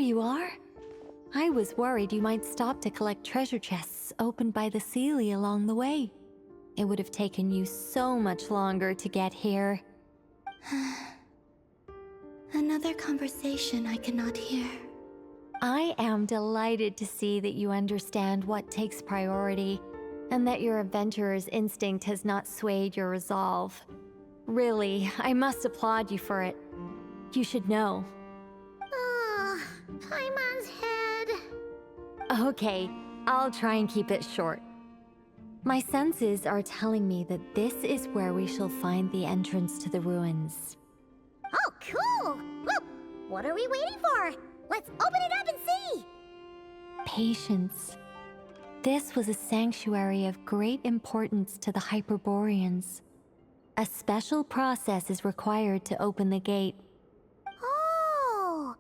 you are. I was worried you might stop to collect treasure chests opened by the Seelie along the way. It would have taken you so much longer to get here. Another conversation I cannot hear. I am delighted to see that you understand what takes priority, and that your adventurer's instinct has not swayed your resolve. Really, I must applaud you for it. You should know. Paimon's head. Okay, I'll try and keep it short. My senses are telling me that this is where we shall find the entrance to the ruins. Oh, cool! Well, what are we waiting for? Let's open it up and see! Patience. This was a sanctuary of great importance to the Hyperboreans. A special process is required to open the gate. Oh!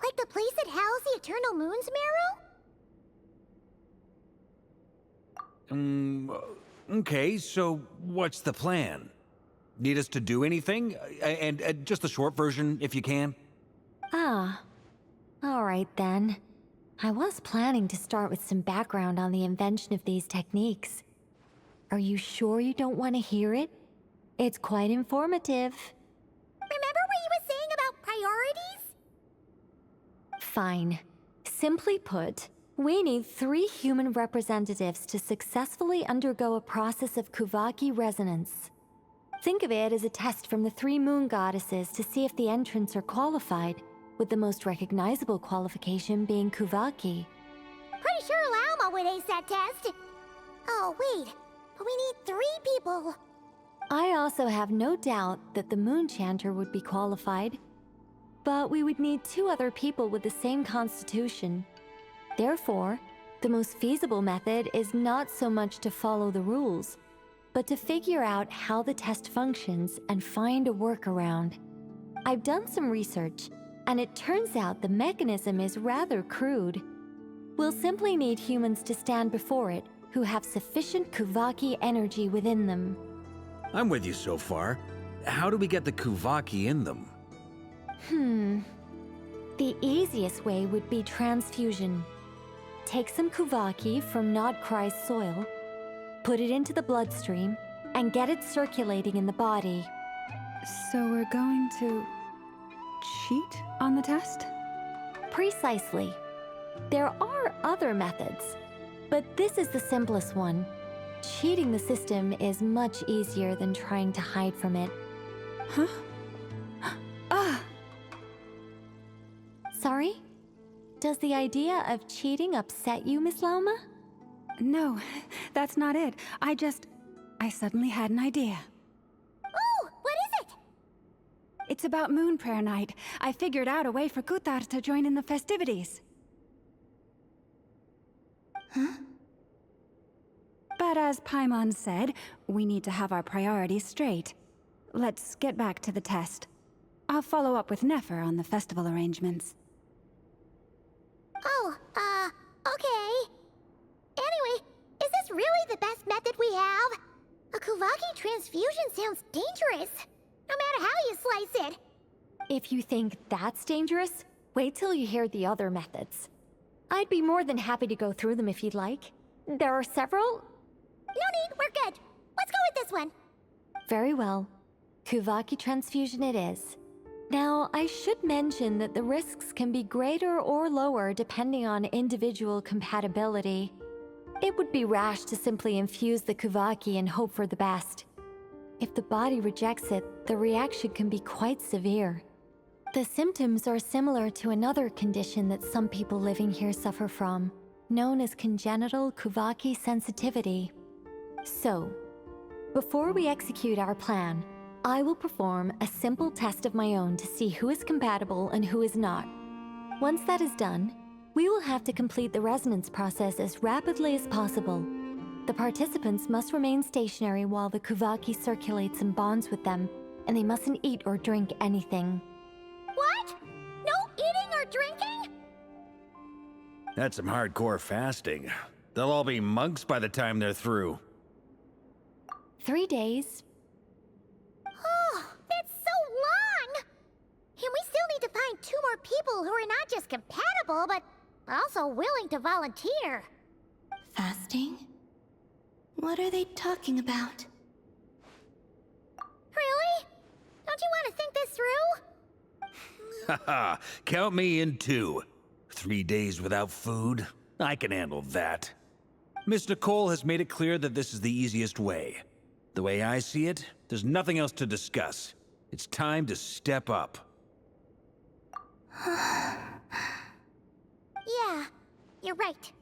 Like the place that housed the Eternal Moon's marrow? Okay, so what's the plan? Need us to do anything? And just the short version, if you can. Ah, all right then. I was planning to start with some background on the invention of these techniques. Are you sure you don't want to hear it? It's quite informative. Remember what you were saying about priorities? Fine. Simply put, we need 3 human representatives to successfully undergo a process of Kuvaki resonance. Think of it as a test from the 3 moon goddesses to see if the entrants are qualified, with the most recognizable qualification being Kuvaki. Pretty sure Lauma would ace that test. Oh, wait. But we need 3 people. I also have no doubt that the Moon Chanter would be qualified. But we would need 2 other people with the same constitution. Therefore, the most feasible method is not so much to follow the rules, but to figure out how the test functions and find a workaround. I've done some research, and it turns out the mechanism is rather crude. We'll simply need humans to stand before it who have sufficient Kuvaki energy within them. I'm with you so far. How do we get the Kuvaki in them? The easiest way would be transfusion. Take some Kuvaki from Nod-Krai's soil, put it into the bloodstream, and get it circulating in the body. So we're going to cheat on the test? Precisely. There are other methods, but this is the simplest one. Cheating the system is much easier than trying to hide from it. Huh? Ah! Sorry? Does the idea of cheating upset you, Miss Lauma? No, that's not it. I suddenly had an idea. Oh, what is it? It's about Moon Prayer Night. I figured out a way for Kutar to join in the festivities. Huh? But as Paimon said, we need to have our priorities straight. Let's get back to the test. I'll follow up with Nefer on the festival arrangements. Oh, okay. Anyway, is this really the best method we have? A Kuvaki transfusion sounds dangerous, no matter how you slice it. If you think that's dangerous, wait till you hear the other methods. I'd be more than happy to go through them if you'd like. There are several. No need, we're good. Let's go with this one. Very well. Kuvaki transfusion it is. Now, I should mention that the risks can be greater or lower depending on individual compatibility. It would be rash to simply infuse the Kuvaki and hope for the best. If the body rejects it, the reaction can be quite severe. The symptoms are similar to another condition that some people living here suffer from, known as congenital Kuvaki sensitivity. So, before we execute our plan, I will perform a simple test of my own to see who is compatible and who is not. Once that is done, we will have to complete the resonance process as rapidly as possible. The participants must remain stationary while the Kuvaki circulates and bonds with them, and they mustn't eat or drink anything. What? No eating or drinking? That's some hardcore fasting. They'll all be monks by the time they're through. 3 days. Oh, that's so long! And we still need to find 2 more people who are not just compatible, but also willing to volunteer. Fasting? What are they talking about? Really? Don't you want to think this through? Haha, count me in too. 3 days without food? I can handle that. Miss Nicole has made it clear that this is the easiest way. The way I see it, there's nothing else to discuss. It's time to step up. Yeah, you're right.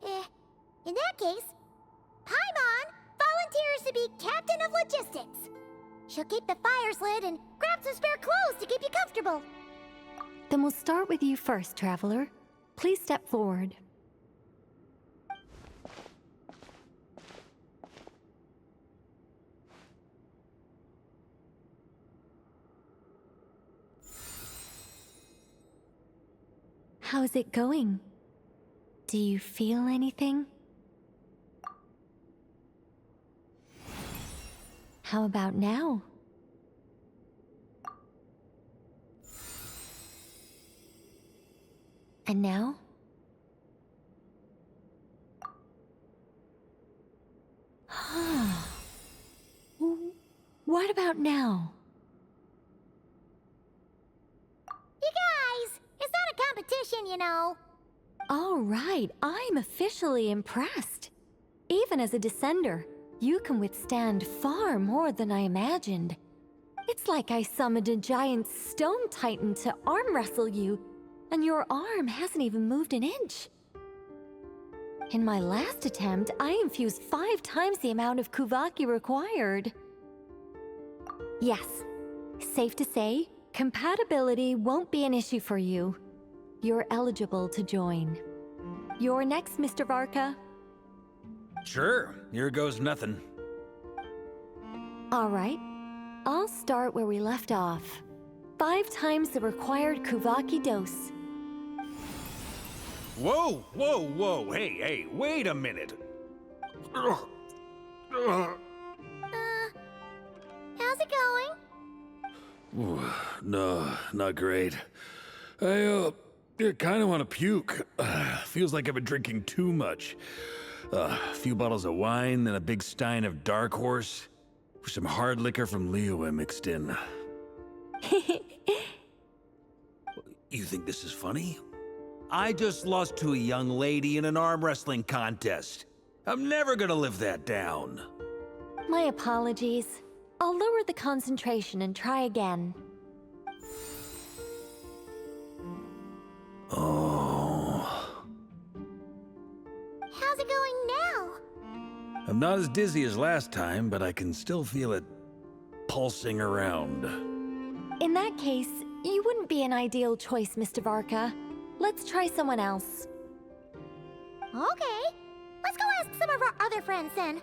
In that case, Paimon volunteers to be Captain of Logistics. She'll keep the fires lit and grab some spare clothes to keep you comfortable. Then we'll start with you first, Traveler. Please step forward. How's it going? Do you feel anything? How about now? And now? What about now? You guys, it's not a competition, you know. All right, I'm officially impressed. Even as a descender, you can withstand far more than I imagined. It's like I summoned a giant stone titan to arm wrestle you, and your arm hasn't even moved an inch. In my last attempt, I infused 5 times the amount of Kuvaki required. Yes, safe to say, compatibility won't be an issue for you. You're eligible to join. You're next, Mr. Varka. Sure, here goes nothing. All right, I'll start where we left off. 5 times the required Kuvaki dose. Whoa, whoa, whoa, hey, wait a minute. How's it going? No, not great. I kind of want to puke. Feels like I've been drinking too much. A few bottles of wine, then a big stein of Dark Horse. With some hard liquor from Liyue mixed in. You think this is funny? I just lost to a young lady in an arm wrestling contest. I'm never gonna live that down. My apologies. I'll lower the concentration and try again. Oh. How's it going now? I'm not as dizzy as last time, but I can still feel it pulsing around. In that case, you wouldn't be an ideal choice, Mr. Varka. Let's try someone else. Okay, let's go ask some of our other friends then.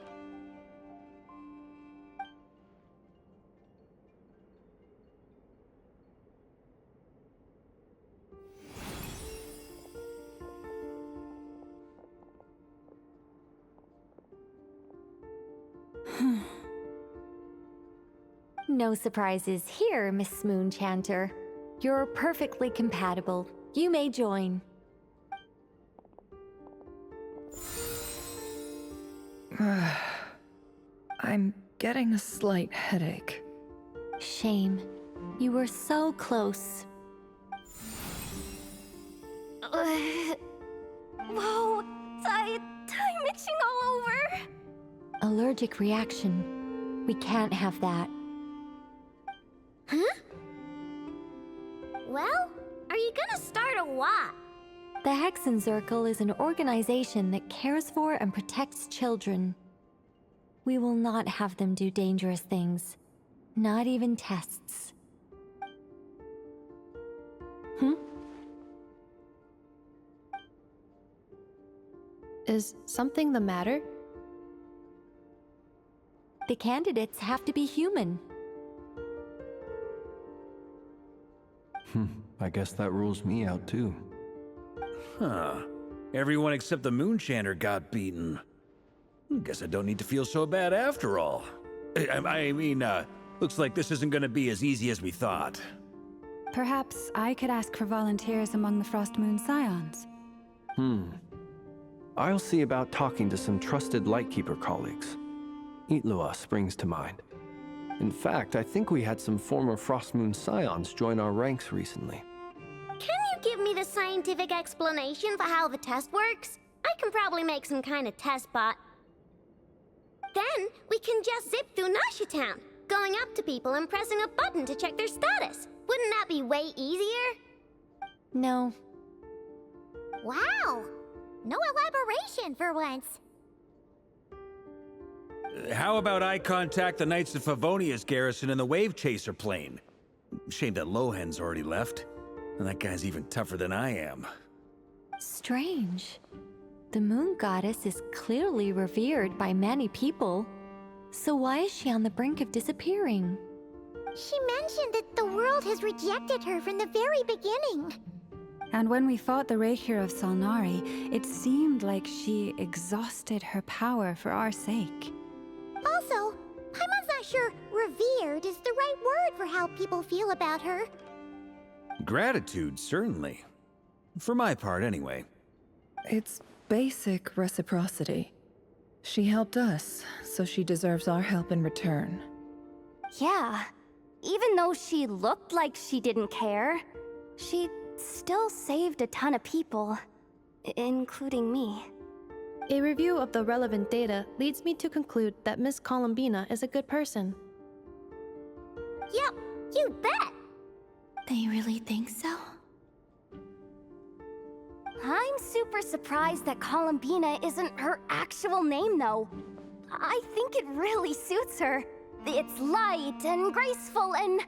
No surprises here, Miss Smoonchanter. You're perfectly compatible. You may join. I'm getting a slight headache. Shame. You were so close. Whoa, I'm itching all over. Allergic reaction. We can't have that. Huh? Well, are you gonna start a what? The Hexenzirkel is an organization that cares for and protects children. We will not have them do dangerous things. Not even tests. Is something the matter? The candidates have to be human. I guess that rules me out too. Huh. Everyone except the Moonchanter got beaten. Guess I don't need to feel so bad after all. I mean, looks like this isn't gonna be as easy as we thought. Perhaps I could ask for volunteers among the Frost Moon Scions. I'll see about talking to some trusted Lightkeeper colleagues. Itlua springs to mind. In fact, I think we had some former Frost Moon Scions join our ranks recently. Can you give me the scientific explanation for how the test works? I can probably make some kind of test bot. Then we can just zip through Nasha Town, going up to people and pressing a button to check their status. Wouldn't that be way easier? No. Wow! No elaboration for once. How about I contact the Knights of Favonia's garrison in the Wave Chaser plane? Shame that Lohan's already left. And that guy's even tougher than I am. Strange. The moon goddess is clearly revered by many people. So why is she on the brink of disappearing? She mentioned that the world has rejected her from the very beginning. And when we fought the Rakhir of Salnari, it seemed like she exhausted her power for our sake. Also, Paimon's not sure revered is the right word for how people feel about her. Gratitude, certainly. For my part, anyway. It's basic reciprocity. She helped us, so she deserves our help in return. Yeah. Even though she looked like she didn't care, she still saved a ton of people, including me. A review of the relevant data leads me to conclude that Miss Columbina is a good person. Yep, you bet! They really think so? I'm super surprised that Columbina isn't her actual name, though. I think it really suits her. It's light and graceful and...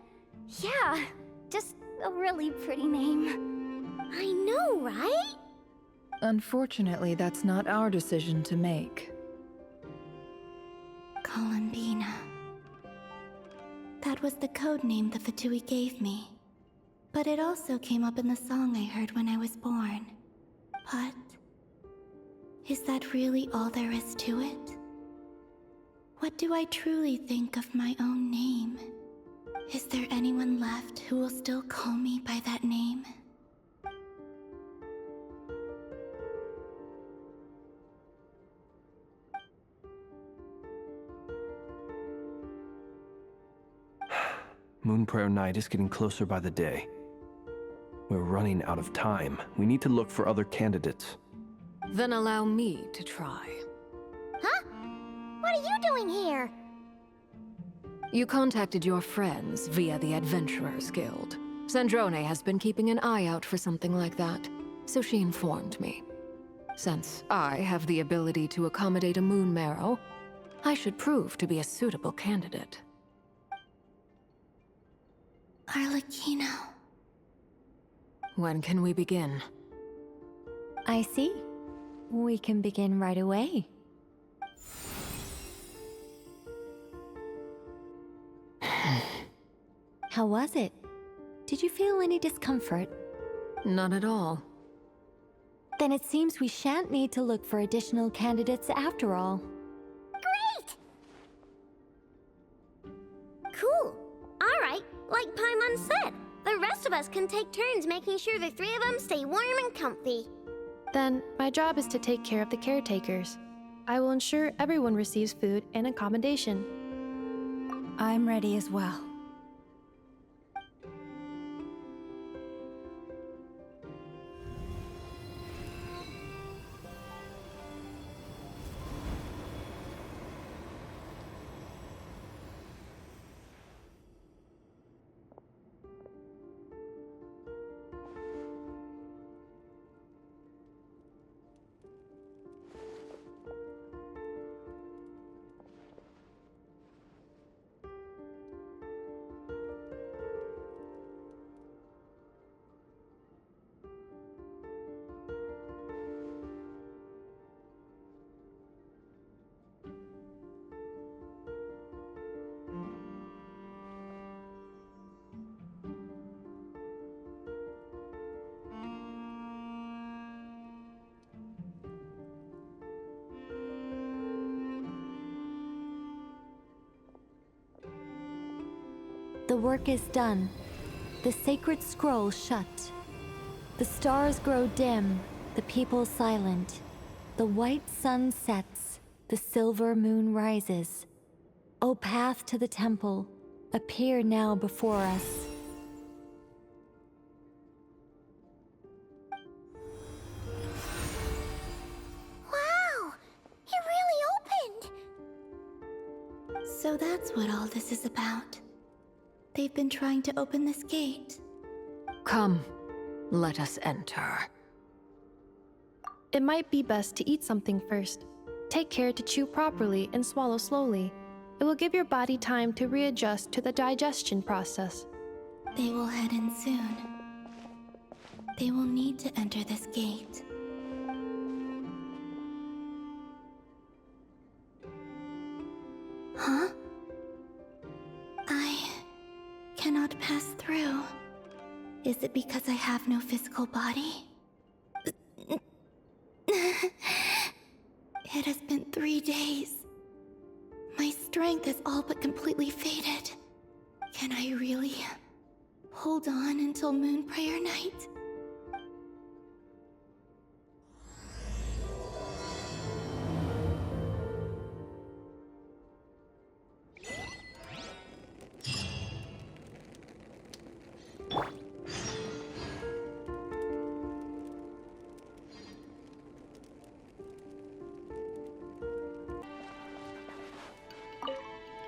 yeah, just a really pretty name. I know, right? Unfortunately, that's not our decision to make. Columbina. That was the code name the Fatui gave me. But it also came up in the song I heard when I was born. But... is that really all there is to it? What do I truly think of my own name? Is there anyone left who will still call me by that name? Moon Prayer Night is getting closer by the day. We're running out of time. We need to look for other candidates. Then allow me to try. Huh? What are you doing here? You contacted your friends via the Adventurers Guild. Sandrone has been keeping an eye out for something like that, so she informed me. Since I have the ability to accommodate a moon marrow, I should prove to be a suitable candidate. Arlecchino. When can we begin? I see. We can begin right away. How was it? Did you feel any discomfort? Not at all. Then it seems we shan't need to look for additional candidates after all. Great! Cool. Alright, like Paimon said, the rest of us can take turns making sure the three of them stay warm and comfy. Then, my job is to take care of the caretakers. I will ensure everyone receives food and accommodation. I'm ready as well. The work is done. the sacred scroll shut. The stars grow dim, the people silent. The white sun sets, the silver moon rises. O path to the temple, appear now before us. Wow! It really opened! So that's what all this is about. They've been trying to open this gate. Come, let us enter. It might be best to eat something first. Take care to chew properly and swallow slowly. It will give your body time to readjust to the digestion process. They will head in soon. They will need to enter this gate. Huh? I cannot pass through. Is it because I have no physical body? It has been 3 days. My strength has all but completely faded. Can I really hold on until Moon Prayer Night?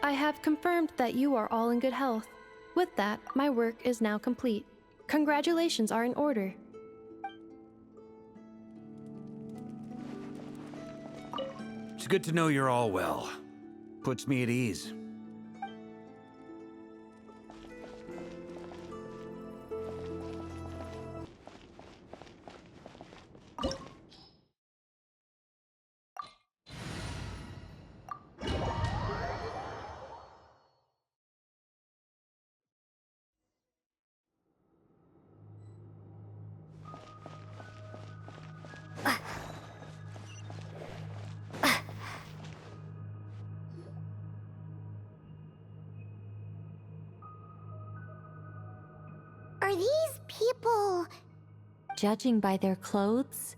I have confirmed that you are all in good health. With that, my work is now complete. Congratulations are in order. It's good to know you're all well. Puts me at ease. Are these people... Judging by their clothes,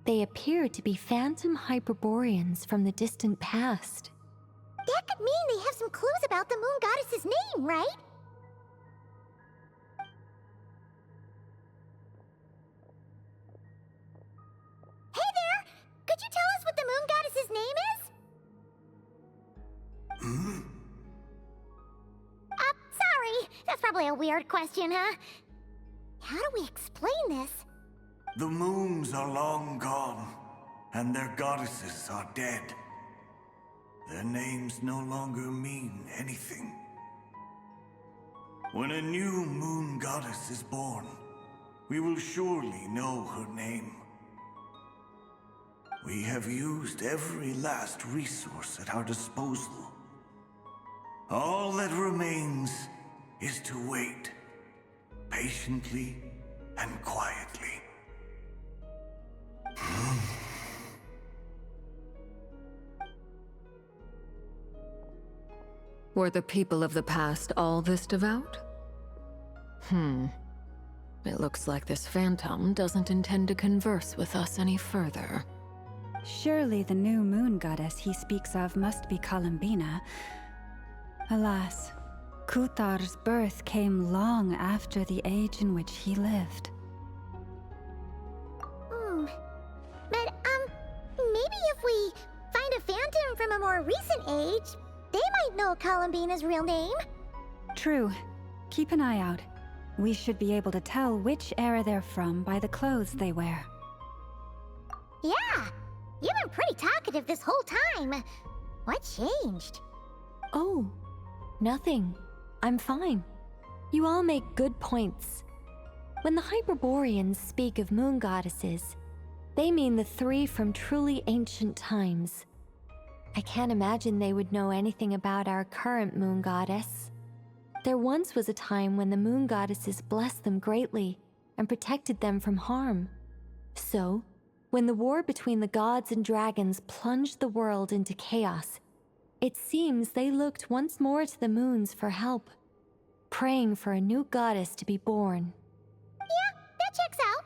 they appear to be phantom Hyperboreans from the distant past. That could mean they have some clues about the moon goddess's name, right? Hey there! Could you tell us what the moon goddess's name is? Sorry. That's probably a weird question, huh? How do we explain this? The moons are long gone, and their goddesses are dead. Their names no longer mean anything. When a new moon goddess is born, we will surely know her name. We have used every last resource at our disposal. All that remains is to wait, patiently and quietly. Were the people of the past all this devout? It looks like this phantom doesn't intend to converse with us any further. Surely the new moon goddess he speaks of must be Columbina. Alas, Kuthar's birth came long after the age in which he lived. But, maybe if we find a phantom from a more recent age, they might know Columbina's real name. True. Keep an eye out. We should be able to tell which era they're from by the clothes they wear. Yeah, you've been pretty talkative this whole time. What changed? Oh, nothing. I'm fine. You all make good points. When the Hyperboreans speak of moon goddesses, they mean the 3 from truly ancient times. I can't imagine they would know anything about our current moon goddess. There once was a time when the moon goddesses blessed them greatly and protected them from harm. So, when the war between the gods and dragons plunged the world into chaos, it seems they looked once more to the moons for help. praying for a new goddess to be born. Yeah, that checks out.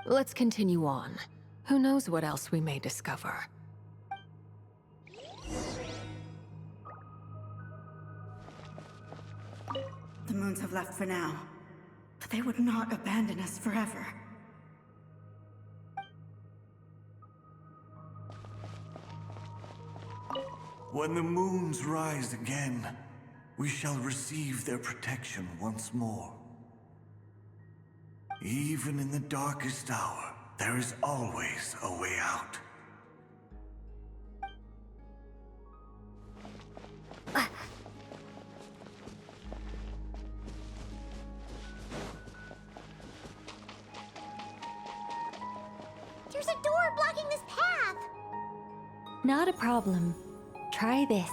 Let's continue on. Who knows what else we may discover? The moons have left for now, but they would not abandon us forever. When the moons rise again, we shall receive their protection once more. Even in the darkest hour, there is always a way out. There's a door blocking this path. Not a problem. Try this.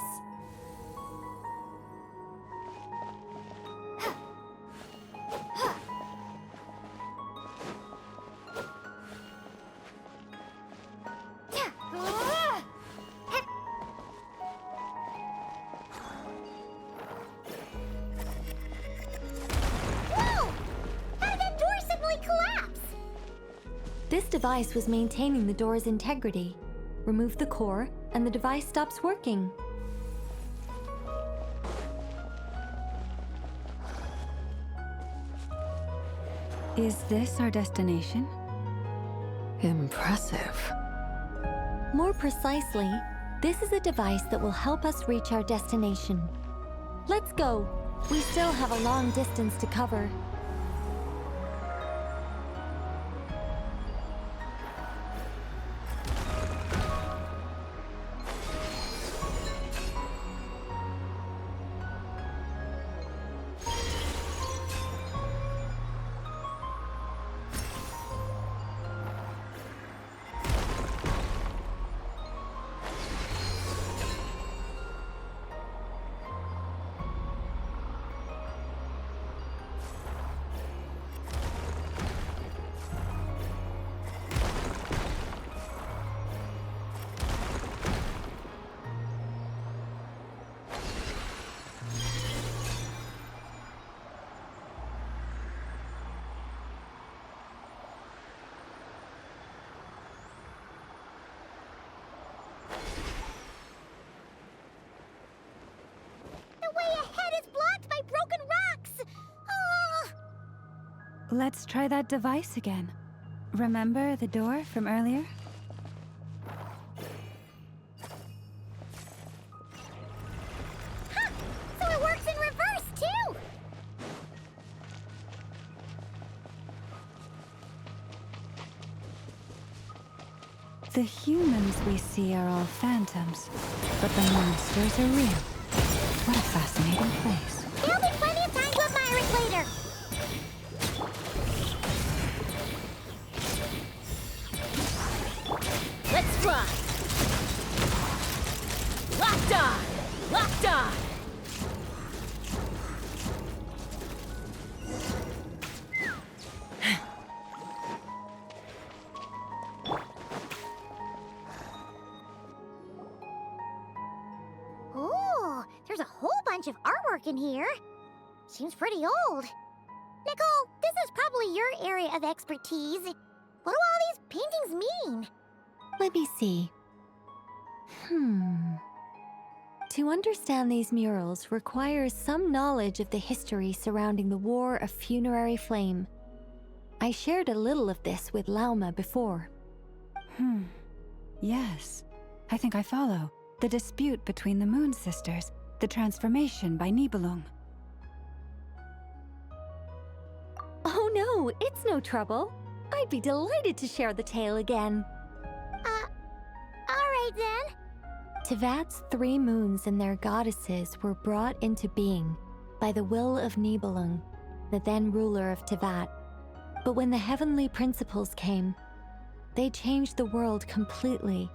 Whoa! How did that door suddenly collapse? This device was maintaining the door's integrity. Remove the core, and the device stops working. Is this our destination? Impressive. More precisely, this is a device that will help us reach our destination. Let's go. We still have a long distance to cover. The way ahead is blocked by broken rocks. Oh. Let's try that device again. Remember the door from earlier? Huh! So it works in reverse, too! The humans we see are all phantoms, but the monsters are real. What a fascinating place. There'll be plenty of time to admire it later. Let's fly! Locked on! Locked on! Ooh, there's a whole bunch of artwork in here. Seems pretty old. Nicole, this is probably your area of expertise. What do all these paintings mean? Let me see. To understand these murals requires some knowledge of the history surrounding the War of Funerary Flame. I shared a little of this with Lauma before. Yes. I think I follow. The dispute between the Moon Sisters, the transformation by Nibelung. Oh no, it's no trouble. I'd be delighted to share the tale again. Alright then. Tevat's 3 moons and their goddesses were brought into being by the will of Nibelung, the then ruler of Tevat. But when the heavenly principles came, they changed the world completely,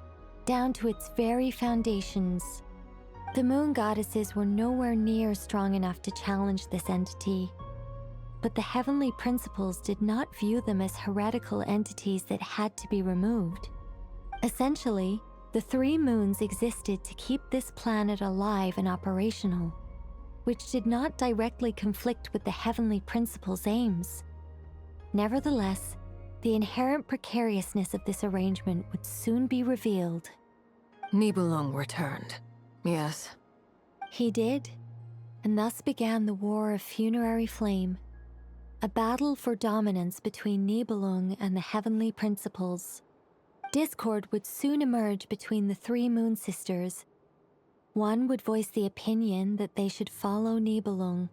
down to its very foundations. The moon goddesses were nowhere near strong enough to challenge this entity. But the heavenly principles did not view them as heretical entities that had to be removed. Essentially, the 3 moons existed to keep this planet alive and operational. which did not directly conflict with the heavenly principle's aims. Nevertheless, the inherent precariousness of this arrangement would soon be revealed. Nibelung returned. Yes. He did, and thus began the War of Funerary Flame, a battle for dominance between Nibelung and the heavenly principles. Discord would soon emerge between the three Moon Sisters. One would voice the opinion that they should follow Nibelung,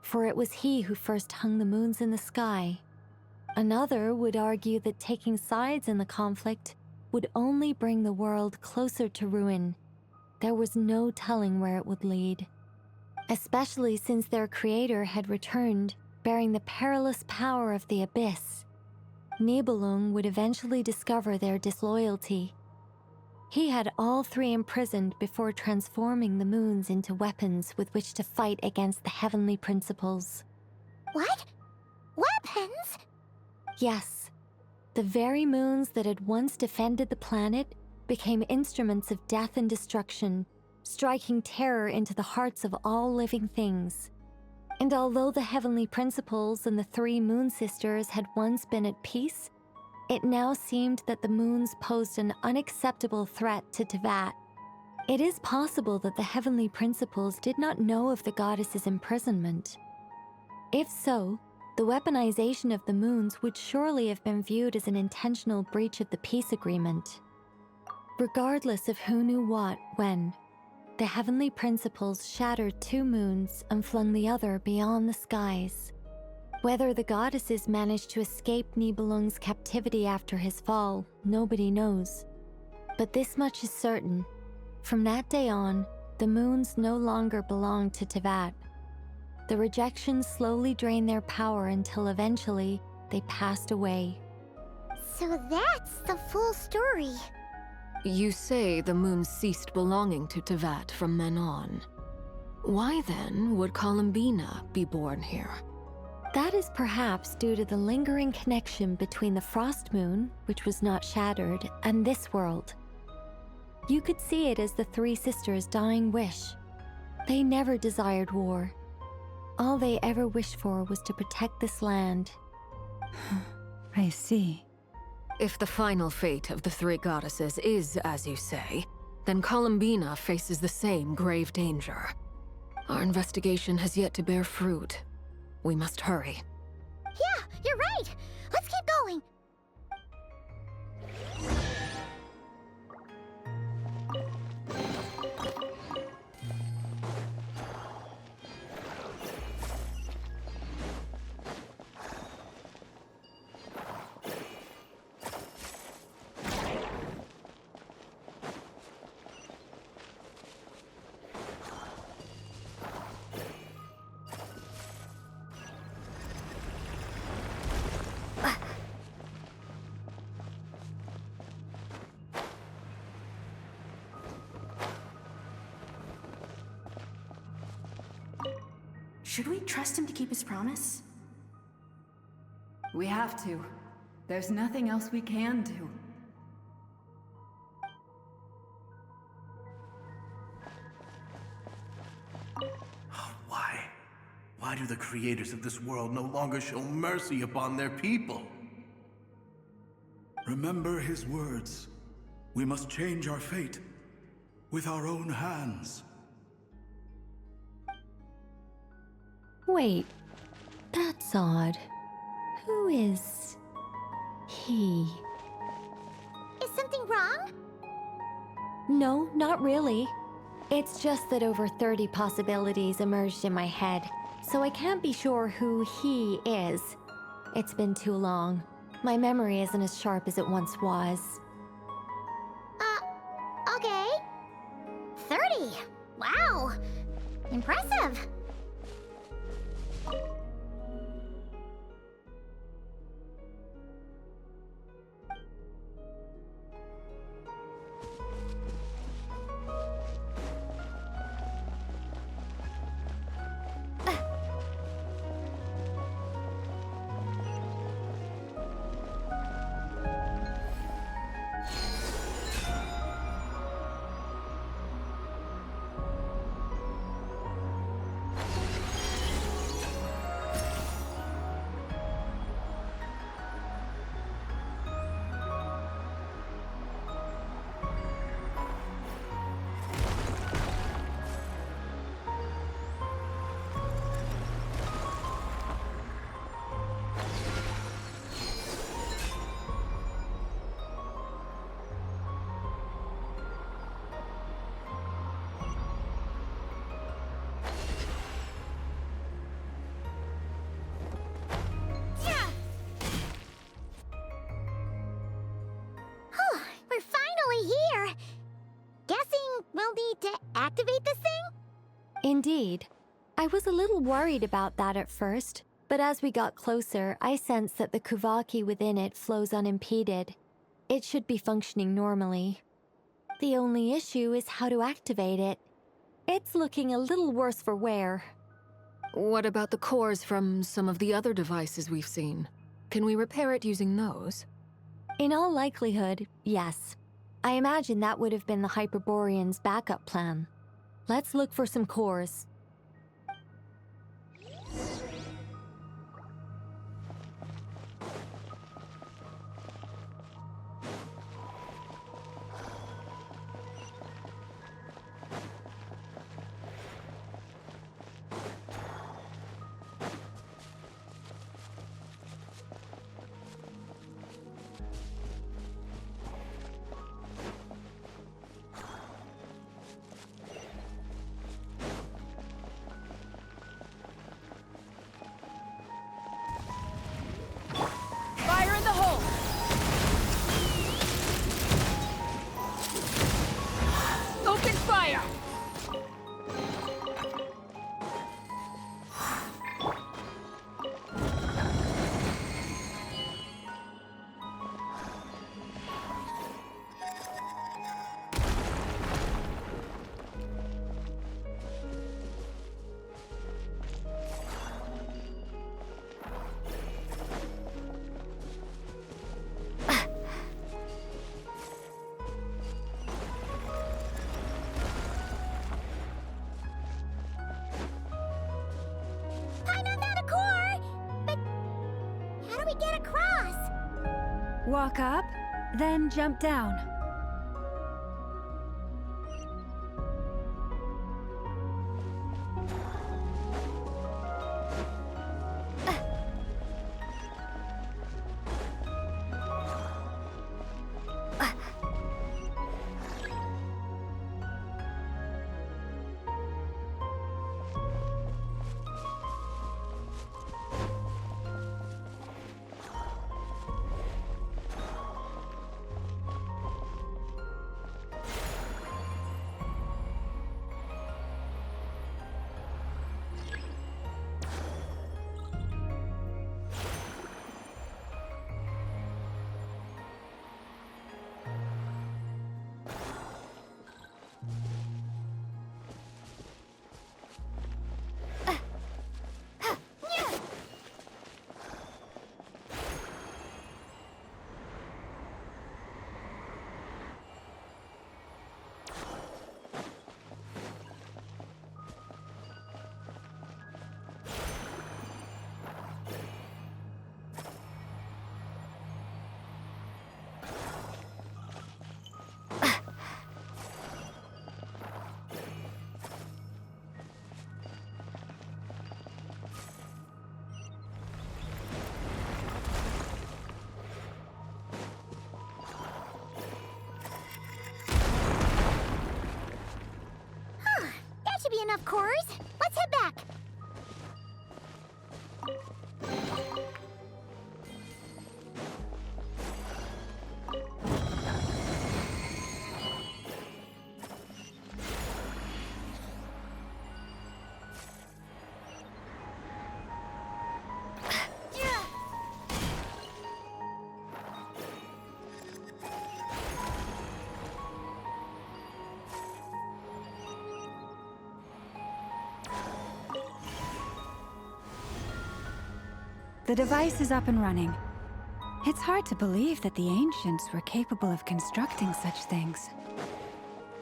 for it was he who first hung the moons in the sky. Another would argue that taking sides in the conflict would only bring the world closer to ruin. There was no telling where it would lead, especially since their creator had returned, bearing the perilous power of the abyss. Nibelung would eventually discover their disloyalty. He had all three imprisoned before transforming the moons into weapons with which to fight against the heavenly principles. What? Weapons? Yes. The very moons that had once defended the planet became instruments of death and destruction, striking terror into the hearts of all living things. And although the heavenly principles and the three Moon Sisters had once been at peace, it now seemed that the moons posed an unacceptable threat to Teyvat. It is possible that the heavenly principles did not know of the goddess's imprisonment. If so, the weaponization of the moons would surely have been viewed as an intentional breach of the peace agreement. Regardless of who knew what, when, the heavenly principles shattered two moons and flung the other beyond the skies. Whether the goddesses managed to escape Nibelung's captivity after his fall, nobody knows. But this much is certain. From that day on, the moons no longer belonged to Teyvat. The rejection slowly drained their power until eventually they passed away. So that's the full story. You say the moons ceased belonging to Teyvat from then on. Why then would Columbina be born here? That is perhaps due to the lingering connection between the Frost Moon, which was not shattered, and this world. You could see it as the three sisters' dying wish. They never desired war. All they ever wished for was to protect this land. I see. If the final fate of the three goddesses is as you say, then Columbina faces the same grave danger. Our investigation has yet to bear fruit. We must hurry. Yeah, you're right. Let's keep going. Should we trust him to keep his promise? We have to. There's nothing else we can do. Why? Why do the creators of this world no longer show mercy upon their people? Remember his words. We must change our fate with our own hands. Wait, that's odd. Who is he? Is something wrong? No, not really. It's just that over 30 possibilities emerged in my head, so I can't be sure who he is. It's been too long. My memory isn't as sharp as it once was. Okay. 30. Wow. Impressive. activate this thing? Indeed. I was a little worried about that at first, but as we got closer, I sensed that the Kuvaki within it flows unimpeded. It should be functioning normally. The only issue is how to activate it. It's looking a little worse for wear. What about the cores from some of the other devices we've seen? Can we repair it using those? In all likelihood, yes. I imagine that would have been the Hyperborean's backup plan. Let's look for some cores. Fire in the hole! Open fire! Paimon found a core! But how do we get across? Walk up, then jump down. That should be enough cores. Let's head back. The device is up and running. It's hard to believe that the ancients were capable of constructing such things.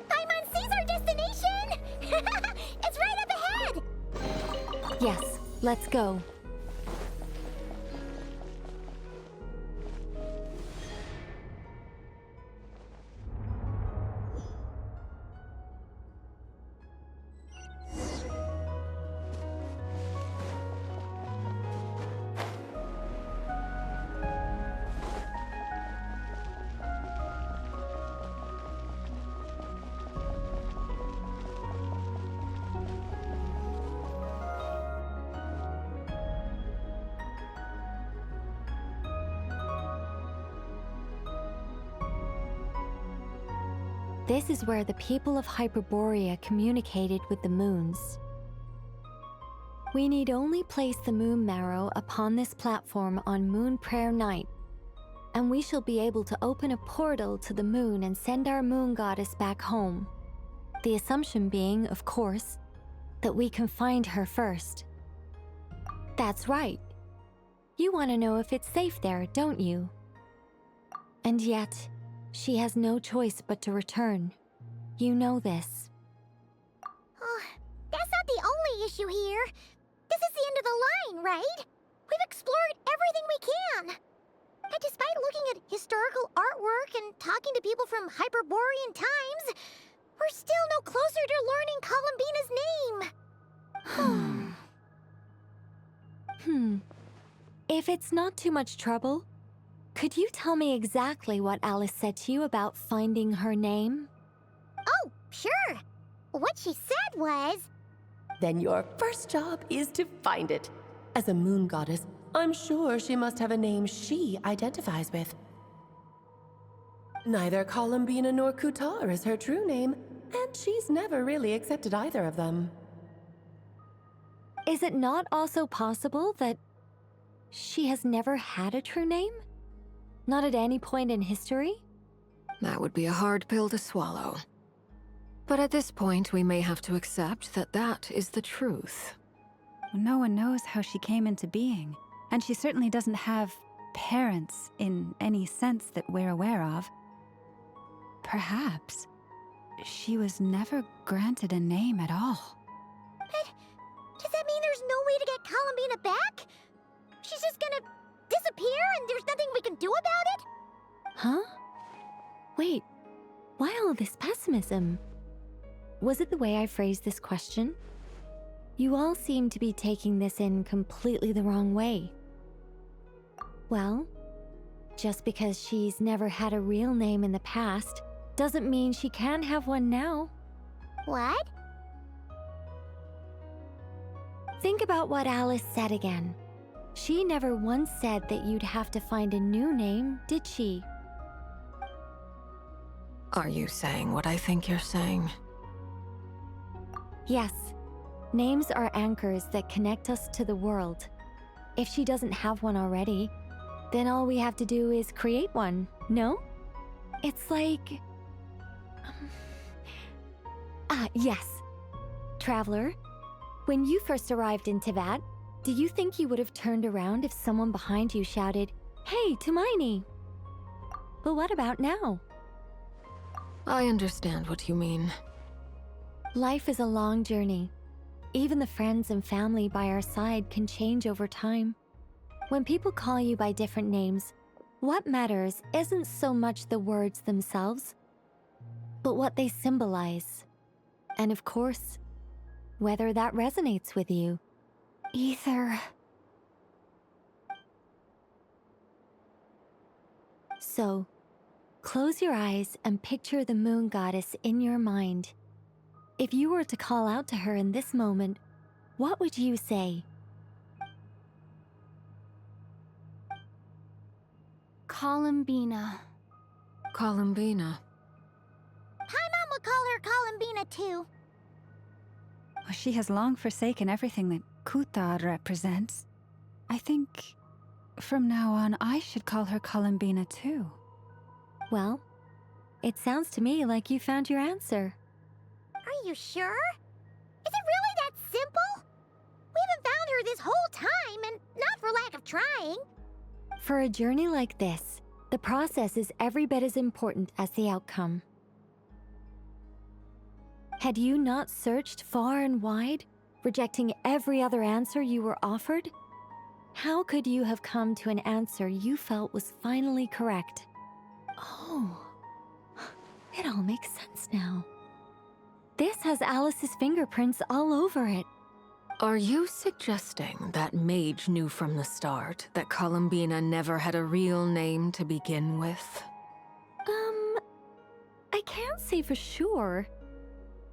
Paimon sees our destination! It's right up ahead! Yes, let's go. This is where the people of Hyperborea communicated with the moons. We need only place the moon marrow upon this platform on Moon Prayer Night, and we shall be able to open a portal to the moon and send our moon goddess back home. The assumption being, of course, that we can find her first. That's right. You want to know if it's safe there, don't you? And yet, she has no choice but to return. You know this. Oh, that's not the only issue here. This is the end of the line, right? We've explored everything we can. And despite looking at historical artwork and talking to people from Hyperborean times, we're still no closer to learning Columbina's name. If it's not too much trouble, could you tell me exactly what Alice said to you about finding her name? Oh, sure. What she said was... Then your first job is to find it. As a moon goddess, I'm sure she must have a name she identifies with. Neither Columbina nor Kutar is her true name, and she's never really accepted either of them. Is it not also possible that she has never had a true name? Not at any point in history? That would be a hard pill to swallow. But at this point, we may have to accept that that is the truth. No one knows how she came into being, and she certainly doesn't have parents in any sense that we're aware of. Perhaps she was never granted a name at all. But does that mean there's no way to get Columbina back? She's just gonna disappear and there's nothing we can do about it? Huh? Wait, why all this pessimism? Was it the way I phrased this question? You all seem to be taking this in completely the wrong way. Well, just because she's never had a real name in the past doesn't mean she can't have one now. What? Think about what Alice said again. She never once said that you'd have to find a new name, did she? Are you saying what I think you're saying? Yes. Names are anchors that connect us to the world. If she doesn't have one already, then all we have to do is create one, no? It's like... yes. Traveler, when you first arrived in Teyvat, do you think you would have turned around if someone behind you shouted, "Hey, Tumaini"? But what about now? I understand what you mean. Life is a long journey. Even the friends and family by our side can change over time. When people call you by different names, what matters isn't so much the words themselves, but what they symbolize. And of course, whether that resonates with you. Ether. So, close your eyes and picture the moon goddess in your mind. If you were to call out to her in this moment, what would you say? Columbina. Columbina. Paimon would call her Columbina too. Well, she has long forsaken everything that Kutar represents. I think from now on I should call her Columbina too. Well, it sounds to me like you found your answer. Are you sure? Is it really that simple? We haven't found her this whole time, and not for lack of trying. For a journey like this, the process is every bit as important as the outcome. Had you not searched far and wide, rejecting every other answer you were offered? How could you have come to an answer you felt was finally correct? Oh, it all makes sense now. This has Alice's fingerprints all over it. Are you suggesting that Mage knew from the start that Columbina never had a real name to begin with? I can't say for sure.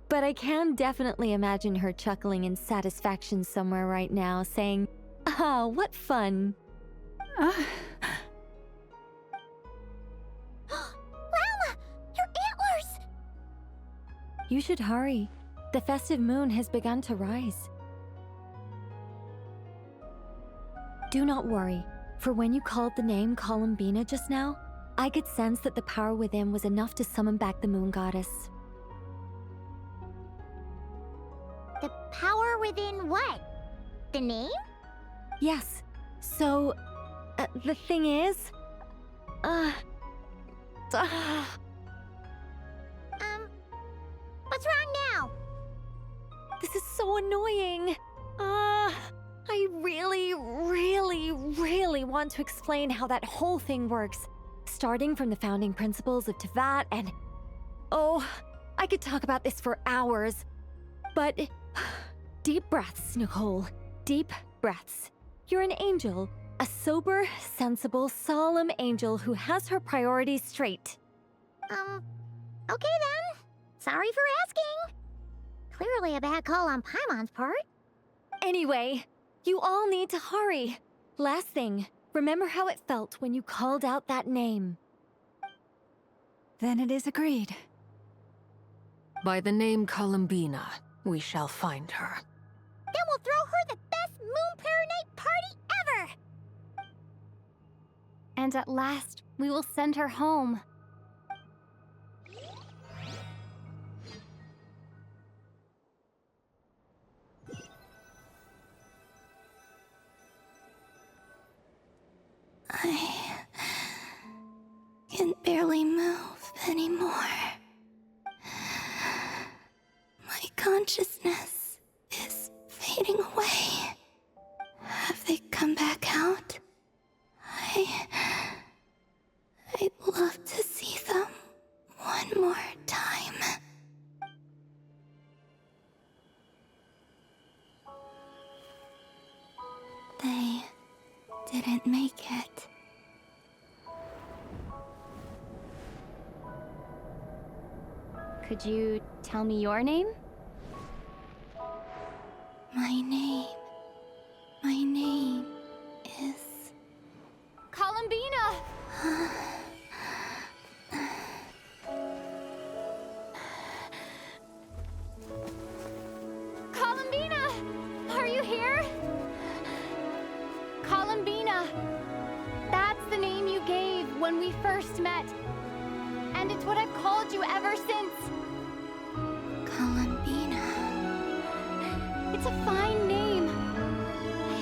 But I can definitely imagine her chuckling in satisfaction somewhere right now, saying, "Ah, what fun." Llama! Your antlers! You should hurry. The festive moon has begun to rise. Do not worry, for when you called the name Columbina just now, I could sense that the power within was enough to summon back the moon goddess. The power within what? The name? Yes. So, the thing is... What's wrong now? This is so annoying. I really want to explain how that whole thing works. Starting from the founding principles of Tevat and... Oh, I could talk about this for hours. But... Deep breaths, Nicole. Deep breaths. You're an angel. A sober, sensible, solemn angel who has her priorities straight. Okay then. Sorry for asking. Clearly a bad call on Paimon's part. Anyway, you all need to hurry. Last thing, remember how it felt when you called out that name. Then it is agreed. By the name Columbina, we shall find her. Then we'll throw her the best Moon Pair Night party ever! And at last, we will send her home. I can barely move anymore. My consciousness is fading away. Have they come back out? I'd love to see them one more time. They didn't make it. Could you tell me your name? My name is... Columbina! Columbina! Are you here? Columbina! That's the name you gave when we first met. And it's what I've called you ever since. Columbina. It's a fine name. I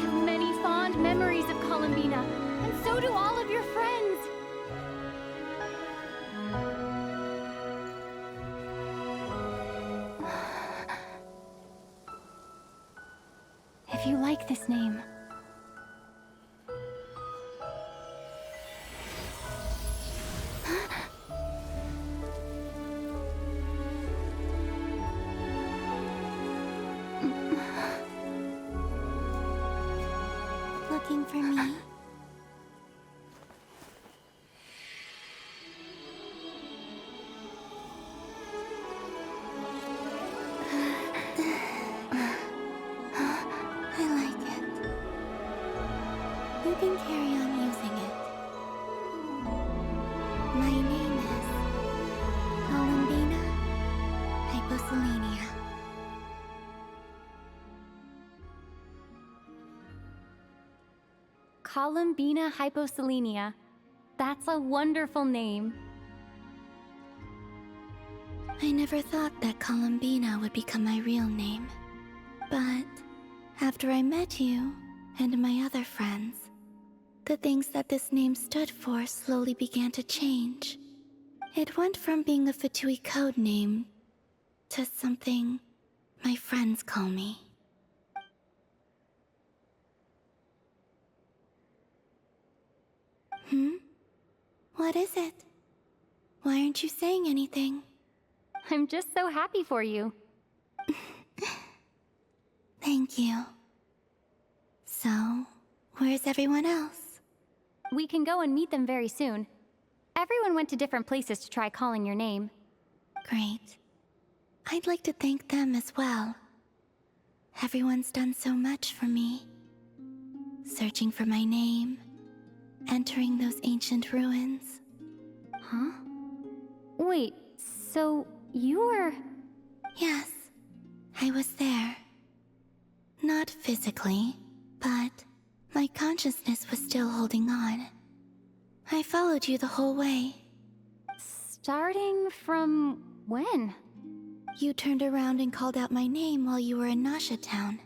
have many fond memories of Columbina, and so do all of your friends. If you like this name, looking for me? I like it. You can carry on using it. My name is Columbina Hyposelenia. Columbina Hyposelenia. That's a wonderful name. I never thought that Columbina would become my real name. But after I met you and my other friends, the things that this name stood for slowly began to change. It went from being a Fatui code name to something my friends call me. What is it? Why aren't you saying anything? I'm just so happy for you. Thank you. So, where's everyone else? We can go and meet them very soon. Everyone went to different places to try calling your name. Great. I'd like to thank them as well. Everyone's done so much for me. Searching for my name, entering those ancient ruins. Huh? Wait, so you were... Yes, I was there. Not physically, but my consciousness was still holding on. I followed you the whole way. Starting from when? You turned around and called out my name while you were in Nasha Town.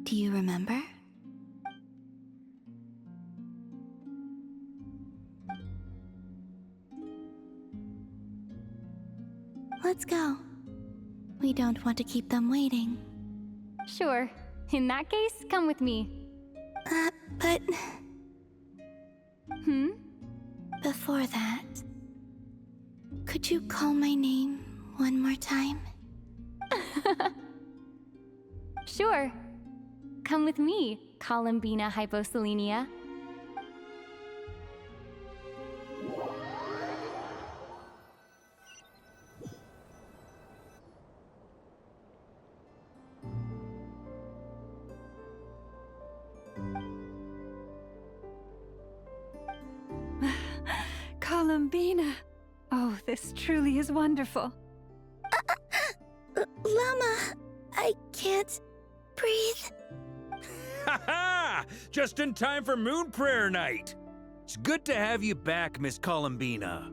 Do you remember? Let's go. We don't want to keep them waiting. Sure. In that case, come with me. But... Hmm? Before that... Could you call my name one more time? Sure. Come with me, Columbina Hyposelenia. Columbina! Oh, this truly is wonderful. Llama, I can't breathe. Ha ha! Just in time for Moon Prayer Night. It's good to have you back, Miss Columbina.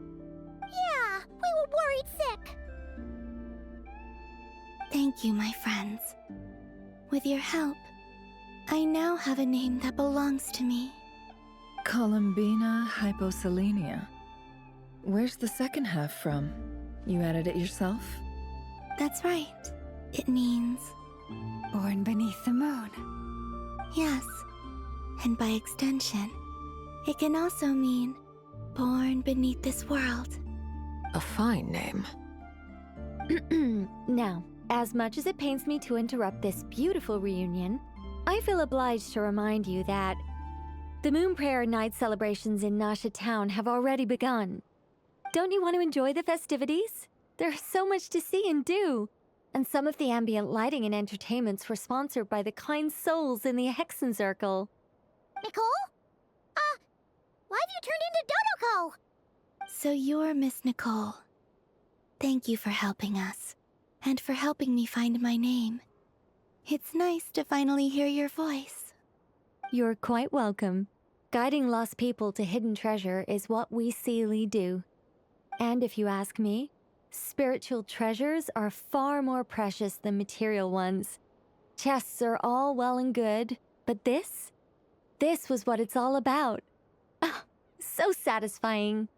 Yeah, we were worried sick. Thank you, my friends. With your help, I now have a name that belongs to me. Columbina Hyposelenia. Where's the second half from? You added it yourself? That's right. It means... Born beneath the moon. Yes. And by extension, it can also mean born beneath this world. A fine name. Now, as much as it pains me to interrupt this beautiful reunion, I feel obliged to remind you that the Moon Prayer Night celebrations in Nasha Town have already begun. Don't you want to enjoy the festivities? There's so much to see and do. And some of the ambient lighting and entertainments were sponsored by the kind souls in the Hexen Circle. Nicole? Why have you turned into Dodoko? So you're Miss Nicole. Thank you for helping us, and for helping me find my name. It's nice to finally hear your voice. You're quite welcome. Guiding lost people to hidden treasure is what we Seelie do. And if you ask me, spiritual treasures are far more precious than material ones. Chests are all well and good, but this was what it's all about. Ah, so satisfying.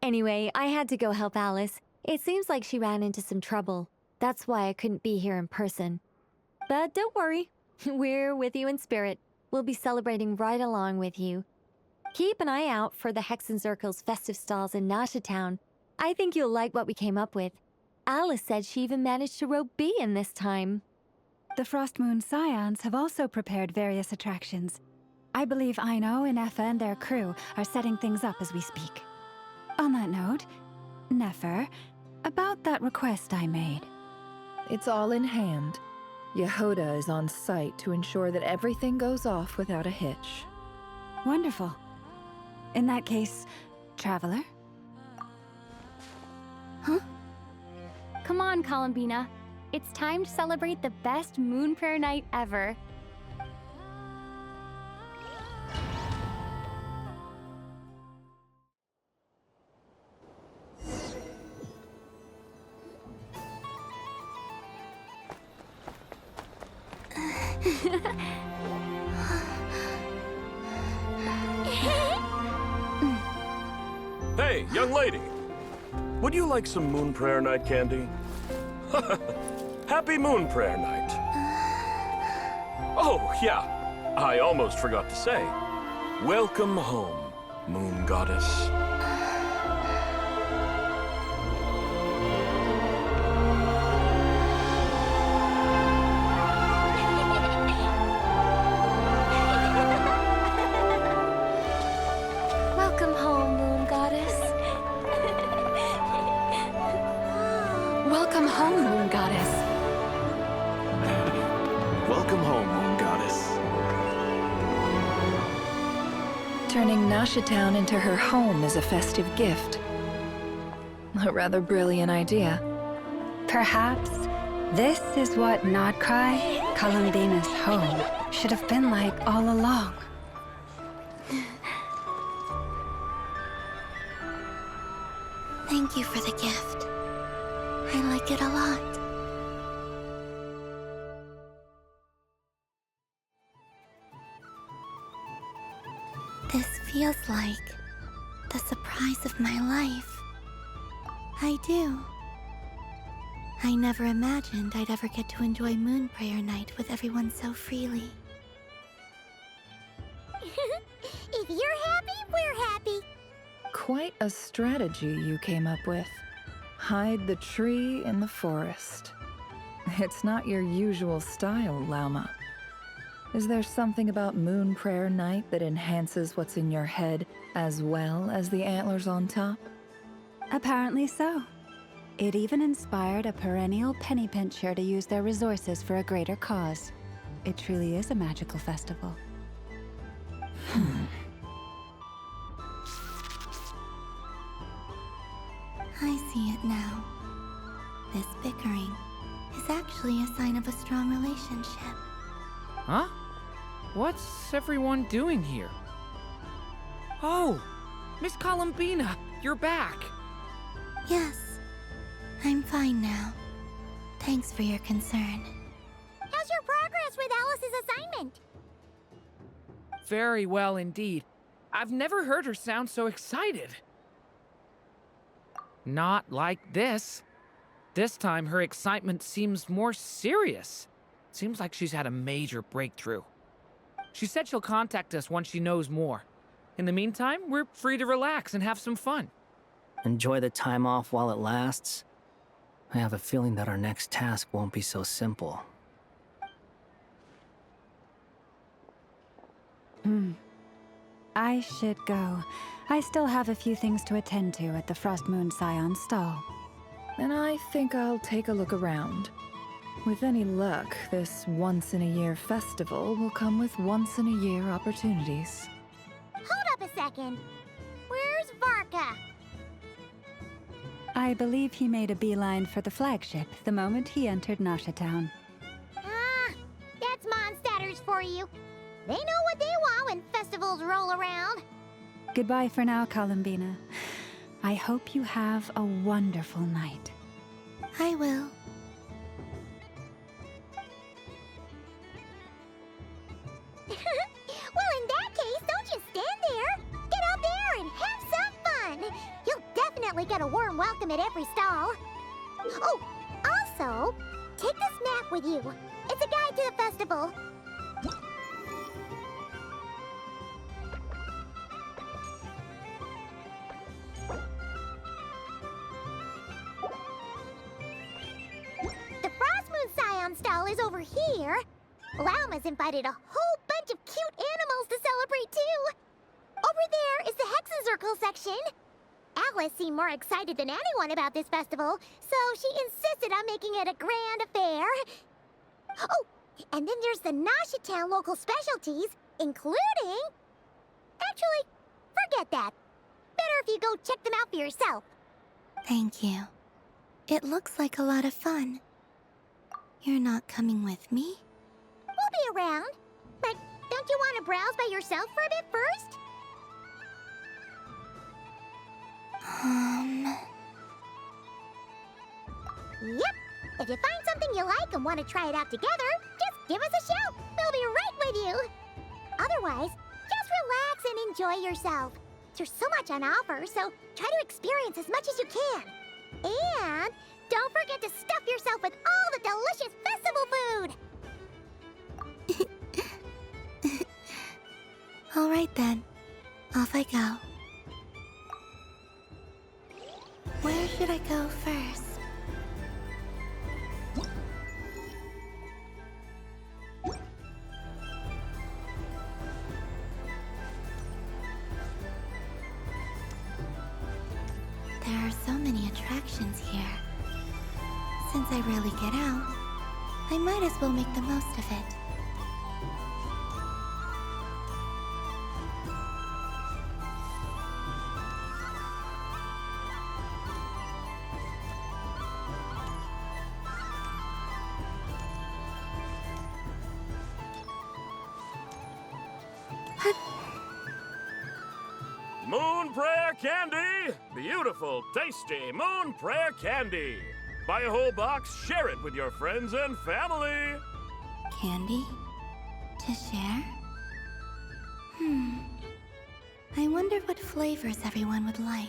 Anyway, I had to go help Alice. It seems like she ran into some trouble. That's why I couldn't be here in person. But don't worry, we're with you in spirit. We'll be celebrating right along with you. Keep an eye out for the Hexen Circle's festive stalls in Nasha Town. I think you'll like what we came up with. Alice said she even managed to rope B in this time. The Frost Moon Scions have also prepared various attractions. I believe Aino, Nefer, and their crew are setting things up as we speak. On that note, Nefer, about that request I made. It's all in hand. Yehoda is on site to ensure that everything goes off without a hitch. Wonderful. In that case, Traveler? Huh? Come on, Columbina. It's time to celebrate the best Moon Prayer Night ever. Hey, young lady. Would you like some Moon Prayer Night candy? Happy Moon Prayer Night. Oh, yeah. I almost forgot to say. Welcome home, Moon Goddess. Welcome home, Moon Goddess. Welcome home, Moon Goddess. Welcome home, Moon Goddess. Turning Nasha Town into her home is a festive gift. A rather brilliant idea. Perhaps this is what Nod-Krai, Columbina's home, should have been like all along. Thank you for the gift. I like it a lot. This feels like the surprise of my life. I do. I never imagined I'd ever get to enjoy Moon Prayer Night with everyone so freely. If you're happy, we're happy. Quite a strategy you came up with. Hide the tree in the forest. It's not your usual style, Lauma. Is there something about Moon Prayer Night that enhances what's in your head as well as the antlers on top? Apparently so. It even inspired a perennial penny pincher to use their resources for a greater cause. It truly is a magical festival. I see it now. This bickering is actually a sign of a strong relationship. Huh? What's everyone doing here? Oh! Miss Columbina, you're back! Yes, I'm fine now. Thanks for your concern. How's your progress with Alice's assignment? Very well indeed. I've never heard her sound so excited. Not like this. This time, her excitement seems more serious. Seems like she's had a major breakthrough. She said she'll contact us once she knows more. In the meantime, we're free to relax and have some fun. Enjoy the time off while it lasts. I have a feeling that our next task won't be so simple. I should go. I still have a few things to attend to at the Frost Moon Scion stall. And I think I'll take a look around. With any luck, this once-in-a-year festival will come with once-in-a-year opportunities. Hold up a second. Where's Varka? I believe he made a beeline for the flagship the moment he entered Nasha Town. Ah, that's Mondstadters for you. They know what they want when festivals roll around. Goodbye for now, Columbina. I hope you have a wonderful night. I will. Well, in that case, don't just stand there. Get out there and have some fun. You'll definitely get a warm welcome at every stall. Oh, also, take this map with you. It's a guide to the festival. The Frost Moon Scion stall is over here. Lauma's invited a whole bunch of cute animals to celebrate too. Over there is the Hexencircle section. Alice seemed more excited than anyone about this festival, so she insisted on making it a grand affair. Oh, and then there's the Nasha Town local specialties, including... Actually, forget that. Better if you go check them out for yourself. Thank you. It looks like a lot of fun. You're not coming with me? We'll be around. But don't you want to browse by yourself for a bit first? Yep. If you find something you like and want to try it out together, just give us a shout. We'll be right with you. Otherwise, just relax and enjoy yourself. There's so much on offer, so try to experience as much as you can. And don't forget to stuff yourself with all the delicious festival food. All right then. Off I go. Where should I go first? There are so many attractions here. Since I rarely get out, I might as well make the most of it. Moon Prayer Candy! Beautiful, tasty Moon Prayer Candy! Buy a whole box, share it with your friends and family! Candy? To share? I wonder what flavors everyone would like.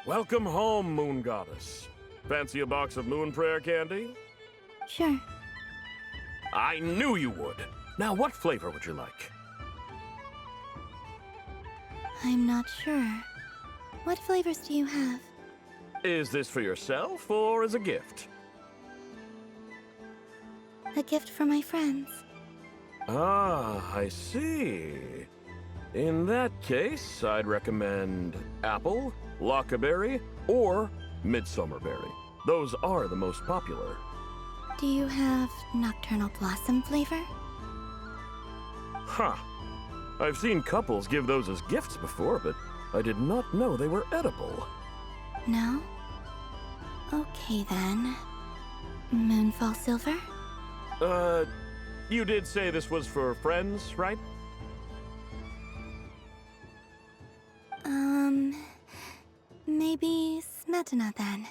Welcome home, Moon Goddess. Fancy a box of Moon Prayer Candy? Sure. I knew you would. Now, what flavor would you like? I'm not sure. What flavors do you have? Is this for yourself or as a gift? A gift for my friends. Ah, I see. In that case, I'd recommend apple, lockaberry, or midsummerberry. Those are the most popular. Do you have nocturnal blossom flavor? Huh. I've seen couples give those as gifts before, but I did not know they were edible. No? Okay then. Moonfall silver? You did say this was for friends, right? Maybe smetana then.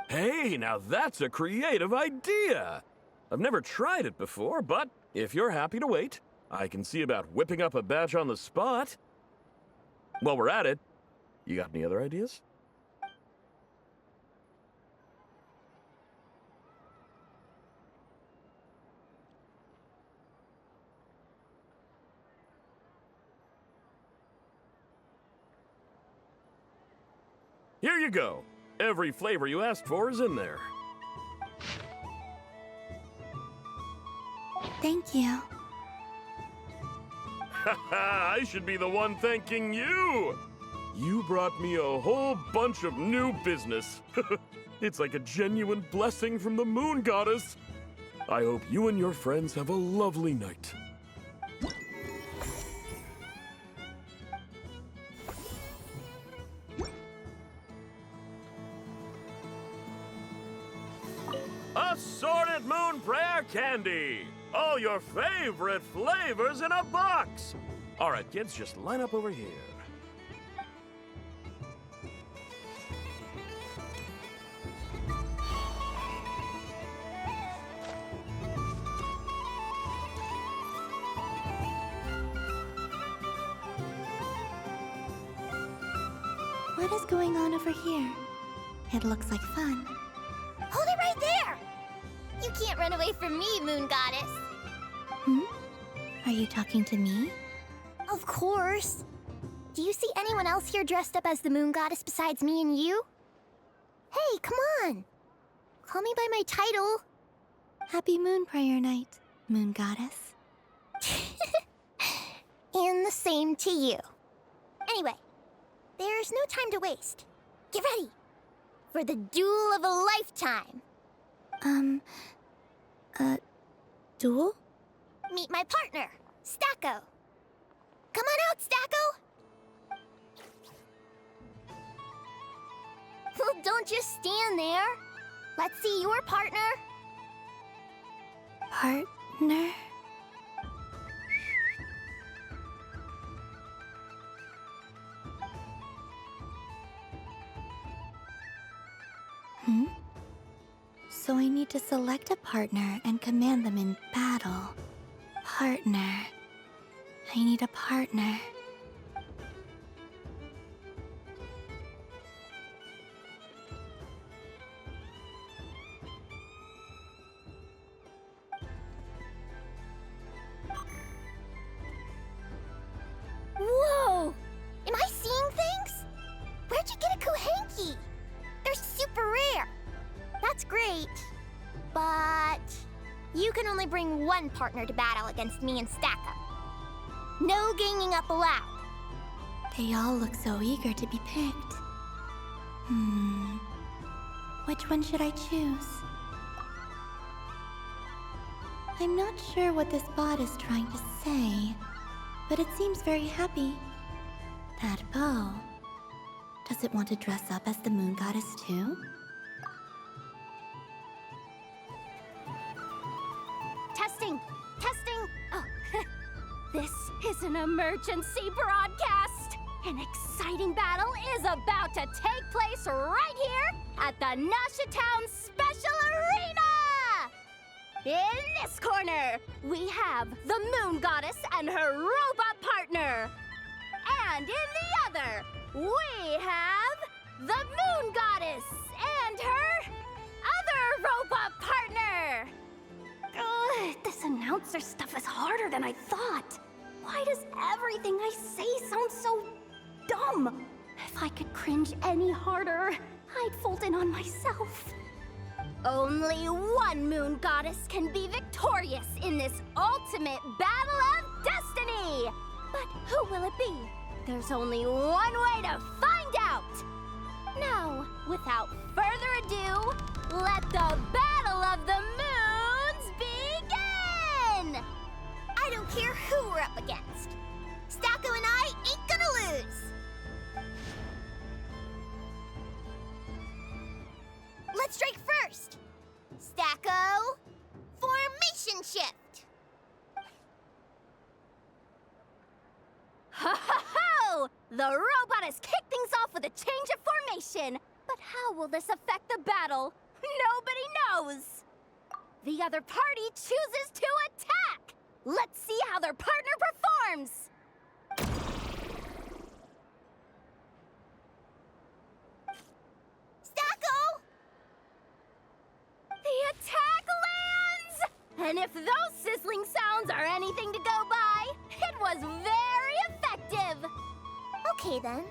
Hey, now that's a creative idea! I've never tried it before, but if you're happy to wait, I can see about whipping up a batch on the spot. While we're at it, you got any other ideas? Here you go. Every flavor you asked for is in there. Thank you. Haha, I should be the one thanking you! You brought me a whole bunch of new business. It's like a genuine blessing from the Moon Goddess. I hope you and your friends have a lovely night. Assorted Moon Prayer Candy! All your favorite flavors in a box! All right, kids, just line up over here. What is going on over here? It looks like fun. Hold it right there! You can't run away from me, Moon Goddess. Are you talking to me? Of course. Do you see anyone else here dressed up as the Moon Goddess besides me and you? Hey, come on! Call me by my title. Happy Moon Prayer Night, Moon Goddess. And the same to you. Anyway, there's no time to waste. Get ready for the duel of a lifetime. Duel? Meet my partner, Stacko. Come on out, Stacko! Well, don't just stand there. Let's see your partner. Partner? So I need to select a partner and command them in battle. Partner. I need a partner. Whoa! Am I seeing things? Where'd you get a Kuhenki? They're super rare. That's great. But you can only bring one partner to battle against me and Stacko. No ganging up allowed. They all look so eager to be picked. Which one should I choose? I'm not sure what this bot is trying to say, but it seems very happy. That bow. Does it want to dress up as the Moon Goddess too? Testing! Testing! Oh, this is an emergency broadcast! An exciting battle is about to take place right here at the Nasha Town Special Arena! In this corner, we have the Moon Goddess and her robot partner. And in the other, we have the Moon Goddess and her other robot partner. Ugh, this announcer stuff is harder than I thought. Why does everything I say sound so dumb? If I could cringe any harder, I'd fold in on myself. Only one Moon Goddess can be victorious in this ultimate battle of destiny! But who will it be? There's only one way to find out! Now, without further ado, let the Battle of the Moons begin! I don't care who we're up against. Stacko and I ain't gonna lose! Let's strike first! Stacko, formation shift! Ho ho ho! The robot has kicked things off with a change of formation. But how will this affect the battle? Nobody knows! The other party chooses to attack! Let's see how their partner performs! Stacko! The attack lands! And if those sizzling sounds are anything to go by, it was very effective! Okay then.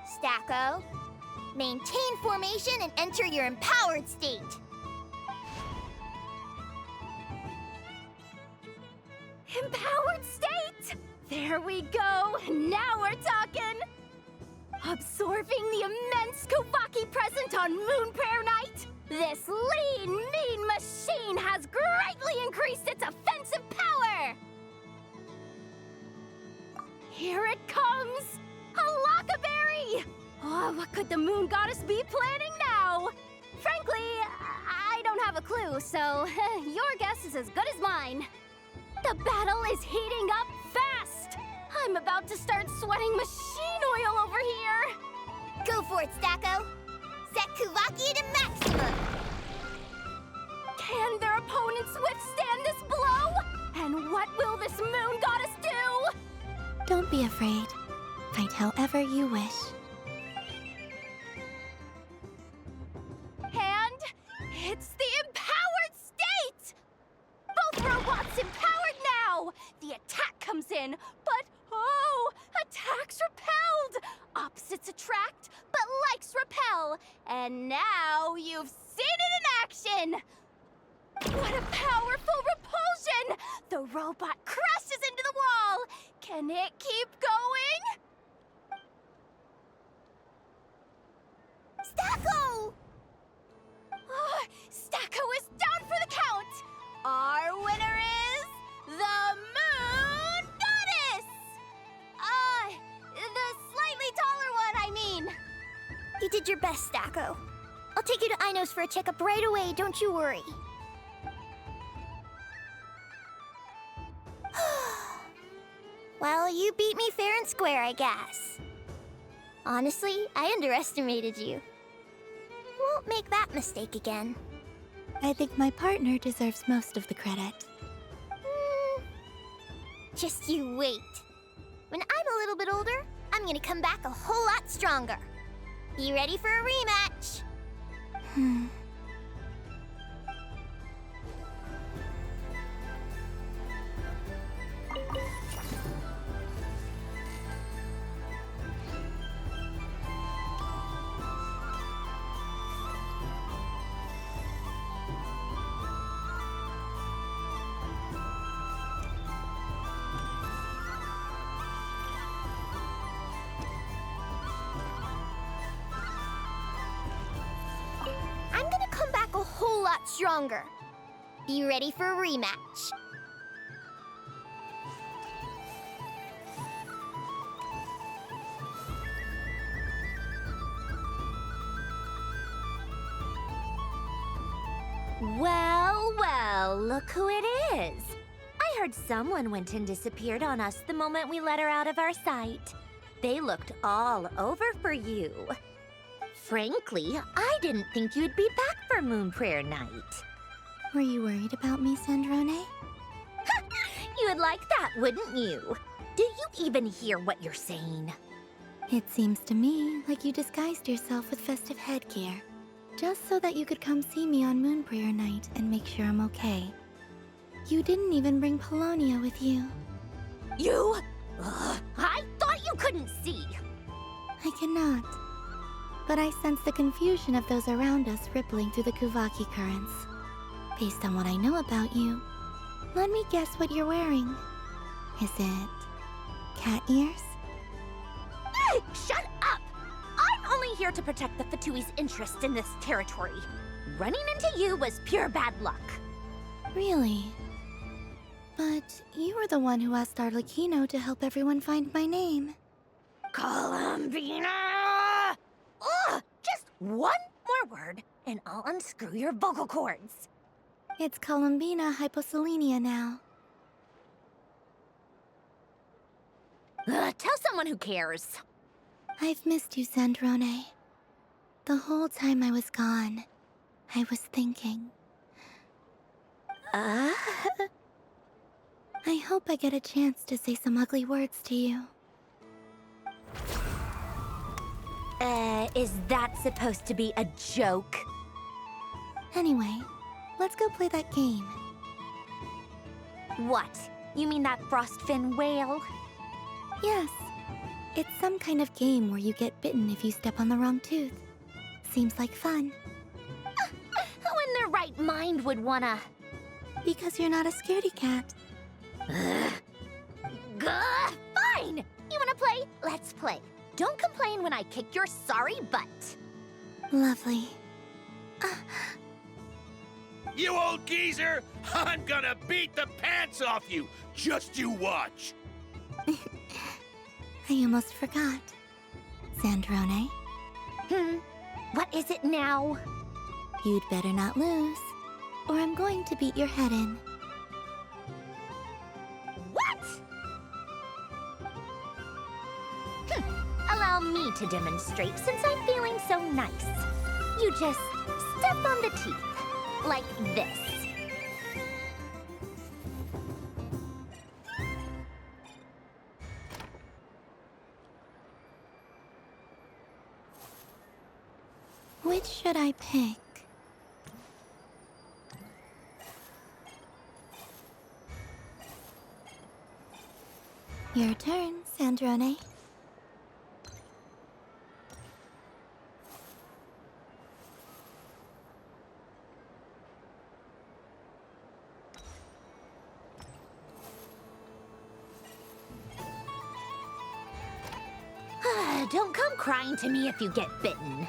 Stacko, maintain formation and enter your empowered state. Empowered state! There we go! Now we're talking! Absorbing the immense Kuvaki present on Moon Prayer Night, this lean, mean machine has greatly increased its offensive power! Here it comes! A Lockaberry! Oh, what could the Moon Goddess be planning now? Frankly, I don't have a clue, so your guess is as good as mine. The battle is heating up fast! I'm about to start sweating machine oil over here! Go for it, Stacko! Set Kuvaki to maximum! Can their opponents withstand this blow? And what will this Moon Goddess do? Don't be afraid. Fight however you wish. And it's the empowered state! Both robots empowered now! The attack comes in, but oh, attacks repelled! Opposites attract, but likes repel. And now you've seen it in action! What a powerful repulsion! The robot crashes into the wall! Can it keep going? Stacko! Oh, Stacko is down for the count! Our winner is the Moon Goddess! The slightly taller one, I mean. You did your best, Stacko. I'll take you to Ainos for a checkup right away, don't you worry. Well, you beat me fair and square, I guess. Honestly, I underestimated you. Won't make that mistake again. I think my partner deserves most of the credit. Just you wait. When I'm a little bit older, I'm gonna come back a whole lot stronger. You ready for a rematch? Stronger. You ready for a rematch? Well, well, look who it is. I figured someone went and disappeared on us the moment we let her out of our sight. They looked all over for you. Frankly, I didn't think you'd be back for Moon Prayer Night. Were you worried about me, Sandrone? You would like that, wouldn't you? Do you even hear what you're saying? It seems to me like you disguised yourself with festive headgear, just so that you could come see me on Moon Prayer Night and make sure I'm okay. You didn't even bring Polonia with you. You? I thought you couldn't see. I cannot. But I sense the confusion of those around us rippling through the Kuvaki currents. Based on what I know about you, let me guess what you're wearing. Is it cat ears? Shut up! I'm only here to protect the Fatui's interest in this territory. Running into you was pure bad luck. Really? But you were the one who asked Arlecchino to help everyone find my name. Columbina! Ugh! Just one more word, and I'll unscrew your vocal cords. It's Columbina Hyposelenia now. Tell someone who cares. I've missed you, Sandrone. The whole time I was gone, I was thinking. I hope I get a chance to say some ugly words to you. Is that supposed to be a joke? Anyway, let's go play that game. What? You mean that frostfin whale? Yes. It's some kind of game where you get bitten if you step on the wrong tooth. Seems like fun. Who in their right mind would wanna? Because you're not a scaredy cat. Fine! You wanna play? Let's play. Don't complain when I kick your sorry butt. Lovely. You old geezer! I'm gonna beat the pants off you! Just you watch! I almost forgot. Sandrone? What is it now? You'd better not lose, or I'm going to beat your head in. What? Allow me to demonstrate since I'm feeling so nice. You just step on the teeth, like this. Which should I pick? Your turn, Sandrone. Don't come crying to me if you get bitten.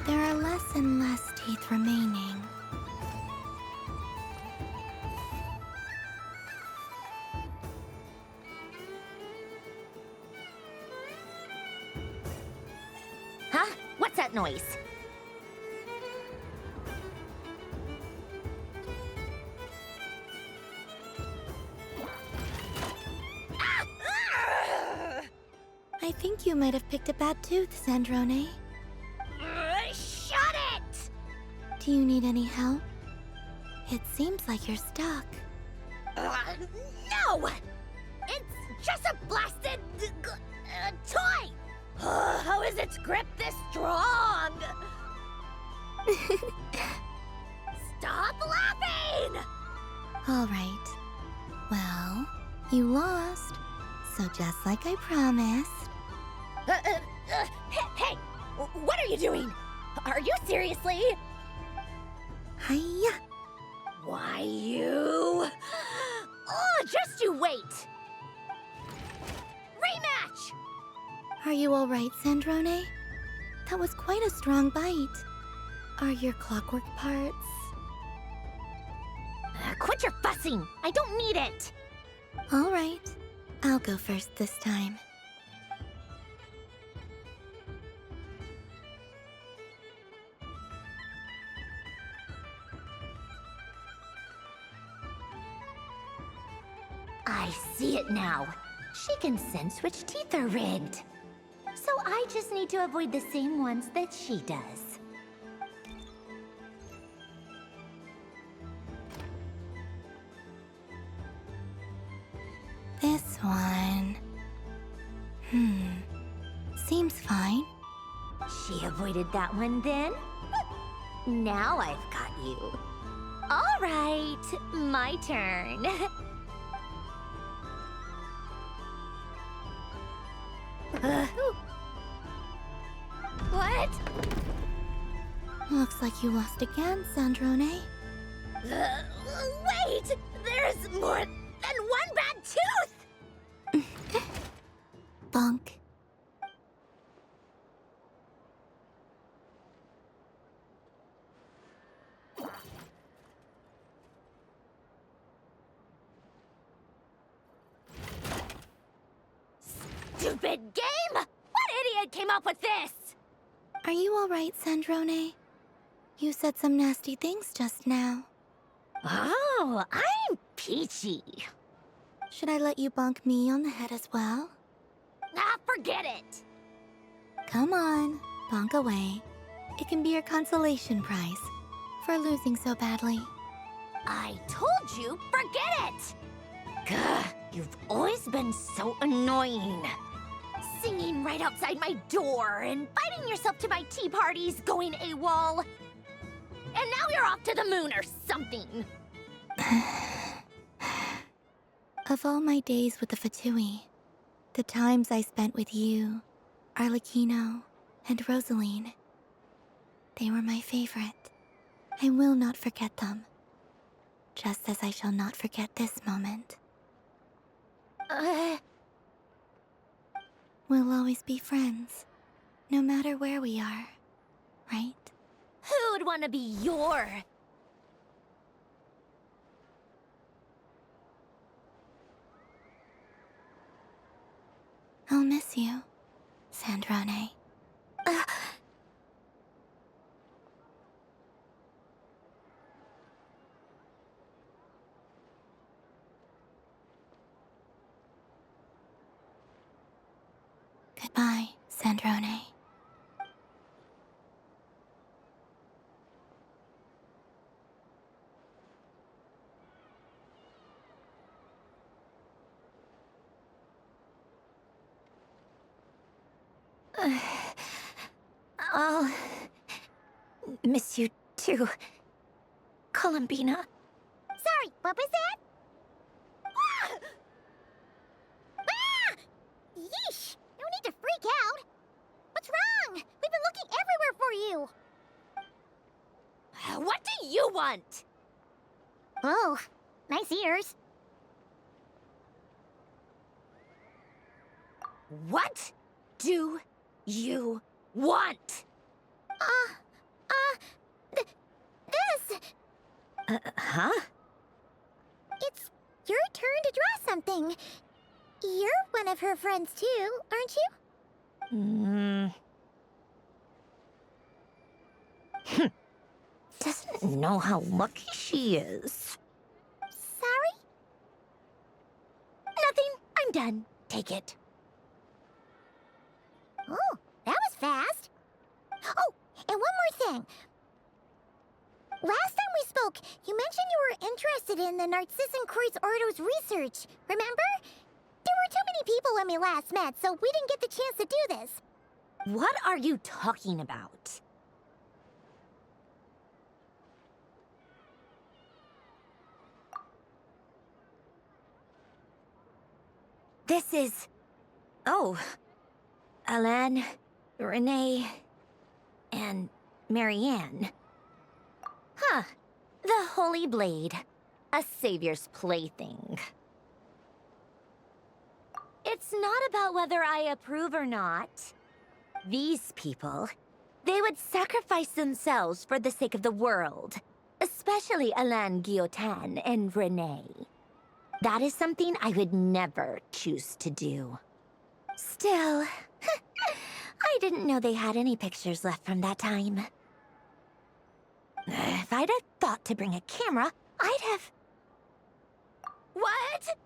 There are less and less teeth remaining. Huh? What's that noise? I think you might have picked a bad tooth, Sandrone. Shut it! Do you need any help? It seems like you're stuck. No! It's just a blasted toy! How is its grip this strong? Stop laughing! All right. Well, you lost. So just like I promised. Hey! What are you doing? Are you seriously? Hiya! Why, you... Oh, just you wait! Rematch! Are you all right, Sandrone? That was quite a strong bite. Are your clockwork parts? Quit your fussing! I don't need it! All right. I'll go first this time. I see it now. She can sense which teeth are rigged. So I just need to avoid the same ones that she does. This one... Seems fine. She avoided that one then? Now I've got you. All right, my turn. What? Looks like you lost again, Sandrone. Wait! There's more than one bad tooth! Bunk. Stupid game! What idiot came up with this? Are you alright, Sandrone? You said some nasty things just now. Oh, I'm peachy. Should I let you bonk me on the head as well? Ah, forget it! Come on, bonk away. It can be your consolation prize for losing so badly. I told you, forget it! Gah, you've always been so annoying. Singing right outside my door, inviting yourself to my tea parties, going AWOL. And now you're off to the moon or something. Of all my days with the Fatui, the times I spent with you, Arlecchino, and Rosaline, they were my favorite. I will not forget them. Just as I shall not forget this moment. We'll always be friends, no matter where we are, right? Who'd want to be your... I'll miss you, Sandrone. Goodbye, Sandrone. I'll miss you too, Columbina. Sorry, what was that? Ah! Ah! Yeesh! No need to freak out. What's wrong? We've been looking everywhere for you. What do you want? Oh, nice ears. What do you want? This. Huh? It's your turn to draw something. You're one of her friends too, aren't you? Doesn't know how lucky she is. Sorry? Nothing. I'm done. Take it. Oh, that was fast. Oh, and one more thing. Last time we spoke, you mentioned you were interested in the Narcissan Kreuz Ordo's research, remember? There were too many people when we last met, so we didn't get the chance to do this. What are you talking about? This is... Oh... Alan, Renee, and Marianne. Huh. The Holy Blade. A savior's plaything. It's not about whether I approve or not. These people, they would sacrifice themselves for the sake of the world. Especially Alan Guillotin and Renee. That is something I would never choose to do. Still, I didn't know they had any pictures left from that time. If I'd have thought to bring a camera, I'd have... What?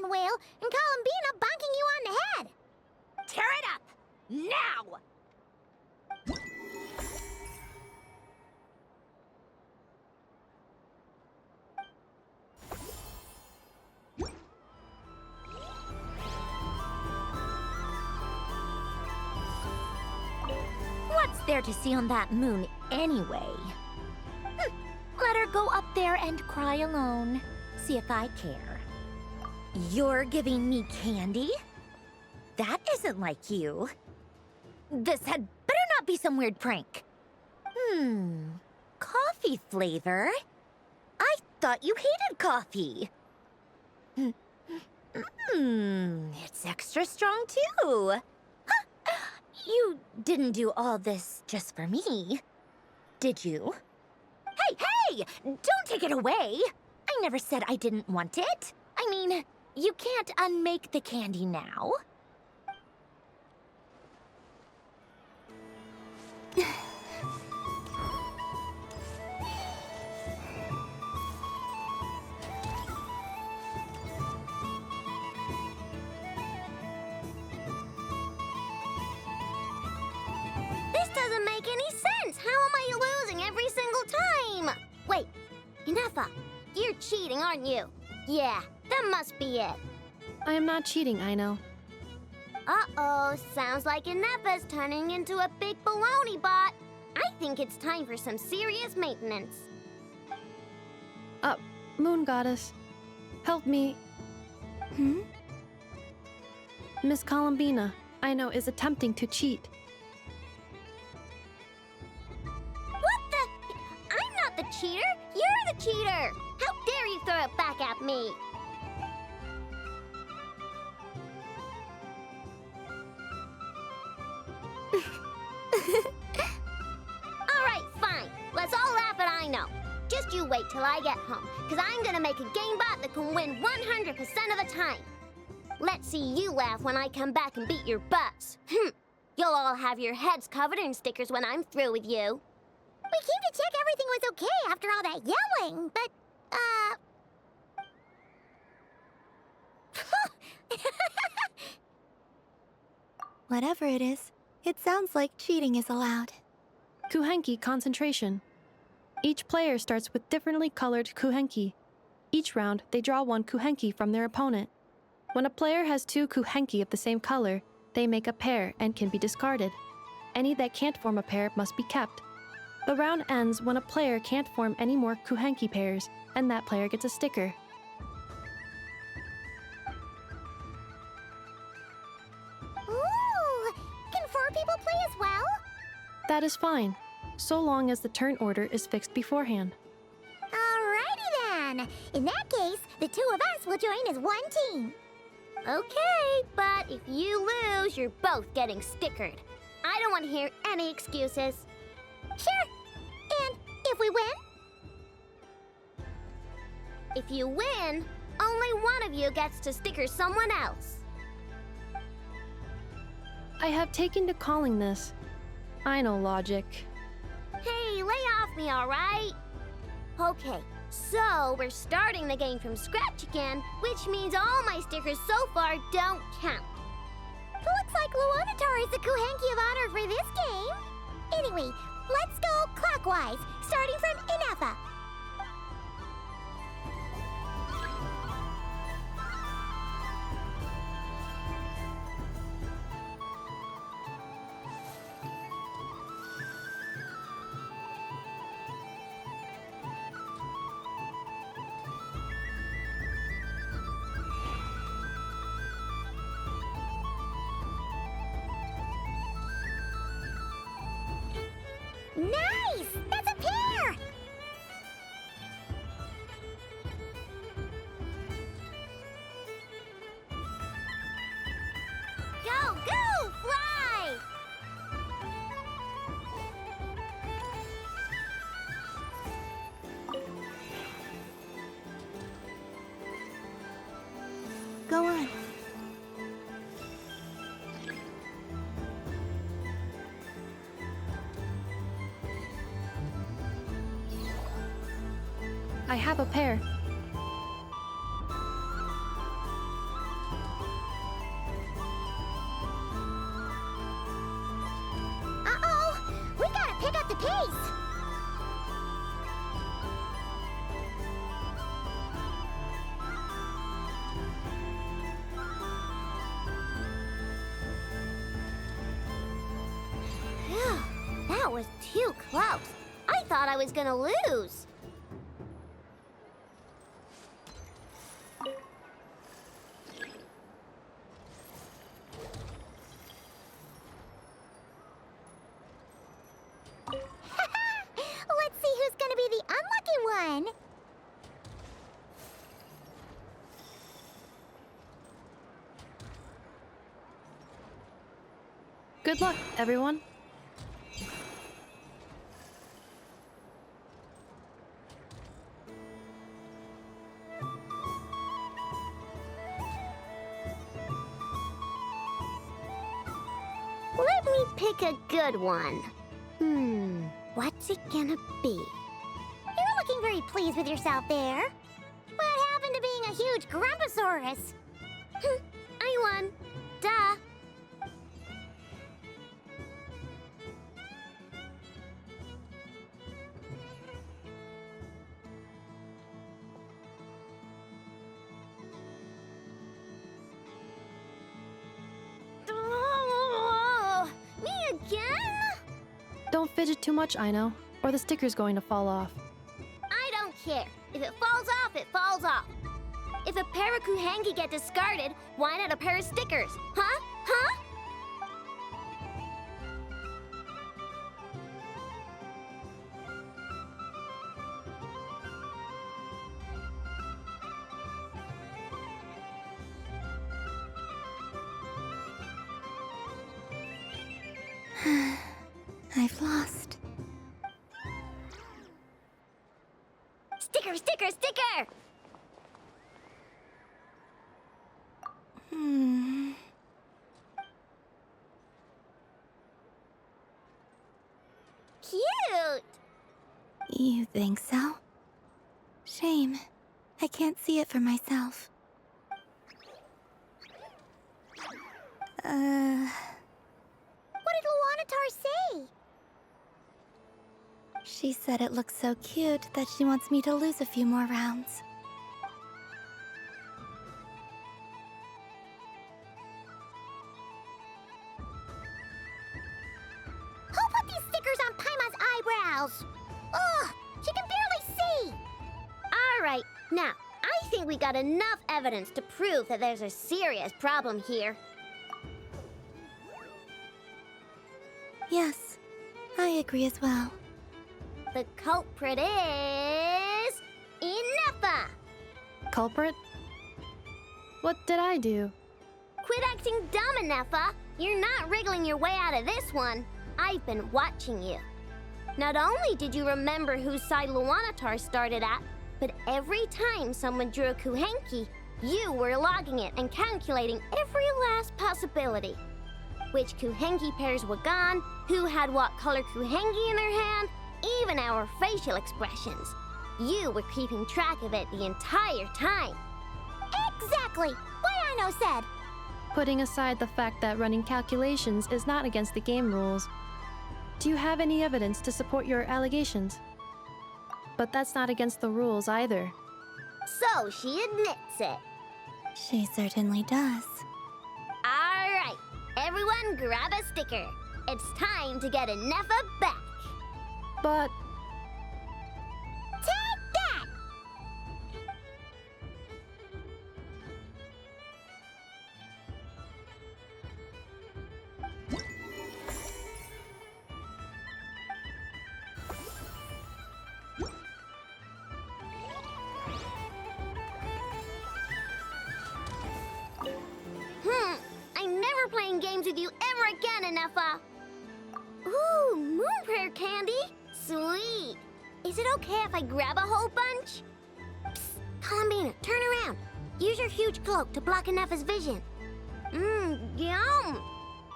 moon whale and Columbina bonking you on the head. Tear it up! Now! What's there to see on that moon anyway? Let her go up there and cry alone. See if I care. You're giving me candy? That isn't like you. This had better not be some weird prank. Coffee flavor? I thought you hated coffee. It's extra strong too. Huh. You didn't do all this just for me, did you? Hey! Don't take it away! I never said I didn't want it. I mean, you can't unmake the candy now. This doesn't make any sense! How am I losing every single time? Wait, Inefa, you're cheating, aren't you? Yeah, that must be it. I am not cheating, I know. Uh-oh, sounds like Inefa's turning into a big baloney bot. I think it's time for some serious maintenance. Moon Goddess, help me. Miss Columbina, I know, is attempting to cheat. What the? I'm not the cheater. You're the cheater. How dare you throw it back at me? All right, fine. Let's all laugh at I know. Just you wait till I get home, because I'm gonna make a game bot that can win 100% of the time. Let's see you laugh when I come back and beat your butts. You'll all have your heads covered in stickers when I'm through with you. We came to check everything was okay after all that yelling, but, Whatever it is, it sounds like cheating is allowed. Kuhenki concentration. Each player starts with differently colored kuhenki. Each round, they draw one kuhenki from their opponent. When a player has two kuhenki of the same color, they make a pair and can be discarded. Any that can't form a pair must be kept. The round ends when a player can't form any more kuhenki pairs, and that player gets a sticker. ooh, can 4 people play as well? That is fine, so long as the turn order is fixed beforehand. Alrighty then. In that case, the 2 of us will join as one team. Okay, but if you lose, you're both getting stickered. I don't want to hear any excuses. Sure. And if we win? If you win, only one of you gets to sticker someone else. I have taken to calling this. I know logic. Hey, lay off me, all right? Okay, so we're starting the game from scratch again, which means all my stickers so far don't count. Looks like Luonatar is the Kuhenki of honor for this game. Anyway, let's go clockwise, starting from Inefa. Nice! That's a pair! Go, go, fly! Go on. I have a pair. too close. I thought I was gonna lose. Let's see who's gonna be the unlucky one. Good luck, everyone. Let me pick a good one. What's it gonna be? You're looking very pleased with yourself there. What happened to being a huge Grumposaurus? I won. Duh. Me again? Don't fidget too much, Aino, or the sticker's going to fall off. I don't care. If it falls off, it falls off. If a pair of Kuhenki get discarded, why not a pair of stickers? Huh? Huh? I've lost. Sticker, sticker, sticker! Cute! You think so? Shame. I can't see it for myself. What did Luanatar say? She said it looks so cute that she wants me to lose a few more rounds. Who put these stickers on Paimon's eyebrows? Ugh, she can barely see! Alright, now, I think we got enough evidence to prove that there's a serious problem here. Yes, I agree as well. The culprit is... Inepa! Culprit? What did I do? Quit acting dumb, Inepa! You're not wriggling your way out of this one. I've been watching you. Not only did you remember whose side Luanatar started at, but every time someone drew a Kuhenki, you were logging it and calculating every last possibility. Which Kuhenki pairs were gone, who had what color Kuhenki in their hand, even our facial expressions. You were keeping track of it the entire time. Exactly! What Aino said! Putting aside the fact that running calculations is not against the game rules, do you have any evidence to support your allegations? But that's not against the rules either. So she admits it. She certainly does. Alright, everyone grab a sticker. It's time to get Inepa back. But... Take that! I'm never playing games with you ever again, Inepa. Ooh, moon prayer candy? Sweet. Is it okay if I grab a whole bunch? Psst, Columbina, turn around. Use your huge cloak to block Inepa's vision. Yum.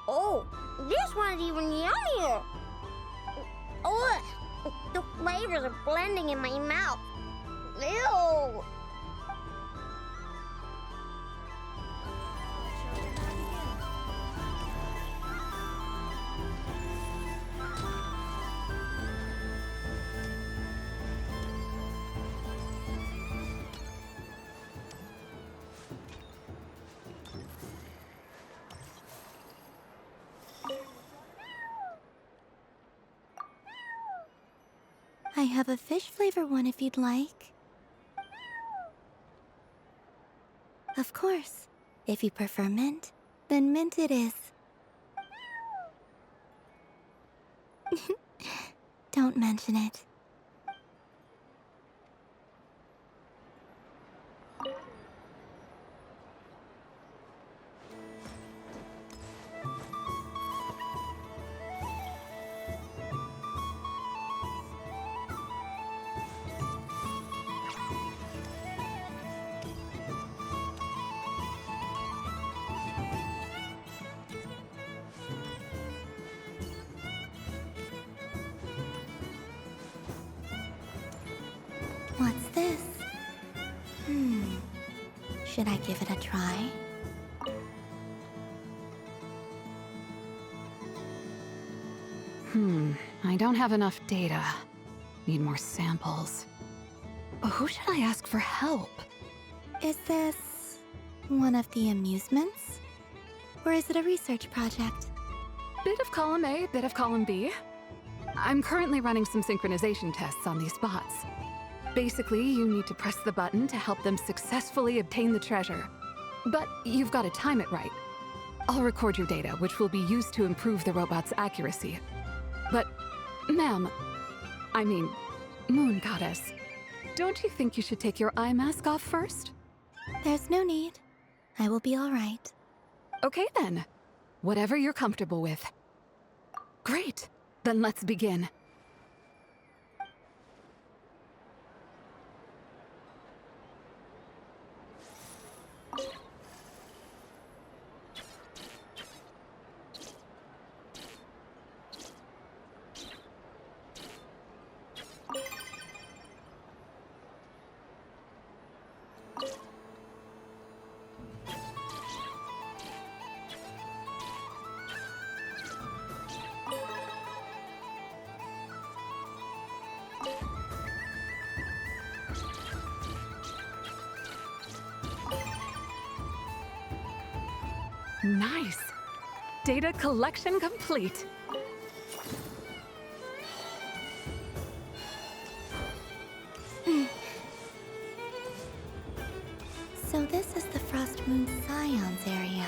Oh, this one's even yummier. Ugh, the flavors are blending in my mouth. Ew. I have a fish flavor one if you'd like. Of course. If you prefer mint, then mint it is. Don't mention it. What's this? Should I give it a try? I don't have enough data. Need more samples. Who should I ask for help? Is this one of the amusements? Or is it a research project? Bit of column A, bit of column B. I'm currently running some synchronization tests on these bots. Basically, you need to press the button to help them successfully obtain the treasure. But you've got to time it right. I'll record your data, which will be used to improve the robot's accuracy. But, ma'am, I mean, Moon Goddess, don't you think you should take your eye mask off first? There's no need. I will be all right. Okay then. Whatever you're comfortable with. Great. Then let's begin. Nice. Data collection complete. So this is the Frost Moon Scions area.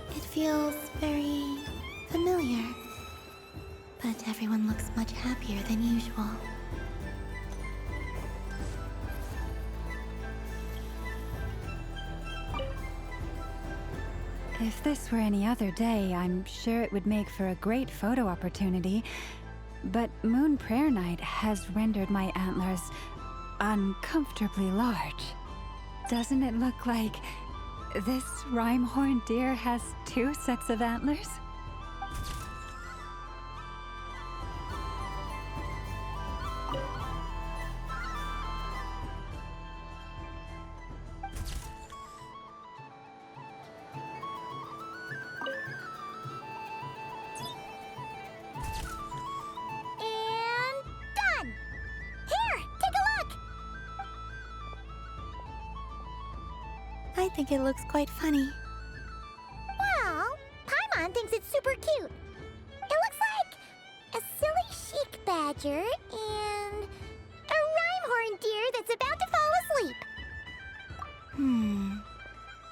It feels very familiar. But everyone looks much happier than usual. If this were any other day, I'm sure it would make for a great photo opportunity. But Moon Prayer Night has rendered my antlers uncomfortably large. Doesn't it look like this rhyme-horned deer has 2 sets of antlers? I think it looks quite funny. Well, Paimon thinks it's super cute. It looks like a silly chic badger and a rhyme-horned deer that's about to fall asleep.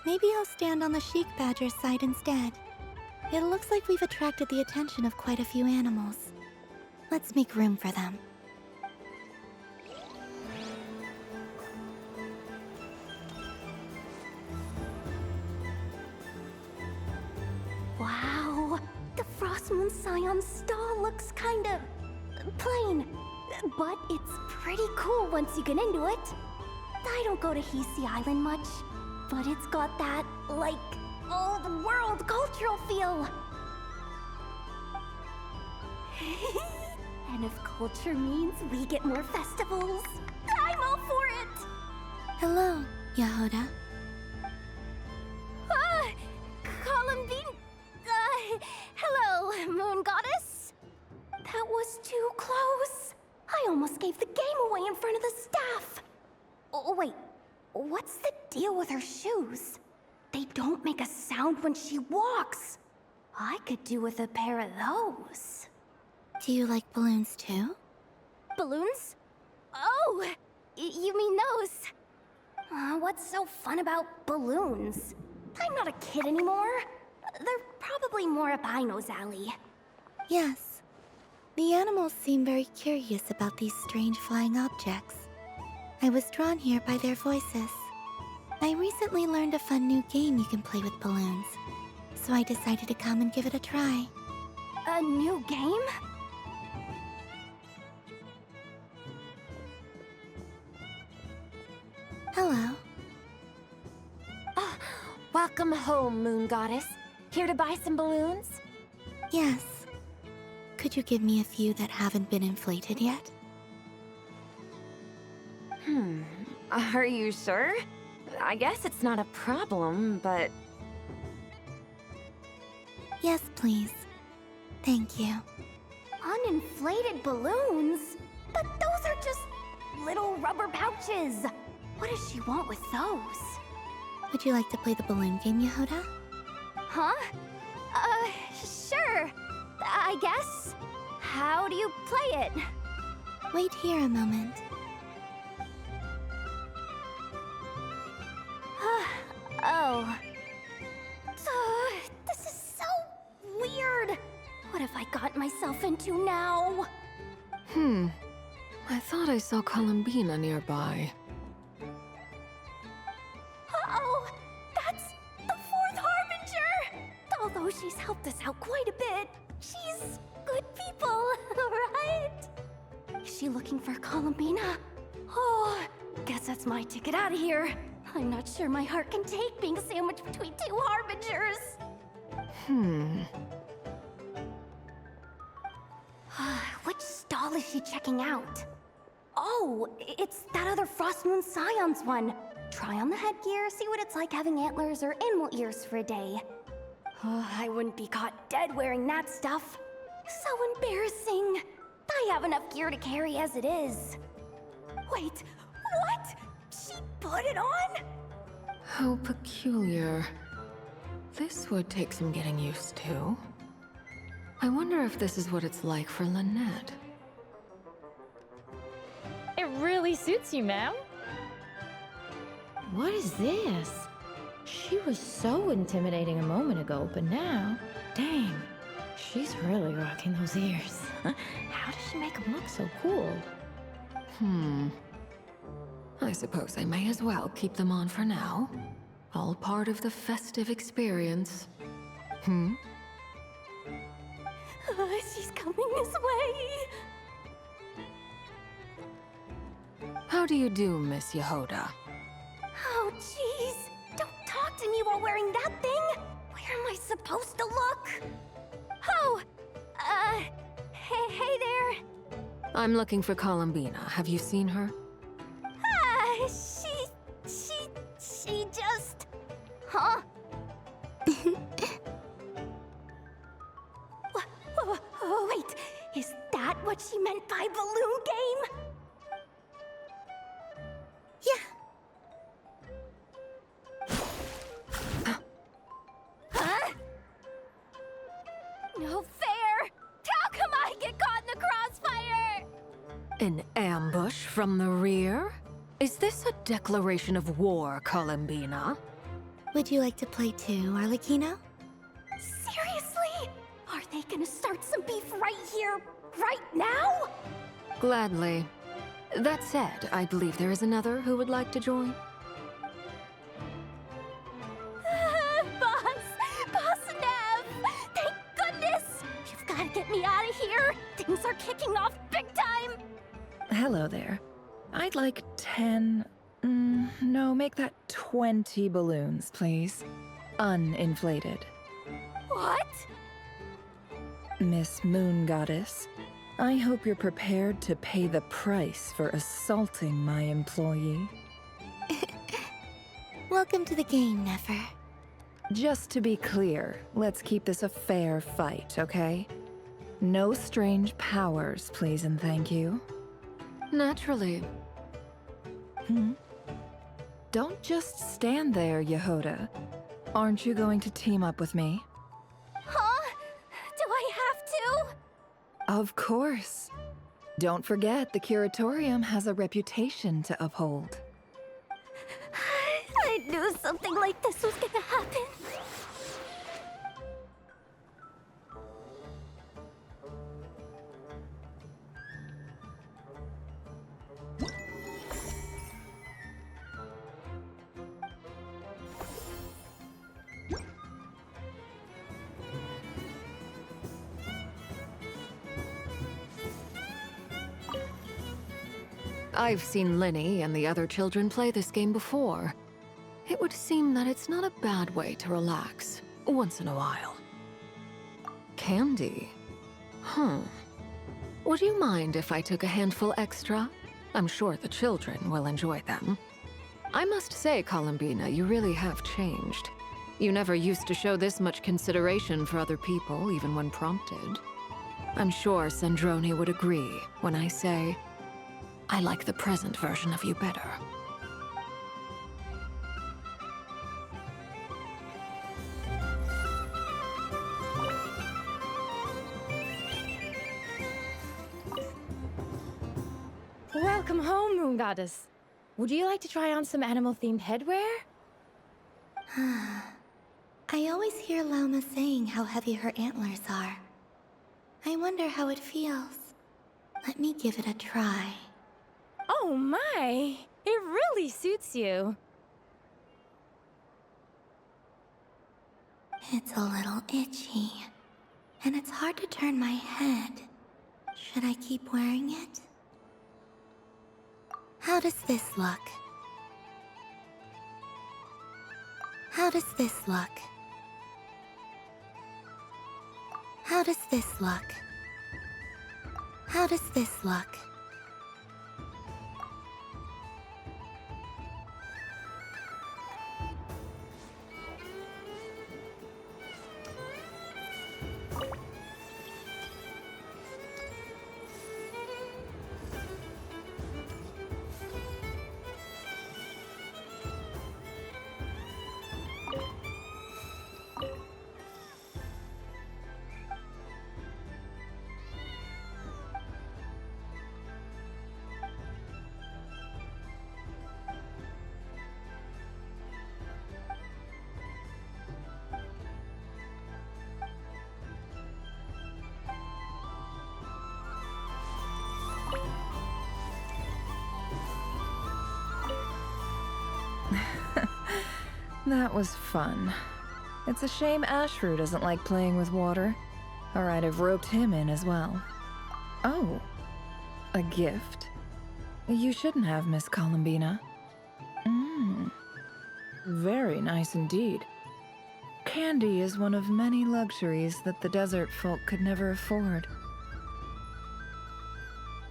Maybe I'll stand on the chic badger's side instead. It looks like we've attracted the attention of quite a few animals. Let's make room for them. Wow, the Frost Moon Scion stall looks kinda plain, but it's pretty cool once you get into it. I don't go to Hisi Island much, but it's got that, like, old world cultural feel. And if culture means we get more festivals, I'm all for it! Hello, Yahoda. Columbine... hello, Moon Goddess. That was too close. I almost gave the game away in front of the staff. Oh, wait. What's the deal with her shoes? They don't make a sound when she walks. I could do with a pair of those. Do you like balloons too? balloons? Oh, you mean those? What's so fun about balloons? I'm not a kid anymore. They're probably more up Aino's alley. Yes. The animals seem very curious about these strange flying objects. I was drawn here by their voices. I recently learned a fun new game you can play with balloons, so I decided to come and give it a try. A new game? Hello. Welcome home, Moon Goddess. Here to buy some balloons? Yes. Could you give me a few that haven't been inflated yet? Are you sure? I guess it's not a problem, but... Yes, please. Thank you. Uninflated balloons? But those are just little rubber pouches. What does she want with those? Would you like to play the balloon game, Yehoda? Huh? Sure. I guess. How do you play it? Wait here a moment. Oh. This is so weird. What have I gotten myself into now? I thought I saw Columbina nearby. Uh-oh! That's the fourth Harbinger! Although she's helped us out quite a bit, she's good people, right? Is she looking for Columbina? Oh, guess that's my ticket out of here. I'm not sure my heart can take being sandwiched between two Harbingers. Which stall is she checking out? Oh, it's that other Frost Moon Scion's one. Try on the headgear, see what it's like having antlers or animal ears for a day. Oh, I wouldn't be caught dead wearing that stuff. So embarrassing. I have enough gear to carry as it is. Wait, what? She put it on? How peculiar. This would take some getting used to. I wonder if this is what it's like for Lynette. It really suits you, ma'am. What is this? She was so intimidating a moment ago, but now, dang, she's really rocking those ears. How does she make them look so cool? I suppose I may as well keep them on for now. All part of the festive experience. She's coming this way. How do you do, Miss Yehoda? Oh, jeez. Don't talk to me while wearing that thing. Where am I supposed to look? Oh, hey there. I'm looking for Columbina. Have you seen her? She just... Huh? Wait, is that what she meant by balloon game? Huh? No fair! How come I get caught in the crossfire? An ambush from the rear? Is this a declaration of war, Columbina? Would you like to play too, Arlecchino? Seriously? Are they gonna start some beef right here, right now? Gladly. That said, I believe there is another who would like to join. Boss Nev! Thank goodness! You've gotta get me out of here! Things are kicking off big time! Hello there. I'd like 10... no, make that 20 balloons, please. Uninflated. What? Miss Moon Goddess, I hope you're prepared to pay the price for assaulting my employee. Welcome to the game, Nefer. Just to be clear, let's keep this a fair fight, okay? No strange powers, please and thank you. Naturally. Don't just stand there, Yehoda. Aren't you going to team up with me? Huh? Do I have to? Of course. Don't forget, the Curatorium has a reputation to uphold. I knew something like this was gonna happen. I've seen Linny and the other children play this game before. It would seem that it's not a bad way to relax, once in a while. Candy? Would you mind if I took a handful extra? I'm sure the children will enjoy them. I must say, Columbina, you really have changed. You never used to show this much consideration for other people, even when prompted. I'm sure Sandrone would agree when I say, I like the present version of you better. Welcome home, Moon Goddess. Would you like to try on some animal-themed headwear? I always hear Lauma saying how heavy her antlers are. I wonder how it feels. Let me give it a try. Oh my! It really suits you. It's a little itchy, and it's hard to turn my head. Should I keep wearing it? How does this look? How does this look? How does this look? How does this look? That was fun. It's a shame Ashru doesn't like playing with water, or I'd have roped him in as well. Oh, a gift? You shouldn't have, Miss Columbina. Very nice indeed. Candy is one of many luxuries that the desert folk could never afford.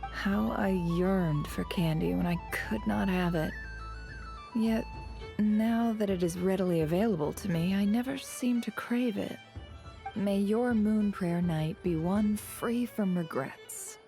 How I yearned for candy when I could not have it. Yet, now that it is readily available to me, I never seem to crave it. May your moon prayer night be one free from regrets.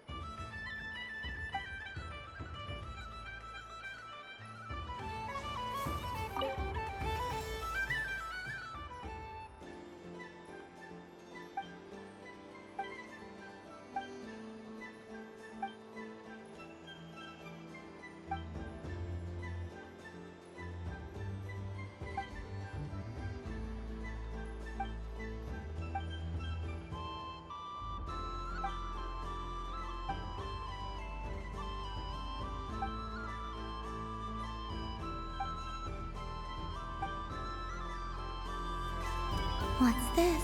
What's this?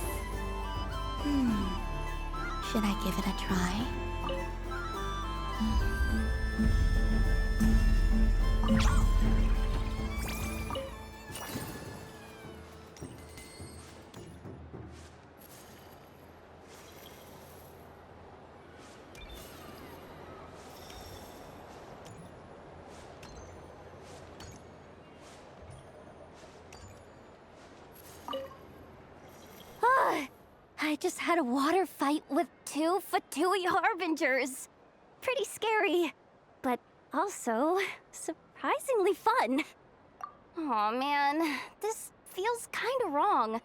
Should I give it a try? I just had a water fight with 2 Fatui Harbingers. Pretty scary, but also surprisingly fun. Aw, man, this feels kinda wrong.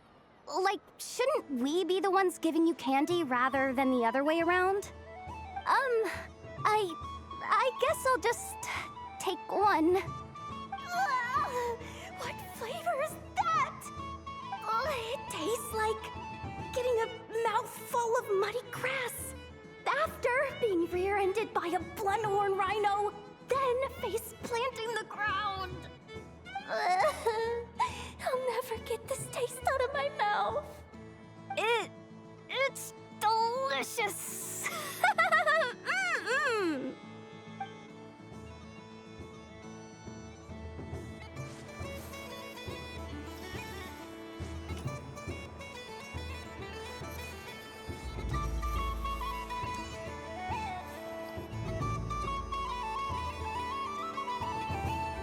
Like, shouldn't we be the ones giving you candy rather than the other way around? I guess I'll just take one. What flavor is that? It tastes like getting a mouthful of muddy grass. After being rear-ended by a blunt-horn rhino, then face-planting the ground. I'll never get this taste out of my mouth. It's delicious. Mm-mm.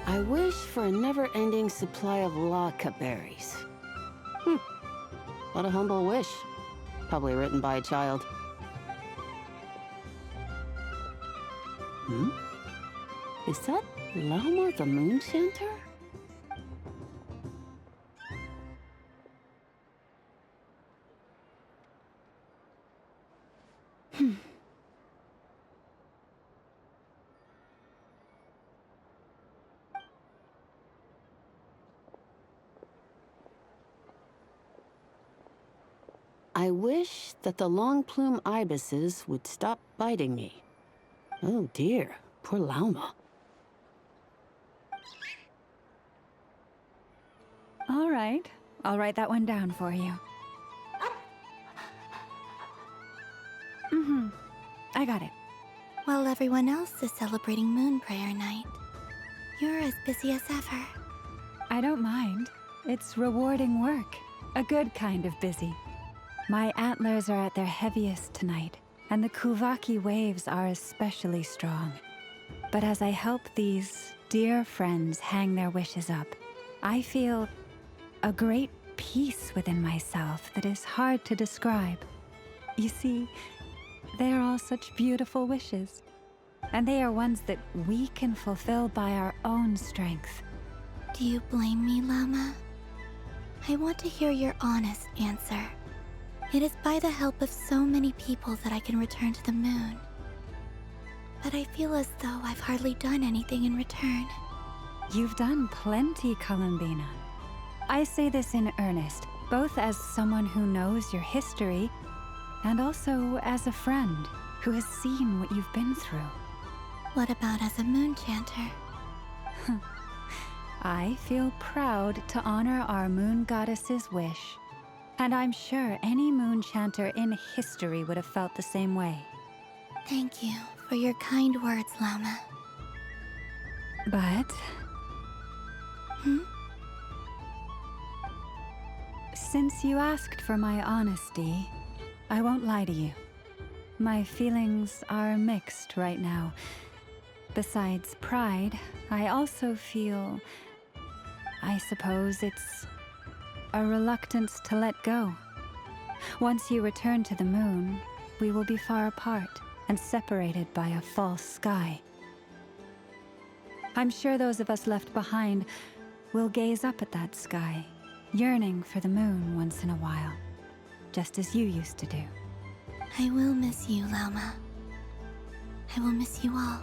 I wish for a never-ending supply of Laka berries. What a humble wish. Probably written by a child. Is that Lauma the Moon Chanter? I wish that the long plume ibises would stop biting me. Oh dear, poor Lauma. All right, I'll write that one down for you. I got it. While everyone else is celebrating Moon Prayer Night, you're as busy as ever. I don't mind. It's rewarding work. A good kind of busy. My antlers are at their heaviest tonight, and the Kuvaki waves are especially strong. But as I help these dear friends hang their wishes up, I feel a great peace within myself that is hard to describe. You see, they are all such beautiful wishes, and they are ones that we can fulfill by our own strength. Do you blame me, Lauma? I want to hear your honest answer. It is by the help of so many people that I can return to the moon. But I feel as though I've hardly done anything in return. You've done plenty, Columbina. I say this in earnest, both as someone who knows your history, and also as a friend who has seen what you've been through. What about as a moon chanter? I feel proud to honor our moon goddess's wish. And I'm sure any moon chanter in history would have felt the same way. Thank you for your kind words, Lauma. But... Since you asked for my honesty, I won't lie to you. My feelings are mixed right now. Besides pride, I also feel... I suppose it's a reluctance to let go. Once you return to the moon, we will be far apart and separated by a false sky. I'm sure those of us left behind will gaze up at that sky, yearning for the moon once in a while, just as you used to do. I will miss you, Lauma. I will miss you all.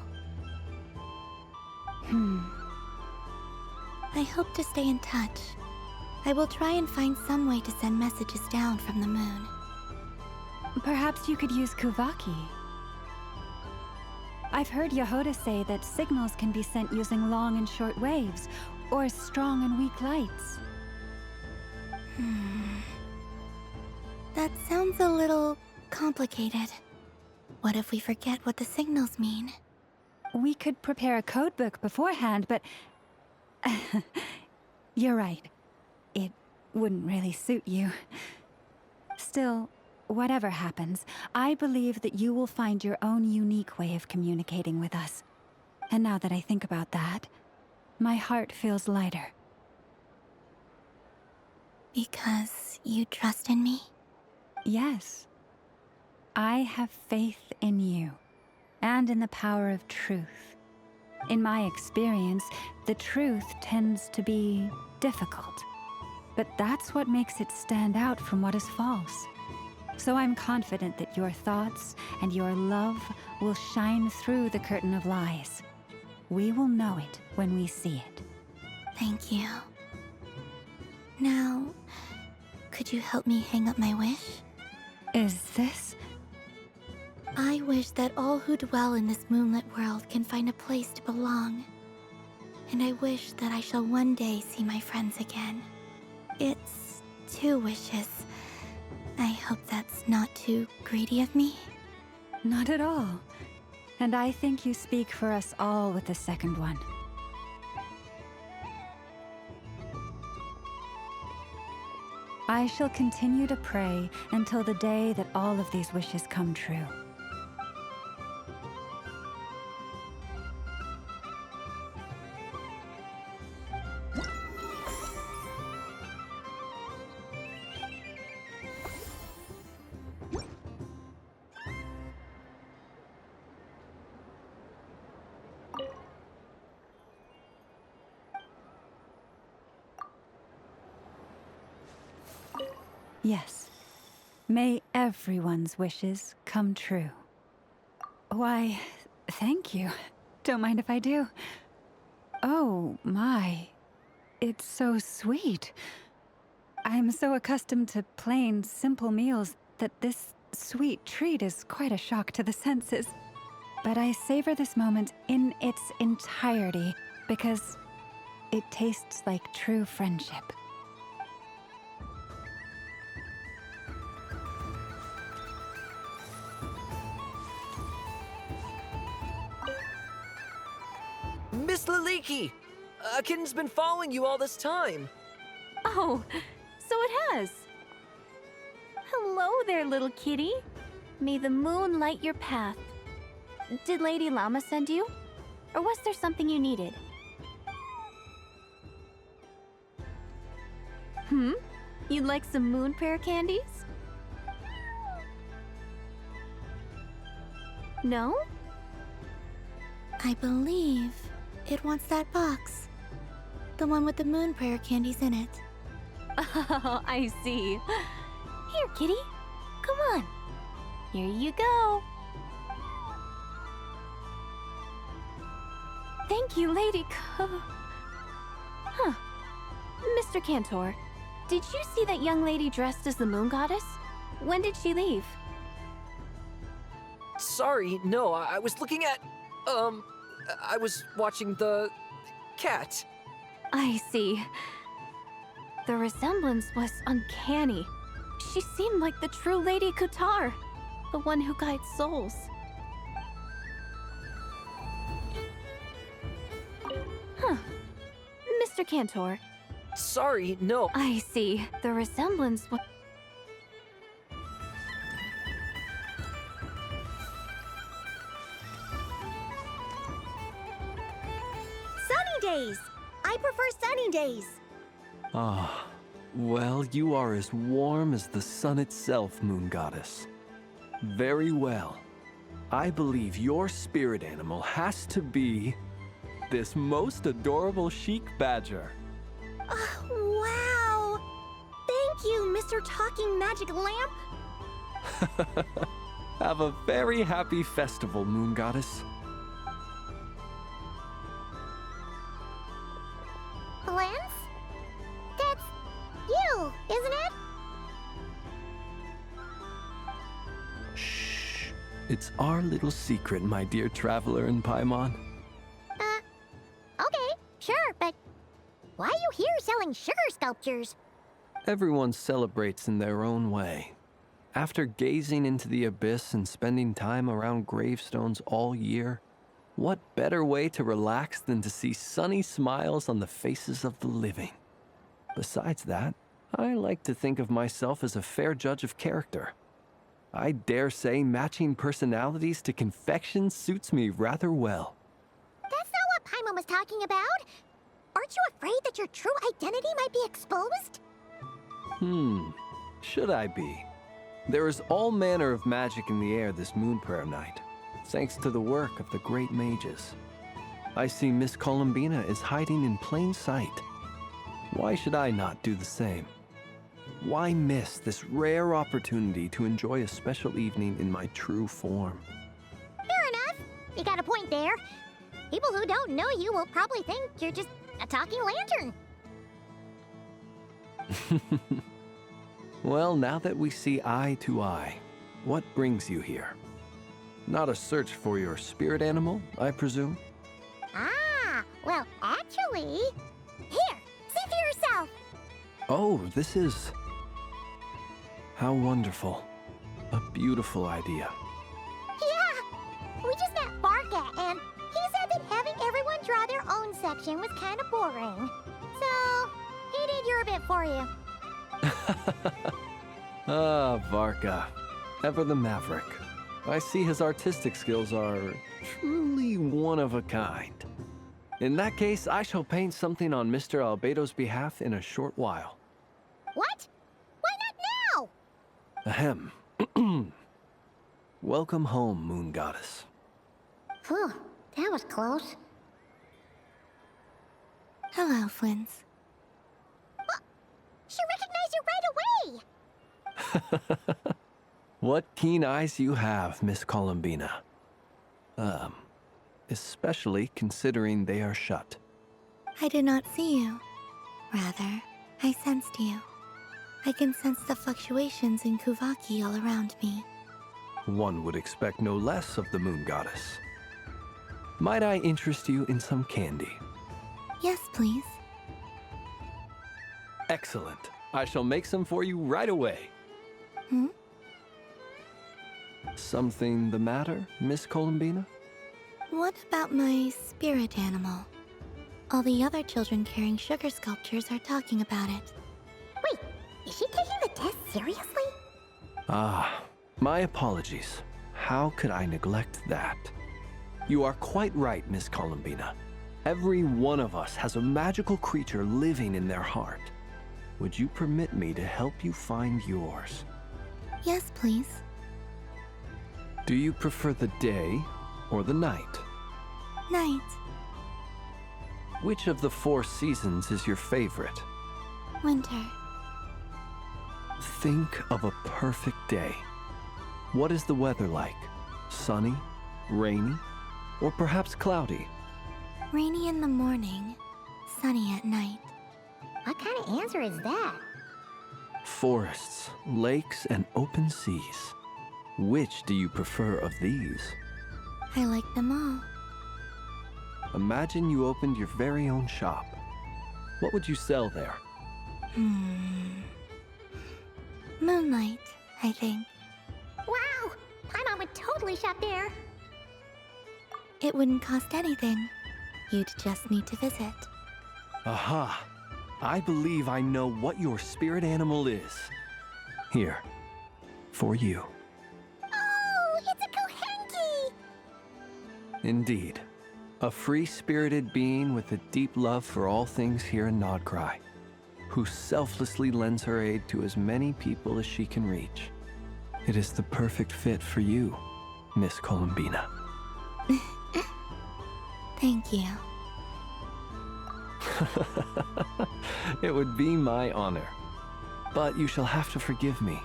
I hope to stay in touch. I will try and find some way to send messages down from the moon. Perhaps you could use Kuvaki. I've heard Yehoda say that signals can be sent using long and short waves, or strong and weak lights. That sounds a little complicated. What if we forget what the signals mean? We could prepare a codebook beforehand, but... You're right. It wouldn't really suit you. Still, whatever happens, I believe that you will find your own unique way of communicating with us. And now that I think about that, my heart feels lighter. Because you trust in me? Yes. I have faith in you, and in the power of truth. In my experience, the truth tends to be difficult. But that's what makes it stand out from what is false. So I'm confident that your thoughts and your love will shine through the curtain of lies. We will know it when we see it. Thank you. Now, could you help me hang up my wish? Is this? I wish that all who dwell in this moonlit world can find a place to belong. And I wish that I shall one day see my friends again. It's 2 wishes. I hope that's not too greedy of me. Not at all. And I think you speak for us all with the second one. I shall continue to pray until the day that all of these wishes come true. Yes. May everyone's wishes come true. Why, thank you. Don't mind if I do. Oh, my. It's so sweet. I'm so accustomed to plain, simple meals that this sweet treat is quite a shock to the senses. But I savor this moment in its entirety because it tastes like true friendship. Miss Laliki! A kitten's been following you all this time. Oh, so it has. Hello there, little kitty. May the moon light your path. Did Lady Llama send you? Or was there something you needed? You'd like some moon prayer candies? No? I believe it wants that box. The one with the moon prayer candies in it. Oh, I see. Here, kitty. Come on. Here you go. Thank you, Lady Huh. Mr. Cantor, did you see that young lady dressed as the moon goddess? When did she leave? Sorry, no, I was looking at... I was watching the... cat. I see. The resemblance was uncanny. She seemed like the true Lady Kutar, the one who guides souls. Huh. Mr. Cantor. Sorry, no. I see. The resemblance was... Sunny days! I prefer sunny days. Ah, well, you are as warm as the sun itself, Moon Goddess. Very well. I believe your spirit animal has to be this most adorable chic badger. Wow! Thank you, Mr. Talking Magic Lamp. Have a very happy festival, Moon Goddess. Lance? That's you, isn't it? Shh. It's our little secret, my dear traveler in Paimon. Okay, sure, but why are you here selling sugar sculptures? Everyone celebrates in their own way. After gazing into the abyss and spending time around gravestones all year, what better way to relax than to see sunny smiles on the faces of the living? Besides that, I like to think of myself as a fair judge of character. I dare say matching personalities to confection suits me rather well. That's not what Paimon was talking about. Aren't you afraid that your true identity might be exposed? Should I be? There is all manner of magic in the air this moon prayer night, thanks to the work of the great mages. I see Miss Columbina is hiding in plain sight. Why should I not do the same? Why miss this rare opportunity to enjoy a special evening in my true form? Fair enough. You got a point there. People who don't know you will probably think you're just a talking lantern. Well, now that we see eye to eye, what brings you here? Not a search for your spirit animal, I presume? Ah, well, actually... Here, see for yourself. Oh, this is... How wonderful. A beautiful idea. Yeah, we just met Barca, and he said that having everyone draw their own section was kind of boring. So, he did your bit for you. Ah, Varka. Ever the maverick. I see his artistic skills are truly one of a kind. In that case, I shall paint something on Mr. Albedo's behalf in a short while. What? Why not now? Ahem. Welcome home, Moon Goddess. Phew, that was close. Hello, Flins. She recognized you right away! What keen eyes you have, Miss Columbina. Especially considering they are shut. I did not see you. Rather, I sensed you. I can sense the fluctuations in Kuvaki all around me. One would expect no less of the Moon Goddess. Might I interest you in some candy? Yes, please. Excellent. I shall make some for you right away. Hmm? Something the matter, Miss Columbina? What about my spirit animal? All the other children carrying sugar sculptures are talking about it. Wait, is she taking the test seriously? Ah, my apologies. How could I neglect that? You are quite right, Miss Columbina. Every one of us has a magical creature living in their heart. Would you permit me to help you find yours? Yes, please. Do you prefer the day or the night? Night. Which of the 4 seasons is your favorite? Winter. Think of a perfect day. What is the weather like? Sunny, rainy, or perhaps cloudy? Rainy in the morning, sunny at night. What kind of answer is that? Forests, lakes, and open seas. Which do you prefer of these? I like them all. Imagine you opened your very own shop. What would you sell there? Moonlight, I think. Wow! Paimon would totally shop there. It wouldn't cost anything. You'd just need to visit. Aha! I believe I know what your spirit animal is. Here, for you. Oh, it's a Kohenki! Indeed. A free-spirited being with a deep love for all things here in Nod-Krai, who selflessly lends her aid to as many people as she can reach. It is the perfect fit for you, Miss Columbina. Thank you. It would be my honor. But you shall have to forgive me.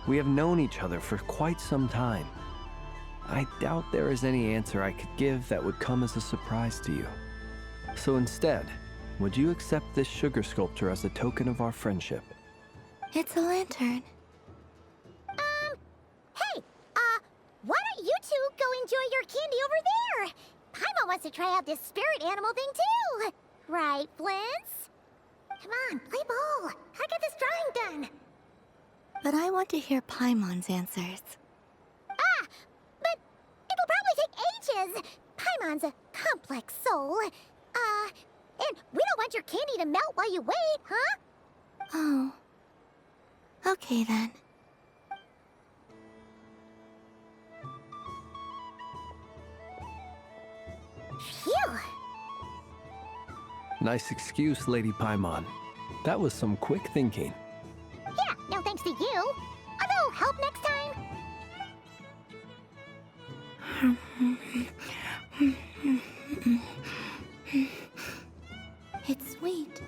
We have known each other for quite some time. I doubt there is any answer I could give that would come as a surprise to you. So instead, would you accept this sugar sculpture as a token of our friendship? It's a lantern. Hey, why don't you two go enjoy your candy over there? Paimon wants to try out this spirit animal thing too. Right, Flint's? Come on, play ball. I got this drawing done. But I want to hear Paimon's answers. Ah, but it'll probably take ages. Paimon's a complex soul. And we don't want your candy to melt while you wait, huh? Oh. Okay then. Phew. Nice excuse, Lady Paimon. That was some quick thinking. Yeah, no thanks to you. Although, help next time. It's sweet.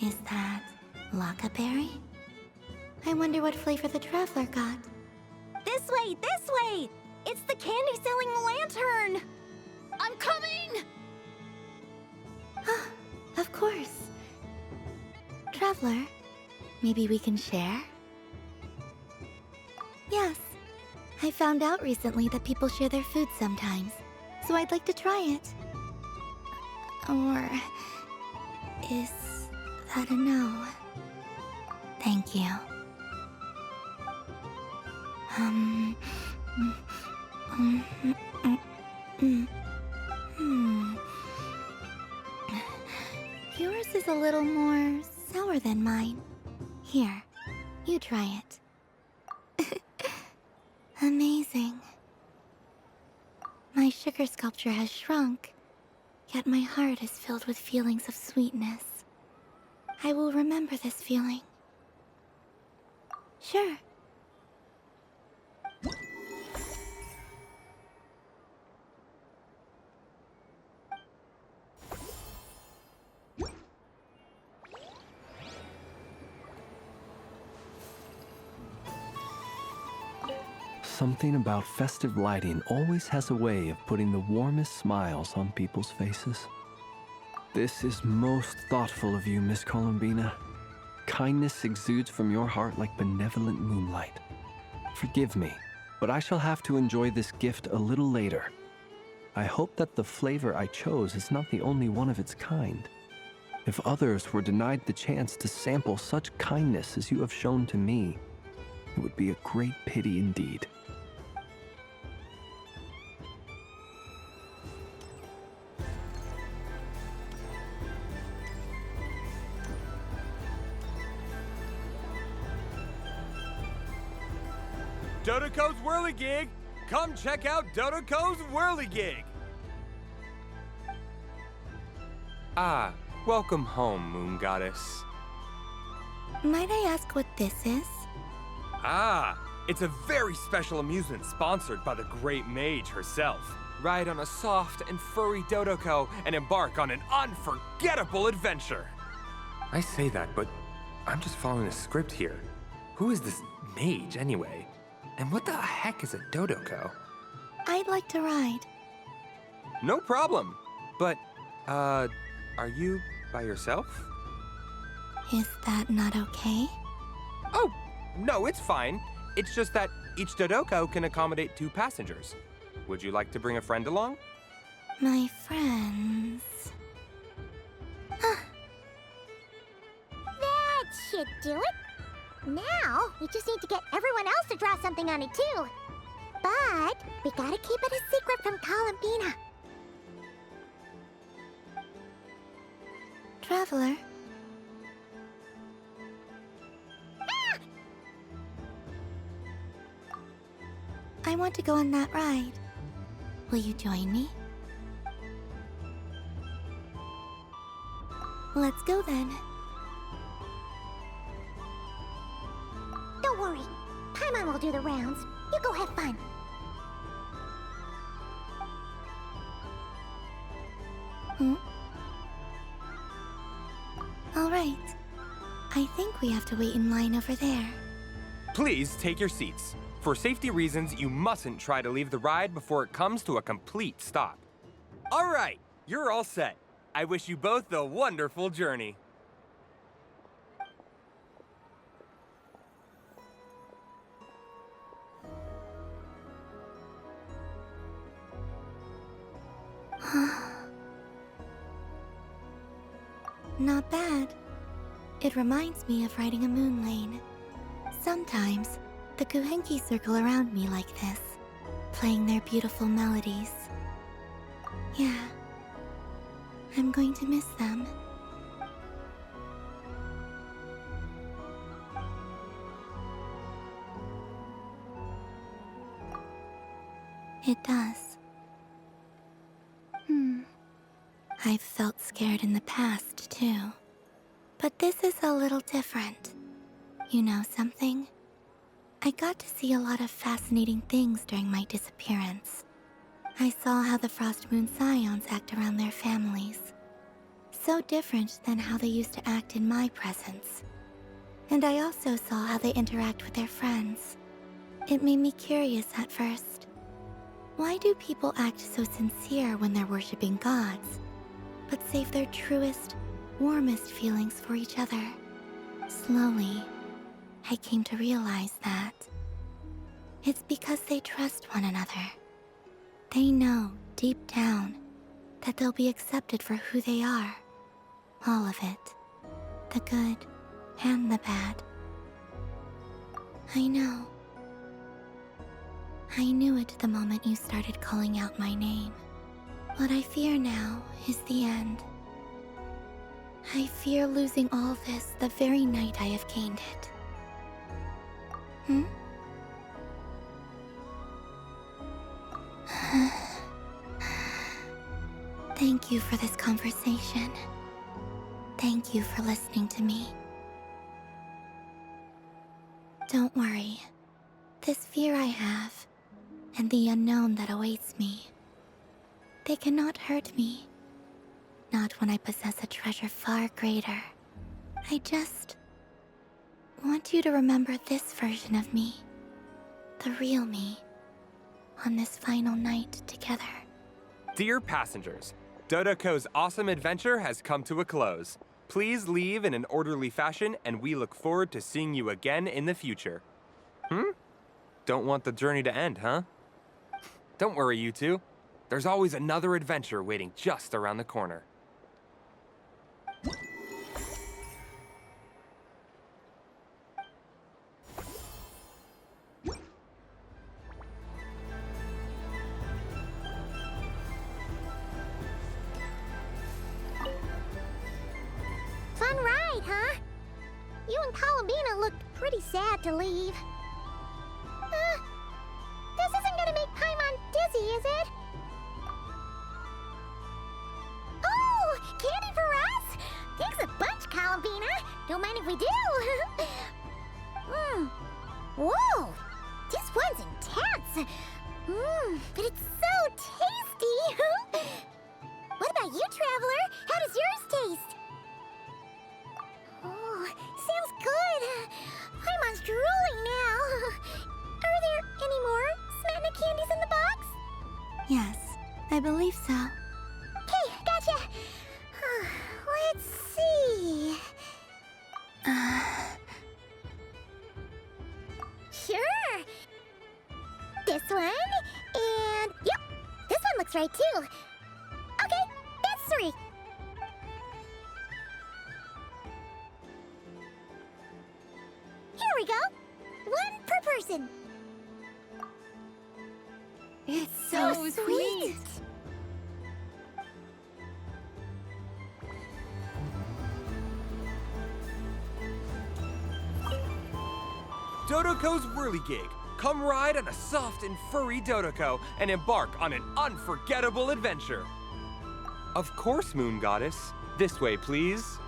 Is that Laka berry? I wonder what flavor the traveler got. This way, this way! It's the candy-selling lantern! I'm coming! Of course. Traveler, maybe we can share? Yes. I found out recently that people share their food sometimes, so I'd like to try it. Or... is that a no? Thank you. Yours is a little more sour than mine. Here, you try it. Amazing. My sugar sculpture has shrunk, yet my heart is filled with feelings of sweetness. I will remember this feeling. Sure. Something about festive lighting always has a way of putting the warmest smiles on people's faces. This is most thoughtful of you, Miss Columbina. Kindness exudes from your heart like benevolent moonlight. Forgive me, but I shall have to enjoy this gift a little later. I hope that the flavor I chose is not the only one of its kind. If others were denied the chance to sample such kindness as you have shown to me, it would be a great pity indeed. Dodoko's Whirligig! Come check out Dodoko's Whirligig! Ah, welcome home, Moon Goddess. Might I ask what this is? Ah, it's a very special amusement sponsored by the great mage herself. Ride on a soft and furry Dodoko and embark on an unforgettable adventure. I say that, but I'm just following a script here. Who is this mage, anyway? And what the heck is a Dodoko? I'd like to ride. No problem. But, are you by yourself? Is that not okay? Oh, no, it's fine. It's just that each Dodoko can accommodate 2 passengers. Would you like to bring a friend along? My friends... That should do it. Now, we just need to get everyone else to draw something on it too. But we gotta keep it a secret from Columbina. Traveler. I want to go on that ride. Will you join me? Let's go then. Don't worry. Paimon will do the rounds. You go have fun. All right. I think we have to wait in line over there. Please take your seats. For safety reasons, you mustn't try to leave the ride before it comes to a complete stop. All right, you're all set. I wish you both a wonderful journey. Not bad. It reminds me of riding a moon lane. Sometimes, the Kuhenki circle around me like this, playing their beautiful melodies. Yeah, I'm going to miss them. It does. I've felt scared in the past, too. But this is a little different. You know something? I got to see a lot of fascinating things during my disappearance. I saw how the Frost Moon Scions act around their families. So different than how they used to act in my presence. And I also saw how they interact with their friends. It made me curious at first. Why do people act so sincere when they're worshipping gods, but save their truest, warmest feelings for each other? Slowly, I came to realize that it's because they trust one another. They know, deep down, that they'll be accepted for who they are. All of it. The good and the bad. I know. I knew it the moment you started calling out my name. What I fear now is the end. I fear losing all this the very night I have gained it. Thank you for this conversation. Thank you for listening to me. Don't worry. This fear I have, and the unknown that awaits me, they cannot hurt me. Not when I possess a treasure far greater. I just want you to remember this version of me. The real me. On this final night together. Dear passengers, Dodoko's awesome adventure has come to a close. Please leave in an orderly fashion, and we look forward to seeing you again in the future. Don't want the journey to end, huh? Don't worry, you two. There's always another adventure waiting just around the corner. Fun ride, huh? You and Columbina looked pretty sad to leave. This isn't gonna make Paimon dizzy, is it? Oh, candy for us? Thanks a bunch, Columbina. Don't mind if we do. Whoa, this one's intense. But it's so tasty. What about you, Traveler? How does yours taste? Oh, sounds good. Paimon's drooling now. Are there any more Smetna candies in the box? Yes, I believe so. Okay, gotcha. Let's see. Sure. This one, and yep, this one looks right too. Okay, that's 3. Here we go. 1 per person. It's so sweet. Dodoko's Whirligig. Come ride on a soft and furry Dodoko and embark on an unforgettable adventure. Of course, Moon Goddess. This way, please.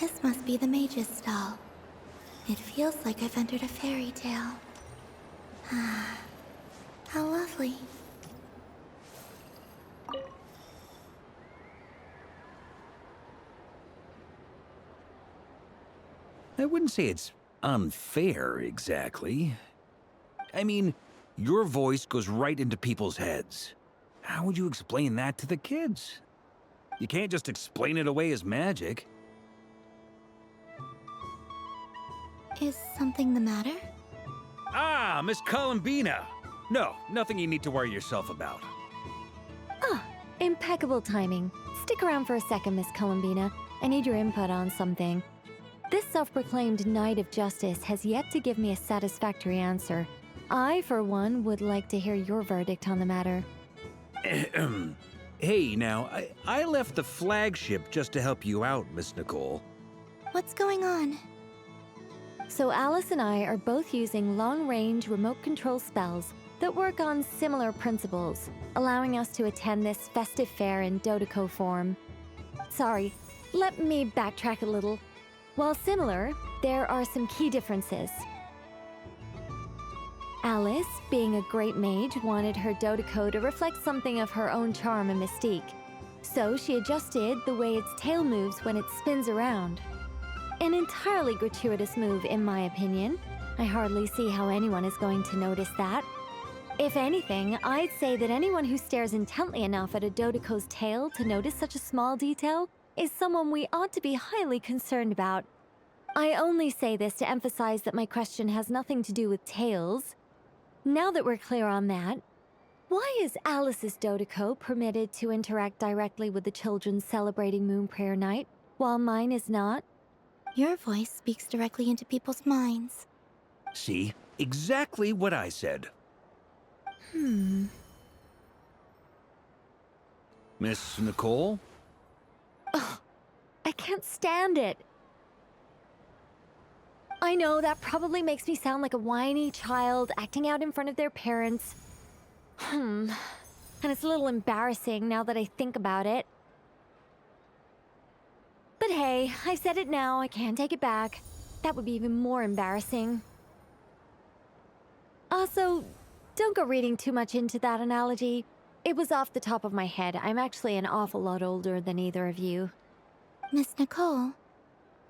This must be the mage's stall. It feels like I've entered a fairy tale. Ah, how lovely. I wouldn't say it's unfair, exactly. I mean, your voice goes right into people's heads. How would you explain that to the kids? You can't just explain it away as magic. Is something the matter? Ah, Miss Columbina! No, nothing you need to worry yourself about. Impeccable timing. Stick around for a second, Miss Columbina. I need your input on something. This self-proclaimed Knight of Justice has yet to give me a satisfactory answer. I, for one, would like to hear your verdict on the matter. Hey, now, I left the flagship just to help you out, Miss Nicole. What's going on? So Alice and I are both using long-range remote control spells that work on similar principles, allowing us to attend this festive fair in Dodoko form. Sorry, let me backtrack a little. While similar, there are some key differences. Alice, being a great mage, wanted her Dodoko to reflect something of her own charm and mystique. So she adjusted the way its tail moves when it spins around. An entirely gratuitous move, in my opinion. I hardly see how anyone is going to notice that. If anything, I'd say that anyone who stares intently enough at a Dodoko's tail to notice such a small detail is someone we ought to be highly concerned about. I only say this to emphasize that my question has nothing to do with tails. Now that we're clear on that, why is Alice's Dodoko permitted to interact directly with the children celebrating Moon Prayer Night, while mine is not? Your voice speaks directly into people's minds. See? Exactly what I said. Miss Nicole? Ugh, I can't stand it. I know that probably makes me sound like a whiny child acting out in front of their parents. And it's a little embarrassing now that I think about it. But hey, I've said it now, I can't take it back. That would be even more embarrassing. Also, don't go reading too much into that analogy. It was off the top of my head. I'm actually an awful lot older than either of you. Miss Nicole,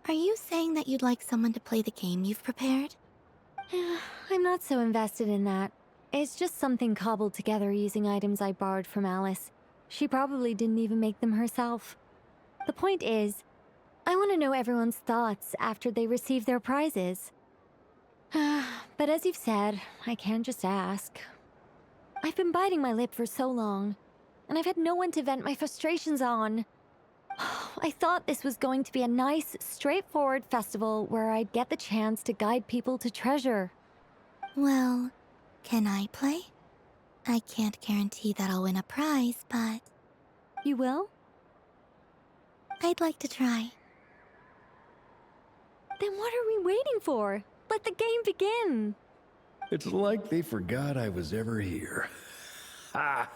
are you saying that you'd like someone to play the game you've prepared? I'm not so invested in that. It's just something cobbled together using items I borrowed from Alice. She probably didn't even make them herself. The point is, I want to know everyone's thoughts after they receive their prizes. But as you've said, I can't just ask. I've been biting my lip for so long, and I've had no one to vent my frustrations on. I thought this was going to be a nice, straightforward festival where I'd get the chance to guide people to treasure. Well, can I play? I can't guarantee that I'll win a prize, but... You will? I'd like to try. Then what are we waiting for? Let the game begin! It's like they forgot I was ever here. Ha!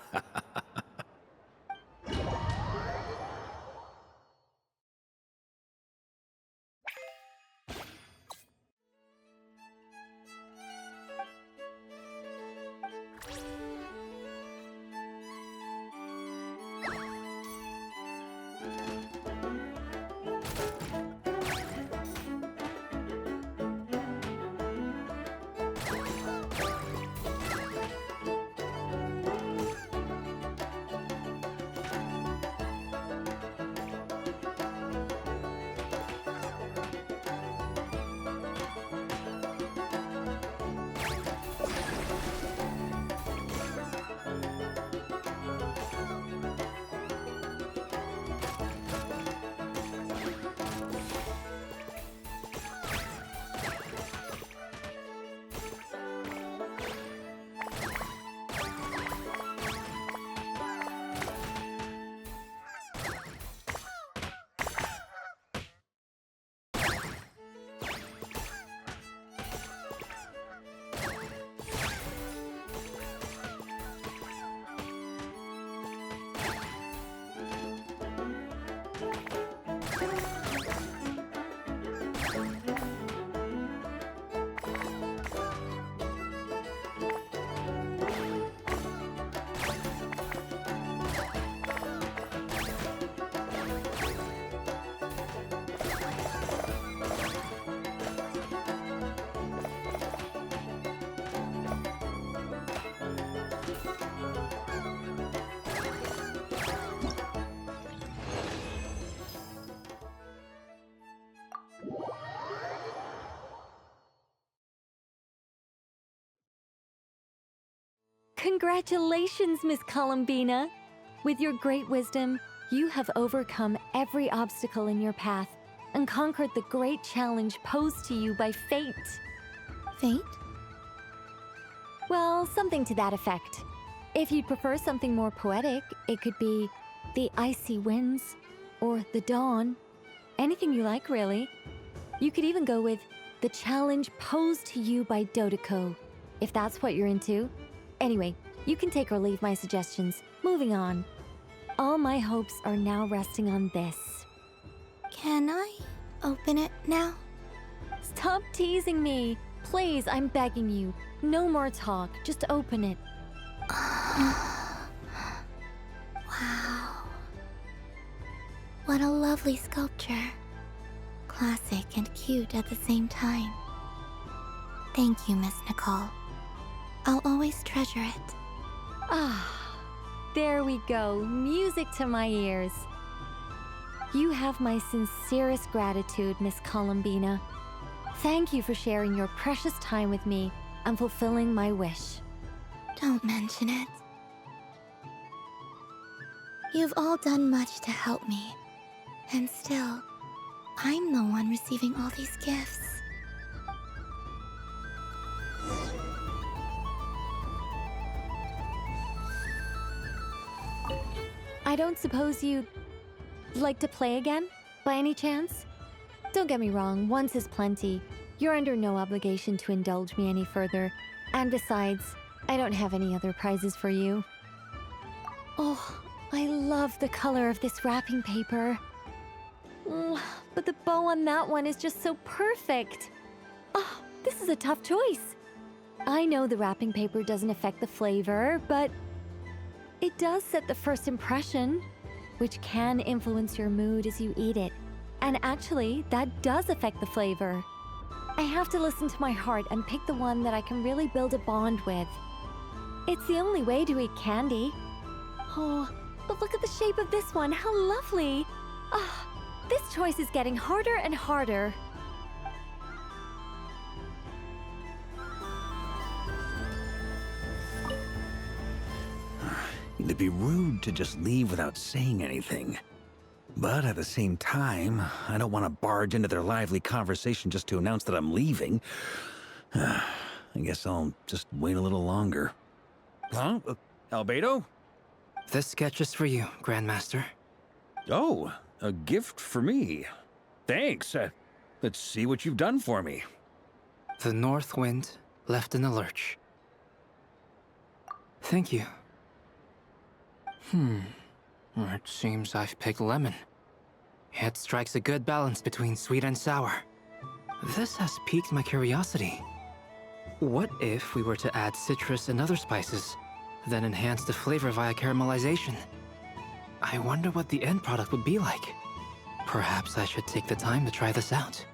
Congratulations, Miss Columbina! With your great wisdom, you have overcome every obstacle in your path and conquered the great challenge posed to you by fate. Fate? Well, something to that effect. If you'd prefer something more poetic, it could be the icy winds or the dawn. Anything you like, really. You could even go with the challenge posed to you by Dodoko, if that's what you're into. Anyway, you can take or leave my suggestions. Moving on. All my hopes are now resting on this. Can I open it now? Stop teasing me. Please, I'm begging you. No more talk. Just open it. Wow. What a lovely sculpture. Classic and cute at the same time. Thank you, Miss Nicole. I'll always treasure it. Ah, there we go. Music to my ears. You have my sincerest gratitude, Miss Columbina. Thank you for sharing your precious time with me and fulfilling my wish. Don't mention it. You've all done much to help me. And still, I'm the one receiving all these gifts. I don't suppose you'd like to play again, by any chance? Don't get me wrong, once is plenty. You're under no obligation to indulge me any further. And besides, I don't have any other prizes for you. Oh, I love the color of this wrapping paper. But the bow on that one is just so perfect. Oh, this is a tough choice. I know the wrapping paper doesn't affect the flavor, but it does set the first impression, which can influence your mood as you eat it. And actually, that does affect the flavor. I have to listen to my heart and pick the one that I can really build a bond with. It's the only way to eat candy. Oh, but look at the shape of this one. How lovely. Ah, this choice is getting harder and harder. It'd be rude to just leave without saying anything. But at the same time, I don't want to barge into their lively conversation just to announce that I'm leaving. I guess I'll just wait a little longer. Huh? Albedo? This sketch is for you, Grandmaster. Oh, a gift for me. Thanks. Let's see what you've done for me. The North Wind left in a lurch. Thank you. It seems I've picked lemon. It strikes a good balance between sweet and sour. This has piqued my curiosity. What if we were to add citrus and other spices, then enhance the flavor via caramelization? I wonder what the end product would be like. Perhaps I should take the time to try this out.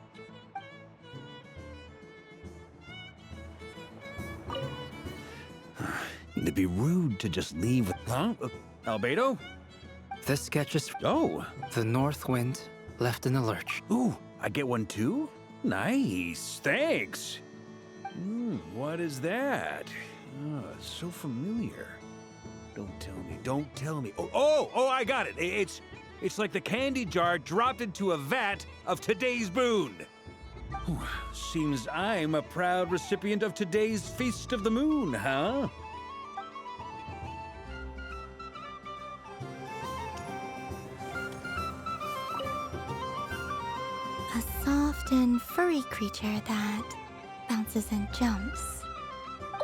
It'd be rude to just leave. Huh? Albedo? This sketch is... Oh. The North Wind left in a lurch. Ooh, I get one too? Nice, thanks. What is that? Oh, it's so familiar. Don't tell me. Oh, I got it. It's like the candy jar dropped into a vat of today's boon. Seems I'm a proud recipient of today's Feast of the Moon, huh? A soft and furry creature that bounces and jumps.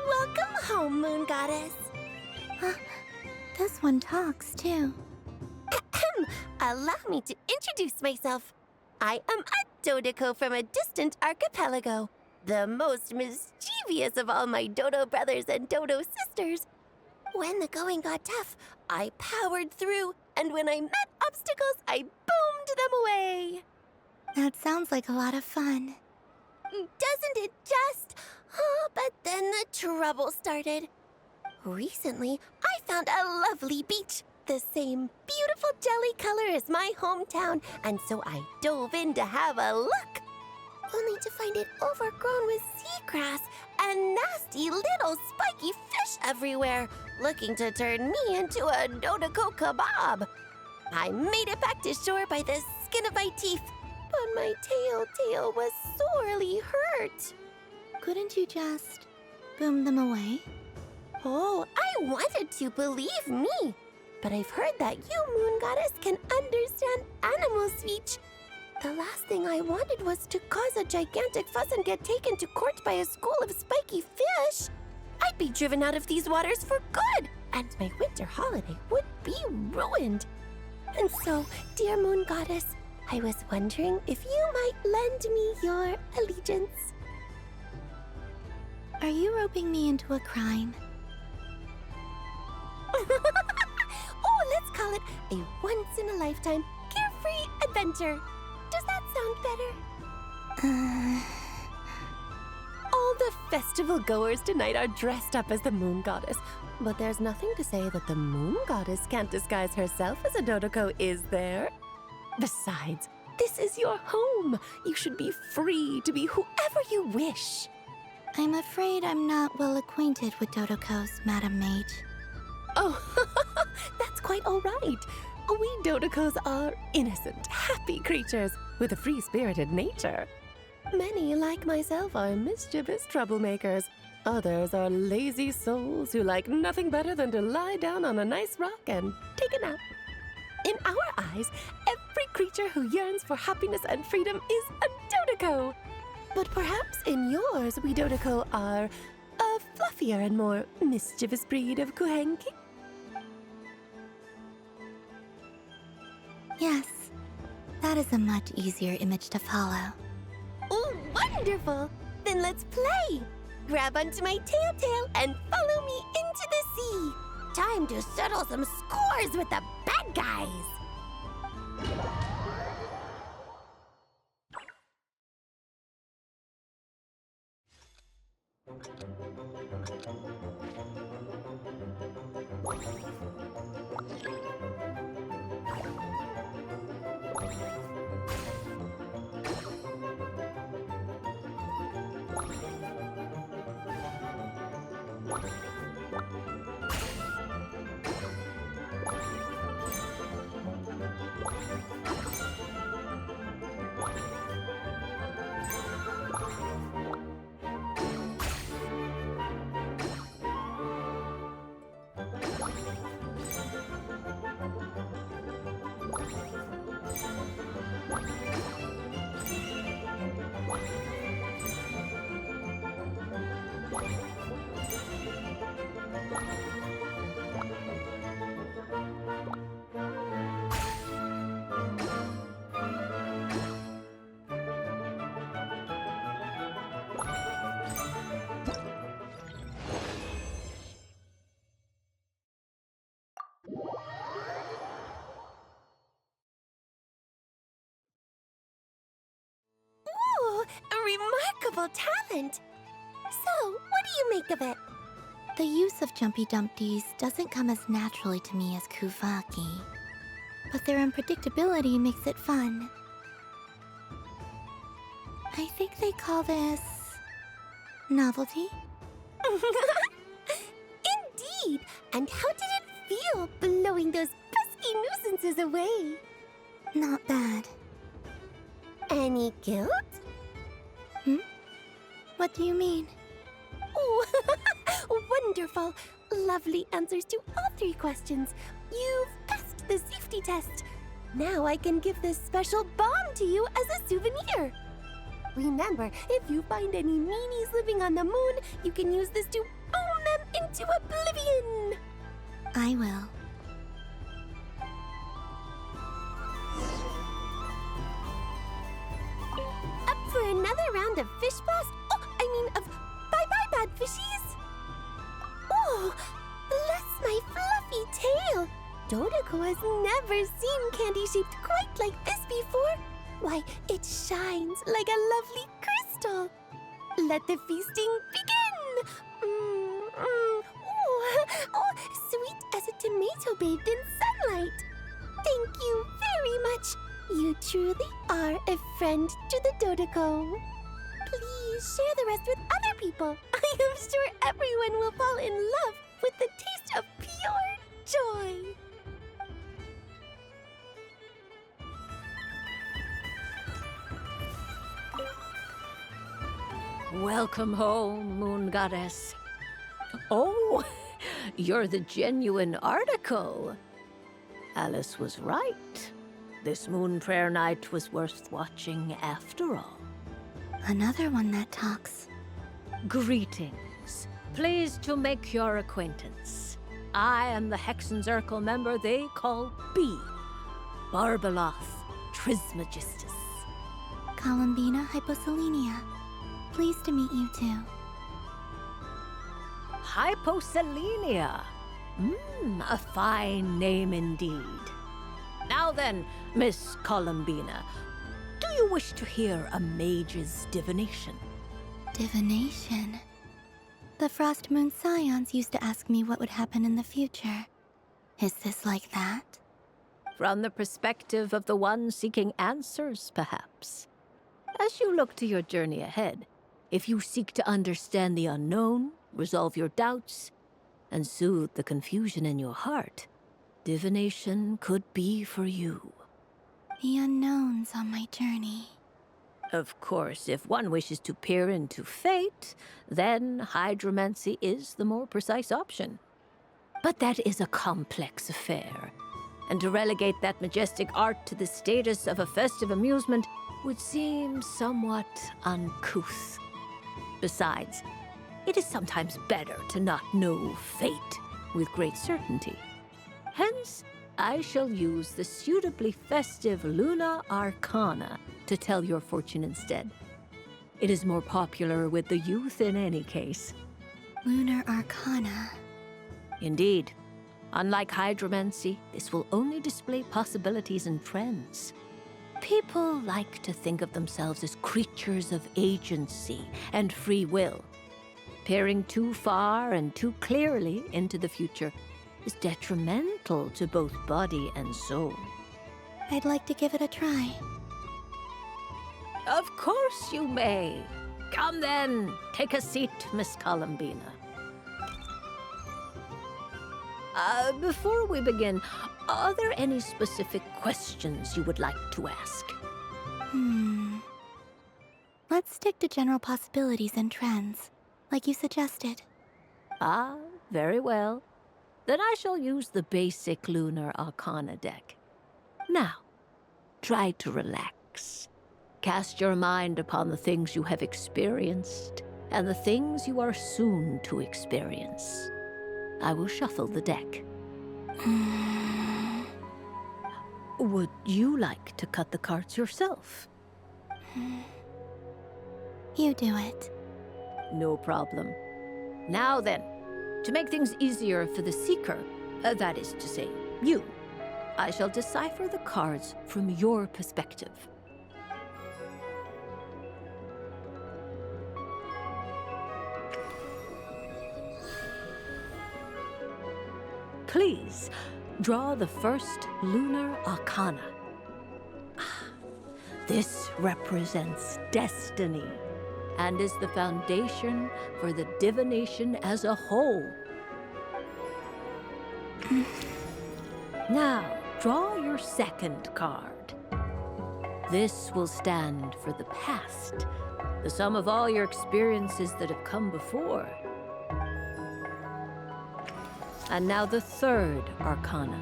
Welcome home, Moon Goddess. This one talks, too. Allow me to introduce myself. I am a Dodoco from a distant archipelago, the most mischievous of all my Dodo brothers and Dodo sisters. When the going got tough, I powered through, and when I met obstacles, I boomed them away. That sounds like a lot of fun. Doesn't it just? Oh, but then the trouble started. Recently, I found a lovely beach, the same beautiful jelly color as my hometown, and so I dove in to have a look, only to find it overgrown with seagrass and nasty little spiky fish everywhere, looking to turn me into a Dodoco kebab. I made it back to shore by the skin of my teeth, but my tail was sorely hurt. Couldn't you just boom them away? Oh, I wanted to, believe me. But I've heard that you, Moon Goddess, can understand animal speech. The last thing I wanted was to cause a gigantic fuss and get taken to court by a school of spiky fish. I'd be driven out of these waters for good, and my winter holiday would be ruined. And so, dear Moon Goddess, I was wondering if you might lend me your allegiance. Are you roping me into a crime? Oh, let's call it a once-in-a-lifetime carefree adventure. Does that sound better? All the festival goers tonight are dressed up as the Moon Goddess, but there's nothing to say that the Moon Goddess can't disguise herself as a Dodoko, is there? Besides, this is your home. You should be free to be whoever you wish. I'm afraid I'm not well acquainted with Dodokos, Madam Mage. Oh, that's quite all right. We Dodokos are innocent, happy creatures with a free-spirited nature. Many, like myself, are mischievous troublemakers. Others are lazy souls who like nothing better than to lie down on a nice rock and take a nap. In our eyes, every creature who yearns for happiness and freedom is a Dodoko. But perhaps in yours, we Dodoko are a fluffier and more mischievous breed of Kuhenki? Yes, that is a much easier image to follow. Oh, wonderful! Then let's play! Grab onto my tail and follow me into the sea! Time to settle some scores with the bad guys! Ooh, a remarkable talent! So, what do you make of it? The use of Jumpy Dumpties doesn't come as naturally to me as Kuvaki, but their unpredictability makes it fun. I think they call this... novelty? Indeed! And how did it feel blowing those pesky nuisances away? Not bad. Any guilt? What do you mean? Oh, wonderful! Lovely answers to all 3 questions. You've passed the safety test. Now I can give this special bomb to you as a souvenir. Remember, if you find any meanies living on the moon, you can use this to boom them into oblivion. I will. Up for another round of fish blast? Of bye-bye, bad fishies! Oh, bless my fluffy tail! Dodoko has never seen candy shaped quite like this before. Why, it shines like a lovely crystal. Let the feasting begin! Oh, sweet as a tomato bathed in sunlight. Thank you very much. You truly are a friend to the Dodoko. Please share the rest with other people. I am sure everyone will fall in love with the taste of pure joy. Welcome home, Moon Goddess. Oh, you're the genuine article. Alice was right. This moon prayer night was worth watching after all. Another one that talks. Greetings. Pleased to make your acquaintance. I am the Hexen's Urkel member they call B. Barbeloth, Trismegistus. Columbina Hyposelenia. Pleased to meet you too. Hyposelenia. A fine name indeed. Now then, Miss Columbina, do you wish to hear a mage's divination? Divination? The Frost Moon Scions used to ask me what would happen in the future. Is this like that? From the perspective of the one seeking answers, perhaps. As you look to your journey ahead, if you seek to understand the unknown, resolve your doubts, and soothe the confusion in your heart, divination could be for you. The unknowns on my journey. Of course, if one wishes to peer into fate, then hydromancy is the more precise option. But that is a complex affair, and to relegate that majestic art to the status of a festive amusement would seem somewhat uncouth. Besides, it is sometimes better to not know fate with great certainty. Hence, I shall use the suitably festive Luna Arcana to tell your fortune instead. It is more popular with the youth in any case. Lunar Arcana. Indeed. Unlike hydromancy, this will only display possibilities and trends. People like to think of themselves as creatures of agency and free will. Peering too far and too clearly into the future is detrimental to both body and soul. I'd like to give it a try. Of course you may. Come then, take a seat, Miss Columbina. Before we begin, are there any specific questions you would like to ask? Let's stick to general possibilities and trends, like you suggested. Ah, very well. Then I shall use the basic Lunar Arcana deck. Now, try to relax. Cast your mind upon the things you have experienced and the things you are soon to experience. I will shuffle the deck. Would you like to cut the cards yourself? You do it. No problem. Now then, to make things easier for the seeker, that is to say, you, I shall decipher the cards from your perspective. Please, draw the first Lunar Arcana. This represents destiny and is the foundation for the divination as a whole. Now, draw your second card. This will stand for the past, the sum of all your experiences that have come before. And now the third Arcana.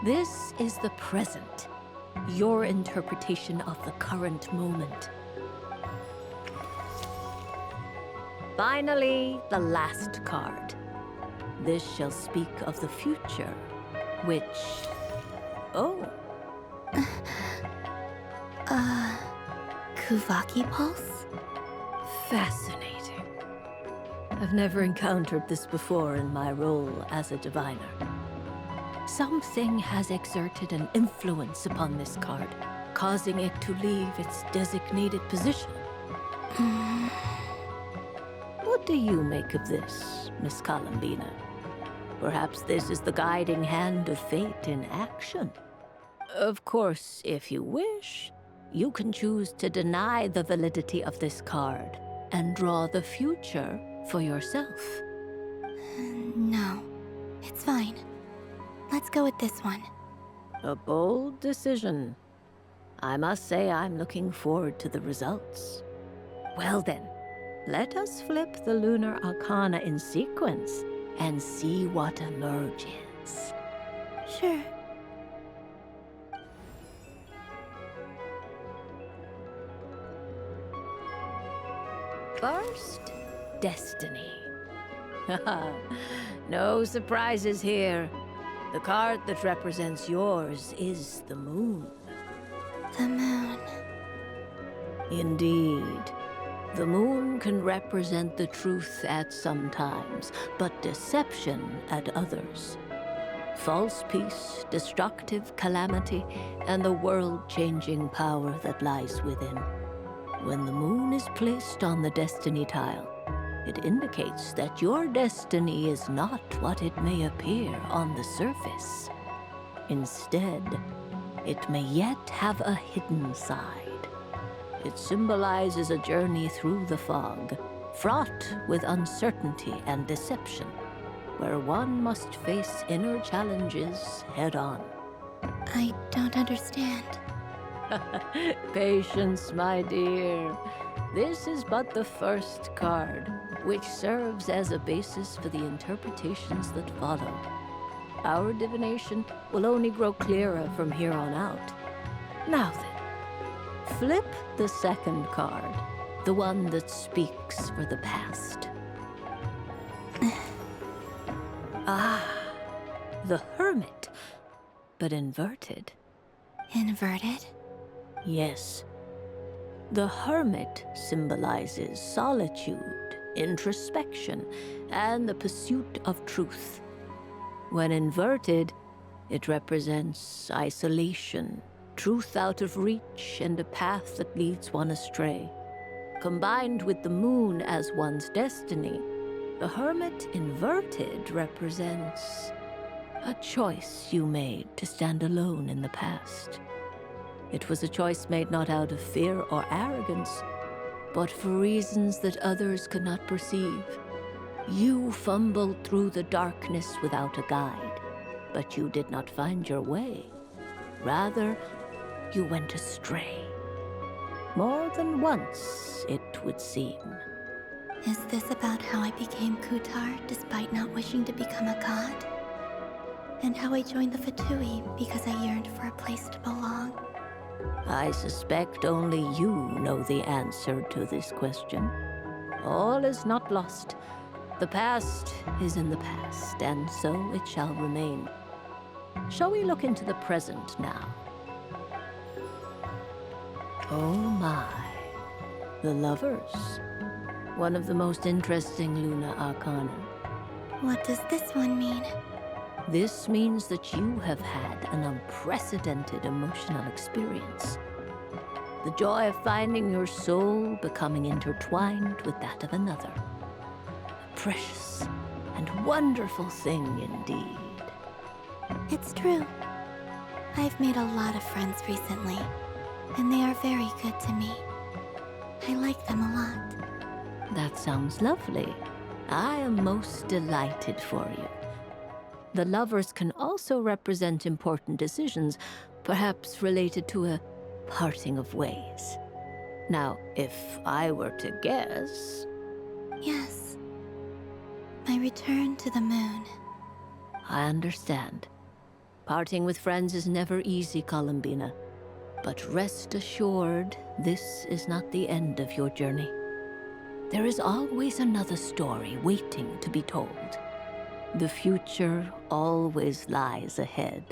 This is the present, your interpretation of the current moment. Finally, the last card. This shall speak of the future, which... Oh. Kuvaki Pulse? Fascinating. I've never encountered this before in my role as a diviner. Something has exerted an influence upon this card, causing it to leave its designated position. What do you make of this, Miss Columbina? Perhaps this is the guiding hand of fate in action. Of course, if you wish, you can choose to deny the validity of this card and draw the future for yourself. No, it's fine. Let's go with this one. A bold decision. I must say I'm looking forward to the results. Well then, let us flip the Lunar Arcana in sequence and see what emerges. Sure. First, Destiny. No surprises here. The card that represents yours is the moon. The moon. Indeed. The moon can represent the truth at some times, but deception at others. False peace, destructive calamity, and the world-changing power that lies within. When the moon is placed on the destiny tile, it indicates that your destiny is not what it may appear on the surface. Instead, it may yet have a hidden side. It symbolizes a journey through the fog, fraught with uncertainty and deception, where one must face inner challenges head-on. I don't understand. Patience, my dear. This is but the first card, which serves as a basis for the interpretations that follow. Our divination will only grow clearer from here on out. Now then, flip the second card, the one that speaks for the past. The Hermit, but inverted. Inverted? Yes. The Hermit symbolizes solitude, introspection, and the pursuit of truth. When inverted, it represents isolation, truth out of reach, and a path that leads one astray. Combined with the moon as one's destiny, the Hermit inverted represents a choice you made to stand alone in the past. It was a choice made not out of fear or arrogance, but for reasons that others could not perceive. You fumbled through the darkness without a guide, but you did not find your way. Rather, you went astray. More than once, it would seem. Is this about how I became Kutar despite not wishing to become a god? And how I joined the Fatui because I yearned for a place to belong? I suspect only you know the answer to this question. All is not lost. The past is in the past, and so it shall remain. Shall we look into the present now? Oh my. The Lovers. One of the most interesting Luna Arcana. What does this one mean? This means that you have had an unprecedented emotional experience. The joy of finding your soul becoming intertwined with that of another. A precious and wonderful thing indeed. It's true. I've made a lot of friends recently, and they are very good to me. I like them a lot. That sounds lovely. I am most delighted for you. The Lovers can also represent important decisions, perhaps related to a parting of ways. Now, if I were to guess... Yes. My return to the moon. I understand. Parting with friends is never easy, Columbina. But rest assured, this is not the end of your journey. There is always another story waiting to be told. The future always lies ahead.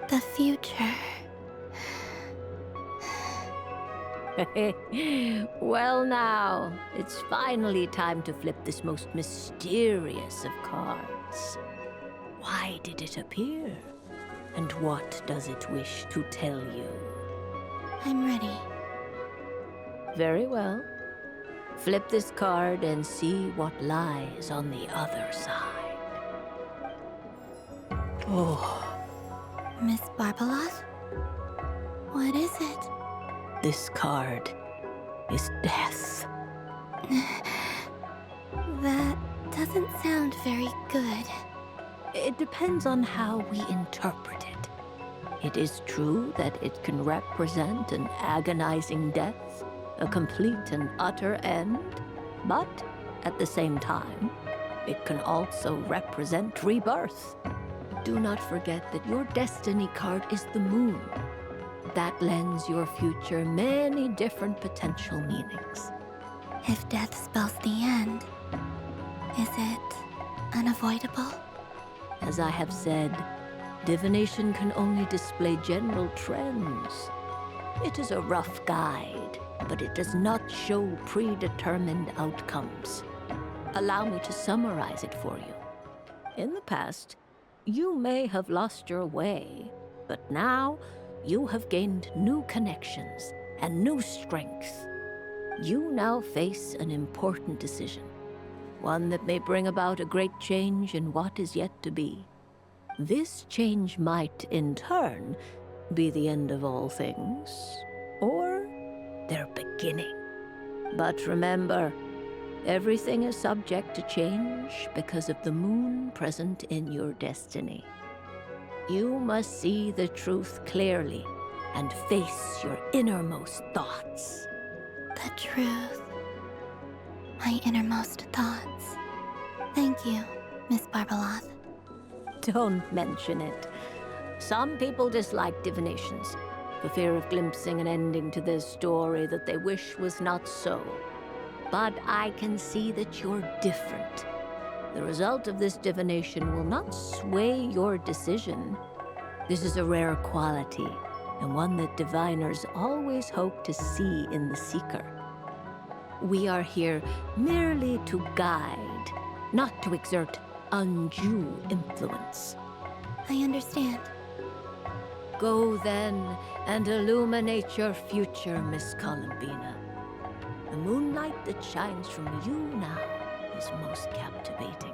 The future. Well now, it's finally time to flip this most mysterious of cards. Why did it appear? And what does it wish to tell you? I'm ready. Very well. Flip this card and see what lies on the other side. Oh. Miss Barbalos? What is it? This card is death. That doesn't sound very good. It depends on how we interpret it. It is true that it can represent an agonizing death, a complete and utter end, but at the same time, it can also represent rebirth. Do not forget that your destiny card is the moon. That lends your future many different potential meanings. If death spells the end, is it unavoidable? As I have said, divination can only display general trends. It is a rough guide, but it does not show predetermined outcomes. Allow me to summarize it for you. In the past, you may have lost your way, but now you have gained new connections and new strength. You now face an important decision, one that may bring about a great change in what is yet to be. This change might, in turn, be the end of all things, or their beginning. But remember, everything is subject to change because of the moon present in your destiny. You must see the truth clearly and face your innermost thoughts. The truth. My innermost thoughts. Thank you, Miss Barbaloth. Don't mention it. Some people dislike divinations, for fear of glimpsing an ending to their story that they wish was not so. But I can see that you're different. The result of this divination will not sway your decision. This is a rare quality, and one that diviners always hope to see in the seeker. We are here merely to guide, not to exert undue influence. I understand. Go then and illuminate your future, Miss Columbina. The moonlight that shines from you now is most captivating.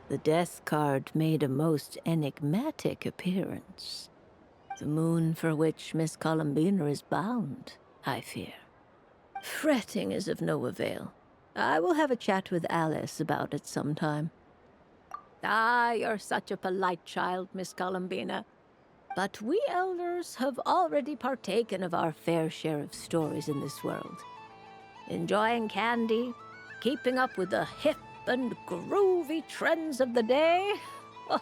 The death card made a most enigmatic appearance. The moon for which Miss Columbina is bound, I fear. Fretting is of no avail. I will have a chat with Alice about it sometime. Ah, you're such a polite child, Miss Columbina. But we elders have already partaken of our fair share of stories in this world. Enjoying candy, keeping up with the hip and groovy trends of the day. Oh,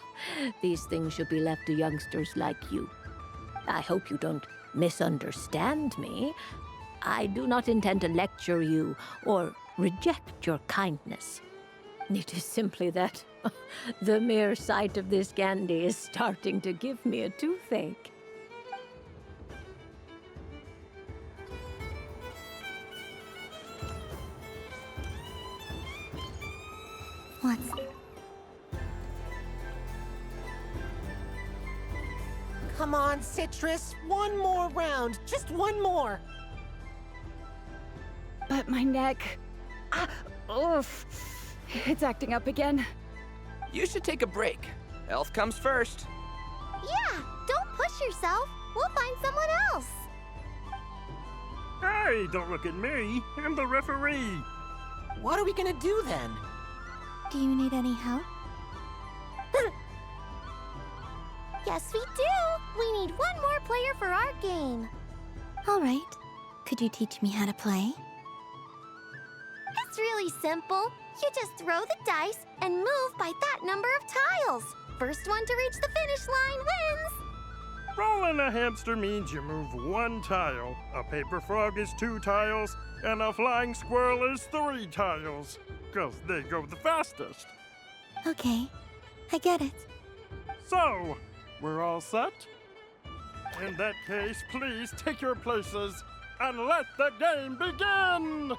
these things should be left to youngsters like you. I hope you don't misunderstand me. I do not intend to lecture you or reject your kindness. It is simply that the mere sight of this candy is starting to give me a toothache. What's... Come on, Citrus. One more round. Just one more. But my neck... oof. It's acting up again. You should take a break. Health comes first. Yeah, don't push yourself. We'll find someone else. Hey, don't look at me. I'm the referee. What are we gonna do then? Do you need any help? Yes, we do. We need one more player for our game. All right. Could you teach me how to play? It's really simple. You just throw the dice and move by that number of tiles. First one to reach the finish line wins. Rolling a hamster means you move one tile. A paper frog is 2 tiles, and a flying squirrel is 3 tiles. 'Cause they go the fastest. Okay, I get it. So, we're all set? In that case, please take your places and let the game begin!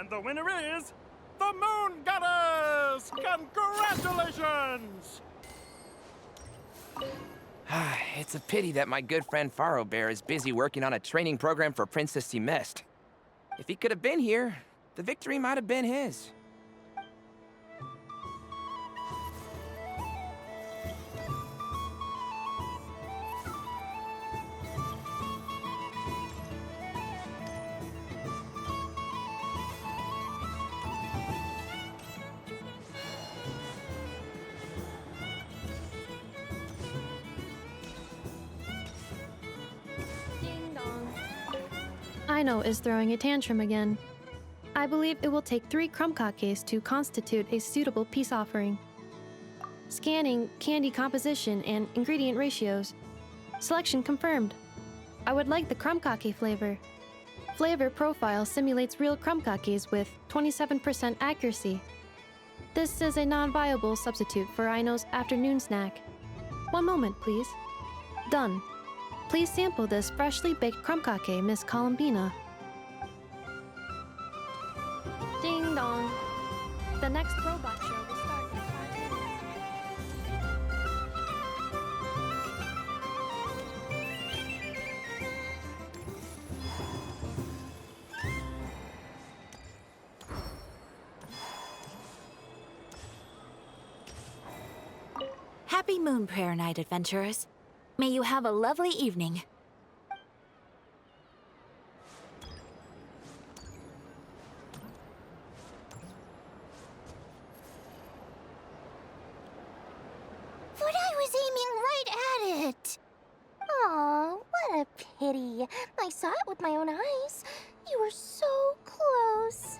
And the winner is the Moon Goddess! Congratulations! It's a pity that my good friend Faro Bear is busy working on a training program for Princess Semest. If he could have been here, the victory might have been his. Aino is throwing a tantrum again. I believe it will take 3 crumb-kakes to constitute a suitable peace offering. Scanning candy composition and ingredient ratios. Selection confirmed. I would like the crumb-kake flavor. Flavor profile simulates real crumb-kakes with 27% accuracy. This is a non-viable substitute for Aino's afternoon snack. One moment, please. Done. Please sample this freshly baked crumb-kake, Miss Columbina. Ding dong. The next robot show will start in 5 minutes. Happy Moon Prayer Night, adventurers. May you have a lovely evening. But I was aiming right at it! Aw, what a pity. I saw it with my own eyes. You were so close.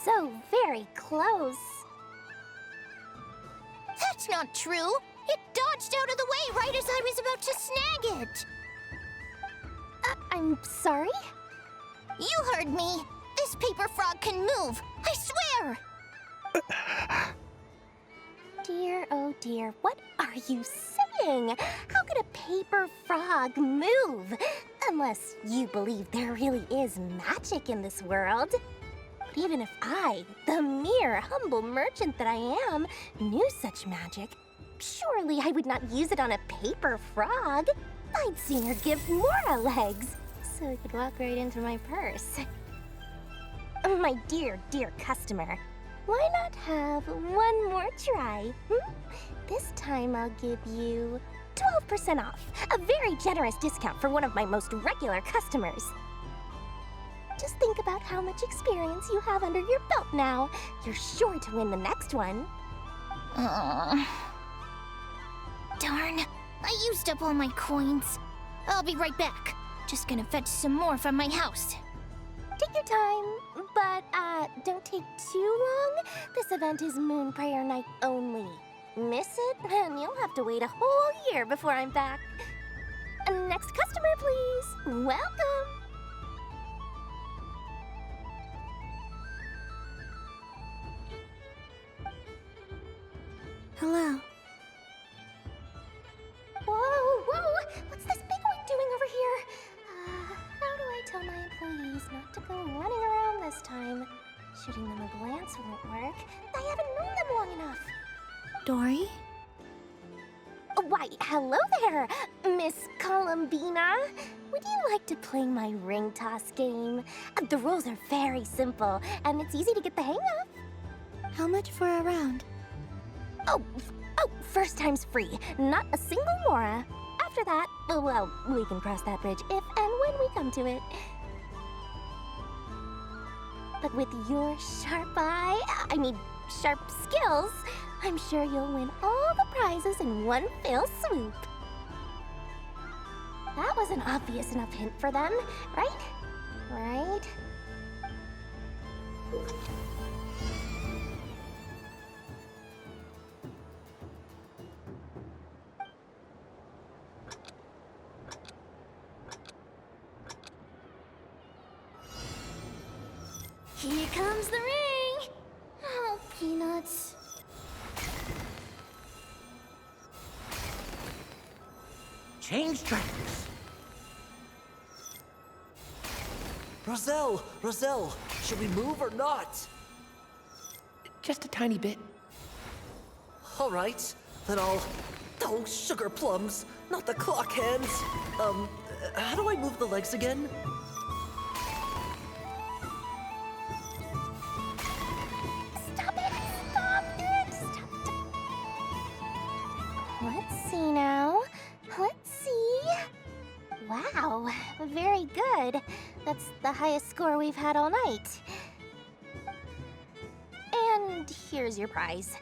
So very close. That's not true! It dodged out of the way right as I was about to snag it! I'm sorry? You heard me! This paper frog can move! I swear! Dear, oh dear, what are you saying? How could a paper frog move? Unless you believe there really is magic in this world. But even if I, the mere humble merchant that I am, knew such magic, surely I would not use it on a paper frog. I'd sooner give Mora legs, so I could walk right into my purse. My dear, dear customer, why not have one more try? This time I'll give you 12% off, a very generous discount for one of my most regular customers. Just think about how much experience you have under your belt now. You're sure to win the next one. Darn, I used up all my coins. I'll be right back. Just gonna fetch some more from my house. Take your time, but don't take too long. This event is Moon Prayer Night only. Miss it, and you'll have to wait a whole year before I'm back. Next customer, please. Welcome. Hello. Whoa! What's this big one doing over here? How do I tell my employees not to go running around this time? Shooting them a glance won't work. I haven't known them long enough. Dory? Why, hello there, Miss Columbina. Would you like to play my ring toss game? The rules are very simple, and it's easy to get the hang of. How much for a round? Oh, first time's free. Not a single mora. After that, well, we can cross that bridge if and when we come to it. But with your sharp skills, I'm sure you'll win all the prizes in one fell swoop. That was an obvious enough hint for them, right? Right? Here comes the ring! Oh, peanuts. Change tracks! Roselle! Should we move or not? Just a tiny bit. All right, then I'll... Oh, sugar plums, not the clock hands. How do I move the legs again? Stop it! Stop it! Stop it! Let's see now. Let's see. Wow, very good. That's the highest score we've had all night. And here's your prize.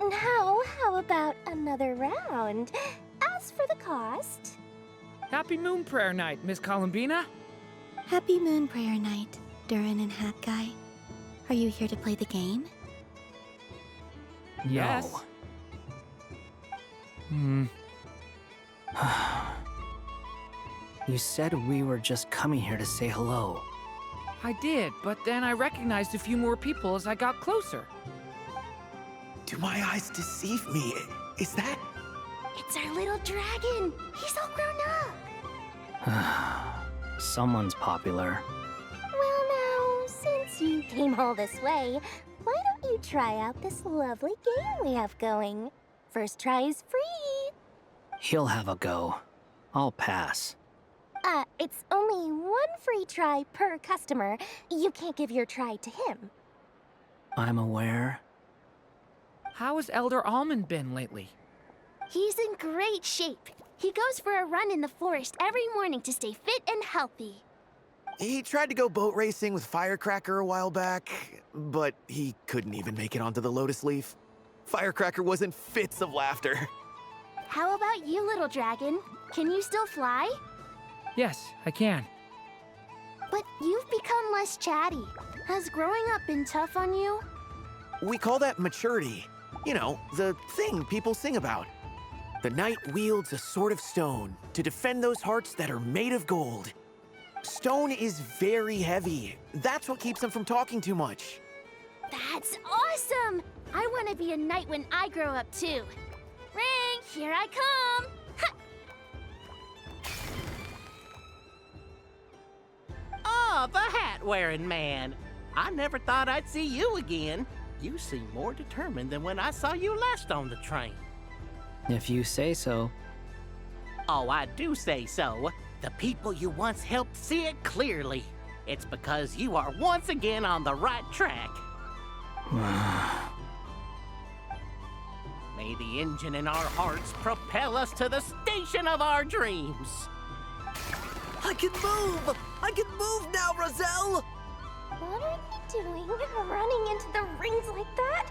Now, how about another round? As for the cost... Happy Moon Prayer Night, Miss Columbina. Happy Moon Prayer Night, Durin and Hat Guy. Are you here to play the game? Yes. You said we were just coming here to say hello. I did, but then I recognized a few more people as I got closer. Do my eyes deceive me? Is that... It's our little dragon! He's all grown up! Someone's popular. Well now, since you came all this way, why don't you try out this lovely game we have going? First try is free! He'll have a go. I'll pass. It's only one free try per customer. You can't give your try to him. I'm aware. How has Elder Almond been lately? He's in great shape. He goes for a run in the forest every morning to stay fit and healthy. He tried to go boat racing with Firecracker a while back, but he couldn't even make it onto the Lotus Leaf. Firecracker was in fits of laughter. How about you, little dragon? Can you still fly? Yes, I can. But you've become less chatty. Has growing up been tough on you? We call that maturity. You know, the thing people sing about. The knight wields a sword of stone to defend those hearts that are made of gold. Stone is very heavy. That's what keeps him from talking too much. That's awesome! I want to be a knight when I grow up too. Ring, here I come! Ha! Oh, the hat-wearing man. I never thought I'd see you again. You seem more determined than when I saw you last on the train. If you say so. Oh, I do say so. The people you once helped see it clearly. It's because you are once again on the right track. May the engine in our hearts propel us to the station of our dreams. I can move! I can move now, Roselle! What are you doing, running into the rings like that?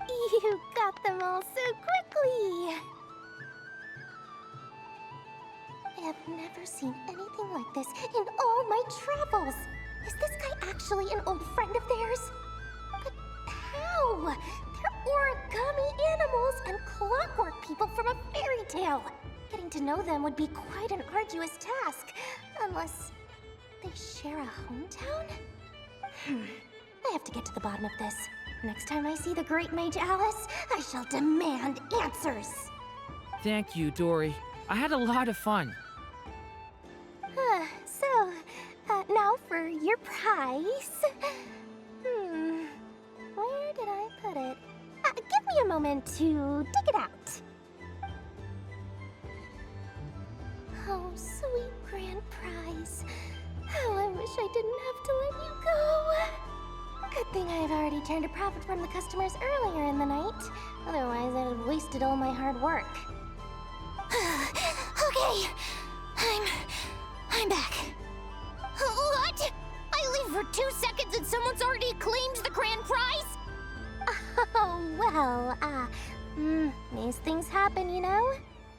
You got them all so quickly! I have never seen anything like this in all my travels. Is this guy actually an old friend of theirs? But how? They're origami animals and clockwork people from a fairy tale. Getting to know them would be quite an arduous task, unless they share a hometown? I have to get to the bottom of this. Next time I see the Great Mage Alice, I shall demand answers. Thank you, Dory. I had a lot of fun. So, now for your prize. Where did I put it? Give me a moment to dig it out. Oh, sweet grand prize. How I wish I didn't have to let you go. Good thing I've already turned a profit from the customers earlier in the night. Otherwise, I'd have wasted all my hard work. Okay, I'm back. What? I leave for 2 seconds and someone's already claimed the grand prize? Oh, well, these things happen, you know?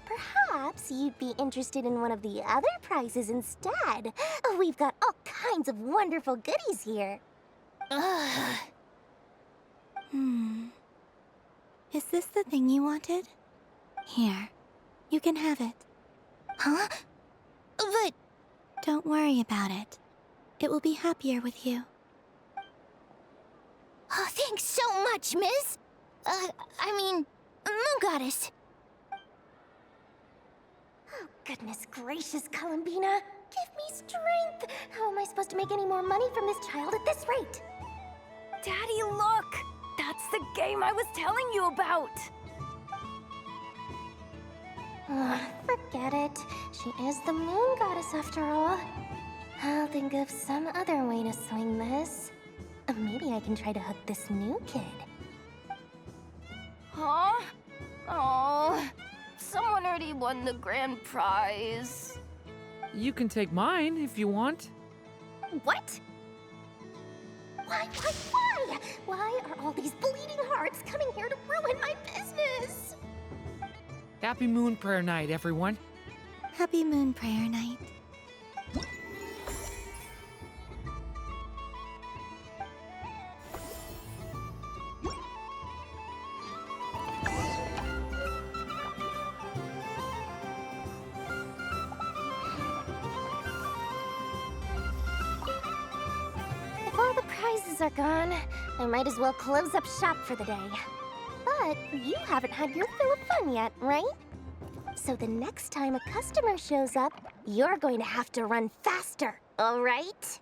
Perhaps you'd be interested in one of the other prizes instead. We've got all kinds of wonderful goodies here. Is this the thing you wanted? Here, you can have it. Huh? But... Don't worry about it. It will be happier with you. Oh, thanks so much, miss. Moon Goddess. Oh, goodness gracious, Columbina. Give me strength! How am I supposed to make any more money from this child at this rate? Daddy, look! That's the game I was telling you about! Forget it. She is the moon goddess after all. I'll think of some other way to swing this. Maybe I can try to hook this new kid. Huh? Oh, someone already won the grand prize. You can take mine if you want. What? Why? Why are all these bleeding hearts coming here to ruin my business? Happy Moon Prayer Night, everyone. Happy Moon Prayer Night. If all the prizes are gone, I might as well close up shop for the day. But you haven't had your fill of fun yet, right? So the next time a customer shows up, you're going to have to run faster, all right?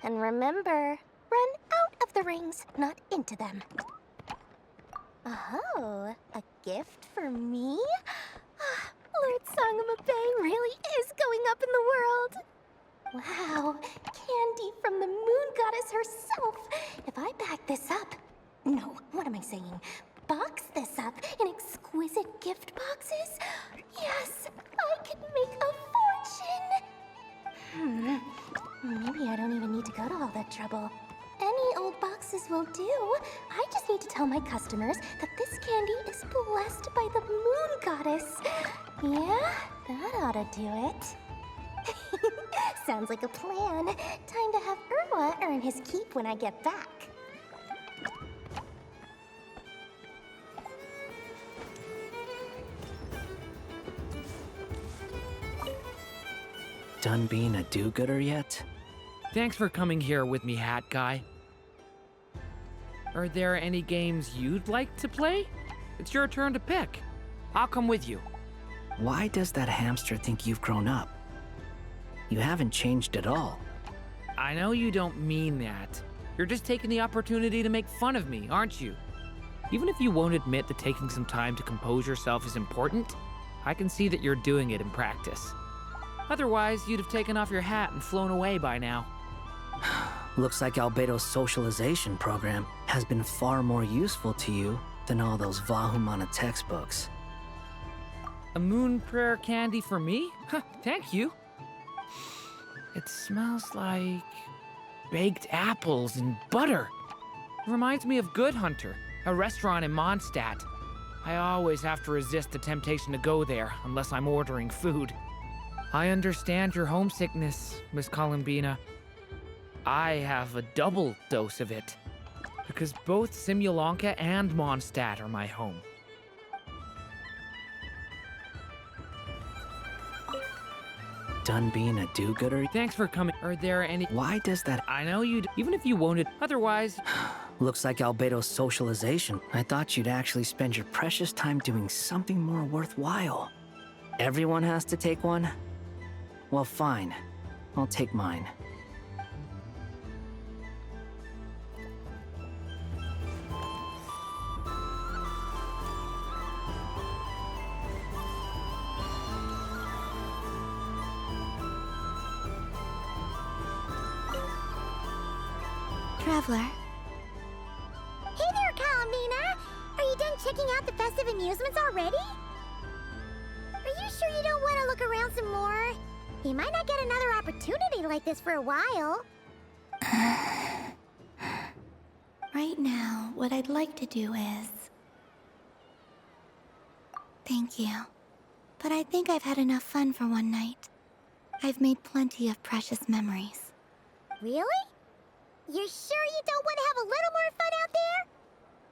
And remember, run out of the rings, not into them. Oh, a gift for me? Lord Sangamo Bay really is going up in the world. Wow, candy from the moon goddess herself. If I back this up... No, what am I saying? Box this up in exquisite gift boxes? Yes, I could make a fortune! Maybe I don't even need to go to all that trouble. Any old boxes will do. I just need to tell my customers that this candy is blessed by the moon goddess. Yeah, that ought to do it. Sounds like a plan. Time to have Irwa earn his keep when I get back. Done being a do-gooder yet? Thanks for coming here with me, Hat Guy. Are there any games you'd like to play? It's your turn to pick. I'll come with you. Why does that hamster think you've grown up? You haven't changed at all. I know you don't mean that. You're just taking the opportunity to make fun of me, aren't you? Even if you won't admit that taking some time to compose yourself is important, I can see that you're doing it in practice. Otherwise, you'd have taken off your hat and flown away by now. Looks like Albedo's socialization program has been far more useful to you than all those Vahumana textbooks. A moon prayer candy for me? Thank you. It smells like baked apples and butter. Reminds me of Good Hunter, a restaurant in Mondstadt. I always have to resist the temptation to go there unless I'm ordering food. I understand your homesickness, Miss Columbina. I have a double dose of it, because both Simulanka and Mondstadt are my home. Done being a do-gooder? Thanks for coming. Are there any... Why does that... I know you'd... Even if you won't, otherwise... Looks like Albedo's socialization. I thought you'd actually spend your precious time doing something more worthwhile. Everyone has to take one? Well, fine. I'll take mine. Traveler. Hey there, Columbina! Are you done checking out the festive amusements already? Are you sure you don't want to look around some more? You might not get another opportunity like this for a while. Right now, what I'd like to do is... Thank you. But I think I've had enough fun for one night. I've made plenty of precious memories. Really? You're sure you don't want to have a little more fun out there?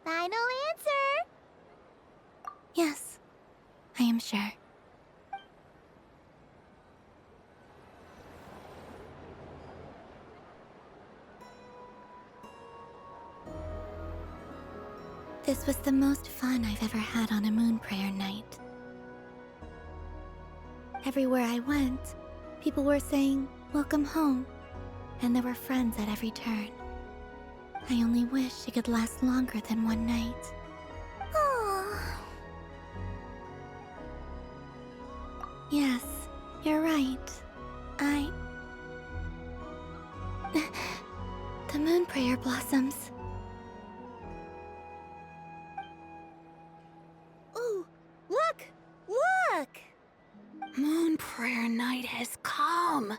Final answer! Yes, I am sure. This was the most fun I've ever had on a moon prayer night. Everywhere I went, People were saying, "Welcome home," and there were friends at every turn. I only wish it could last longer than one night. Oh. Yes, you're right. The moon prayer blossoms. Ooh, look! Look! Moon Prayer Night has come.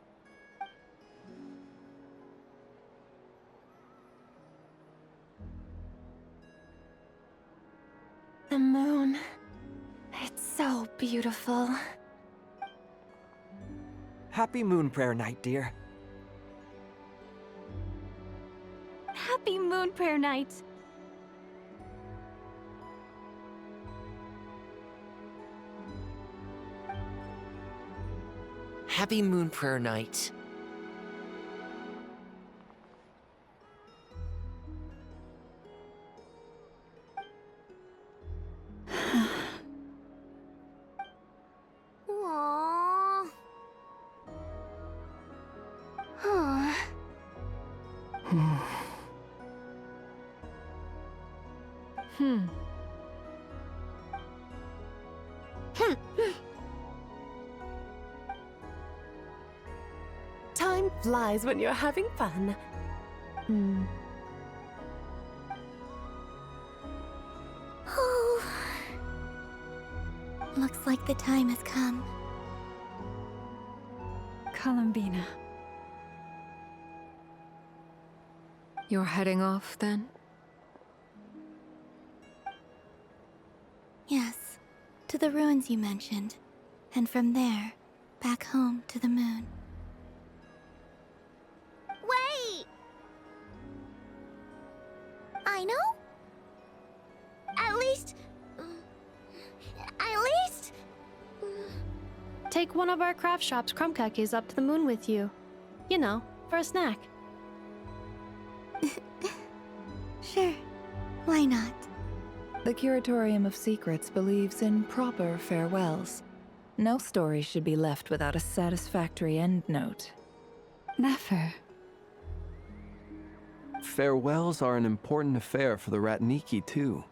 The moon. It's so beautiful. Happy Moon Prayer Night, dear. Happy Moon Prayer Night. Happy Moon Prayer Night. Aww. Huh. Time flies when you're having fun. Oh. Looks like the time has come. Columbina. You're heading off, then? Yes, to the ruins you mentioned. And from there, back home to the moon. Wait! I know? At least... Take one of our craft shop's crumb cookies up to the moon with you. You know, for a snack. Sure, why not? The Curatorium of Secrets believes in proper farewells. No story should be left without a satisfactory endnote. Never. Farewells are an important affair for the Ratniki, too.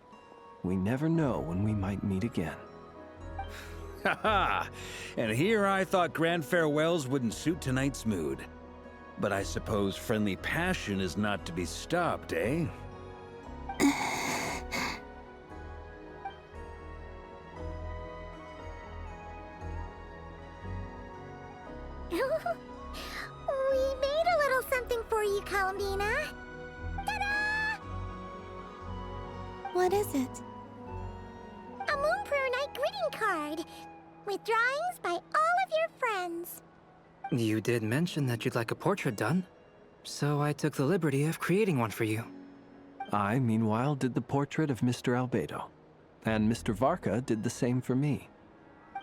We never know when we might meet again. Haha! And here I thought grand farewells wouldn't suit tonight's mood. But I suppose friendly passion is not to be stopped, eh? We made a little something for you, Columbina. Ta-da! What is it? A Moon Prayer Night greeting card with drawings by all of your friends. You did mention that you'd like a portrait done, so I took the liberty of creating one for you. I, meanwhile, did the portrait of Mr. Albedo. And Mr. Varka did the same for me.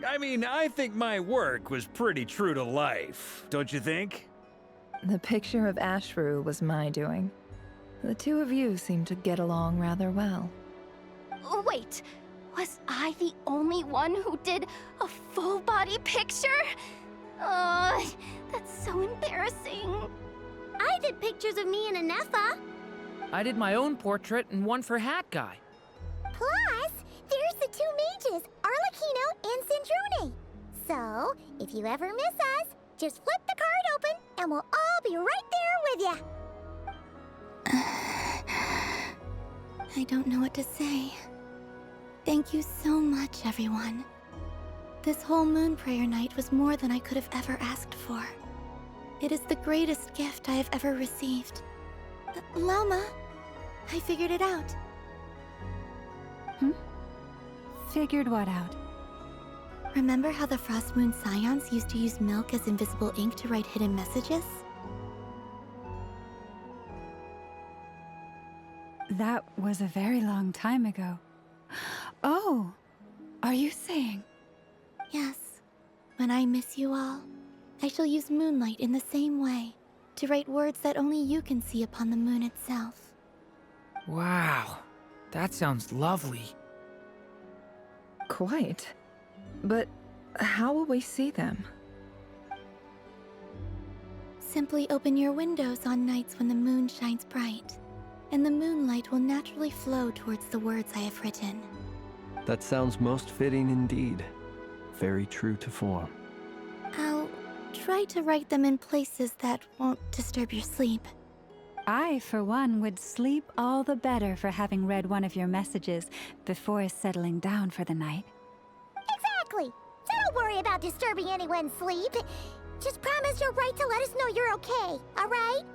I mean, I think my work was pretty true to life, don't you think? The picture of Ashru was my doing. The two of you seem to get along rather well. Wait, was I the only one who did a full-body picture? That's so embarrassing. I did pictures of me and Anefa. I did my own portrait and one for Hat Guy. Plus, there's the two mages, Arlecchino and Sandrone. So, if you ever miss us, just flip the card open and we'll all be right there with you. I don't know what to say. Thank you so much, everyone. This whole Moon Prayer Night was more than I could have ever asked for. It is the greatest gift I have ever received. Lauma, I figured it out. Figured what out? Remember how the Frost Moon Scions used to use milk as invisible ink to write hidden messages? That was a very long time ago. Oh, are you saying? Yes. When I miss you all, I shall use Moonlight in the same way, to write words that only you can see upon the moon itself. Wow, that sounds lovely. Quite. But how will we see them? Simply open your windows on nights when the moon shines bright, and the moonlight will naturally flow towards the words I have written. That sounds most fitting indeed. Very true to form. I'll try to write them in places that won't disturb your sleep. I, for one, would sleep all the better for having read one of your messages before settling down for the night. Exactly! So don't worry about disturbing anyone's sleep. Just promise you'll write to let us know you're okay, alright?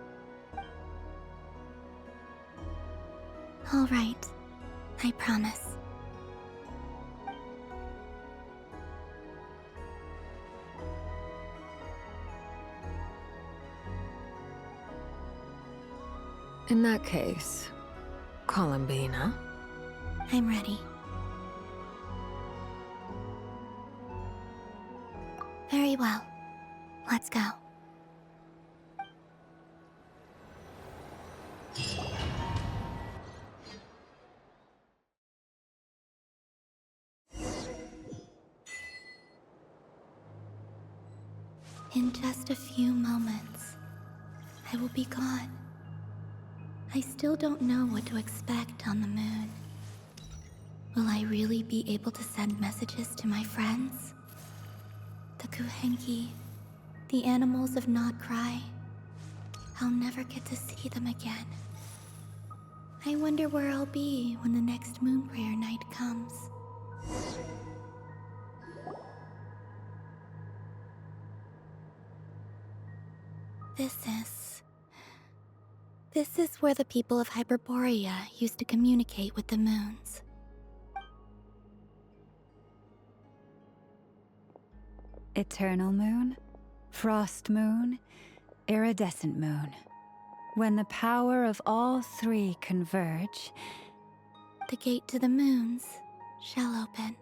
Alright. I promise. In that case, Columbina? I'm ready. Very well. Let's go. In just a few moments, I will be gone. I still don't know what to expect on the moon. Will I really be able to send messages to my friends? The Kuhenki, the animals of Nod-Krai. I'll never get to see them again. I wonder where I'll be when the next moon prayer night comes. This is where the people of Hyperborea used to communicate with the moons. Eternal moon, frost moon, iridescent moon. When the power of all three converge, the gate to the moons shall open.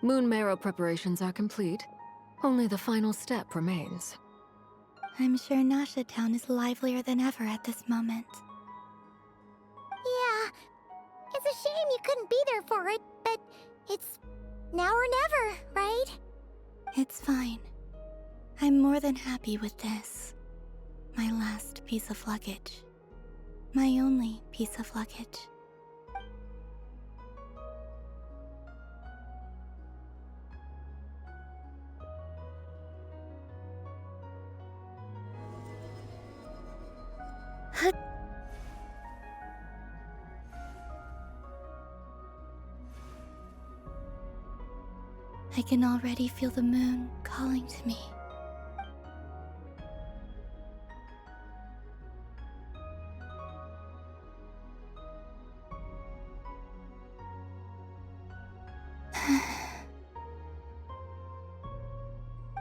Moon marrow preparations are complete. Only the final step remains. I'm sure Nasha Town is livelier than ever at this moment. Yeah, it's a shame you couldn't be there for it, but it's now or never, right? It's fine. I'm more than happy with this. My last piece of luggage. My only piece of luggage. I can already feel the moon calling to me.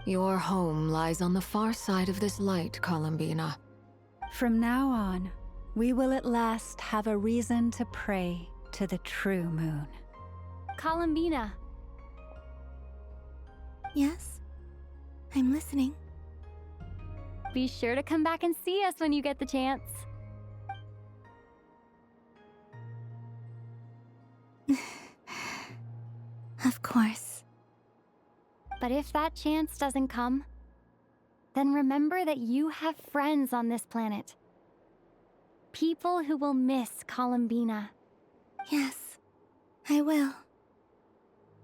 Your home lies on the far side of this light, Columbina. From now on, we will at last have a reason to pray to the true moon. Columbina. Yes? I'm listening. Be sure to come back and see us when you get the chance. Of course. But if that chance doesn't come, then remember that you have friends on this planet. People who will miss Columbina. Yes, I will.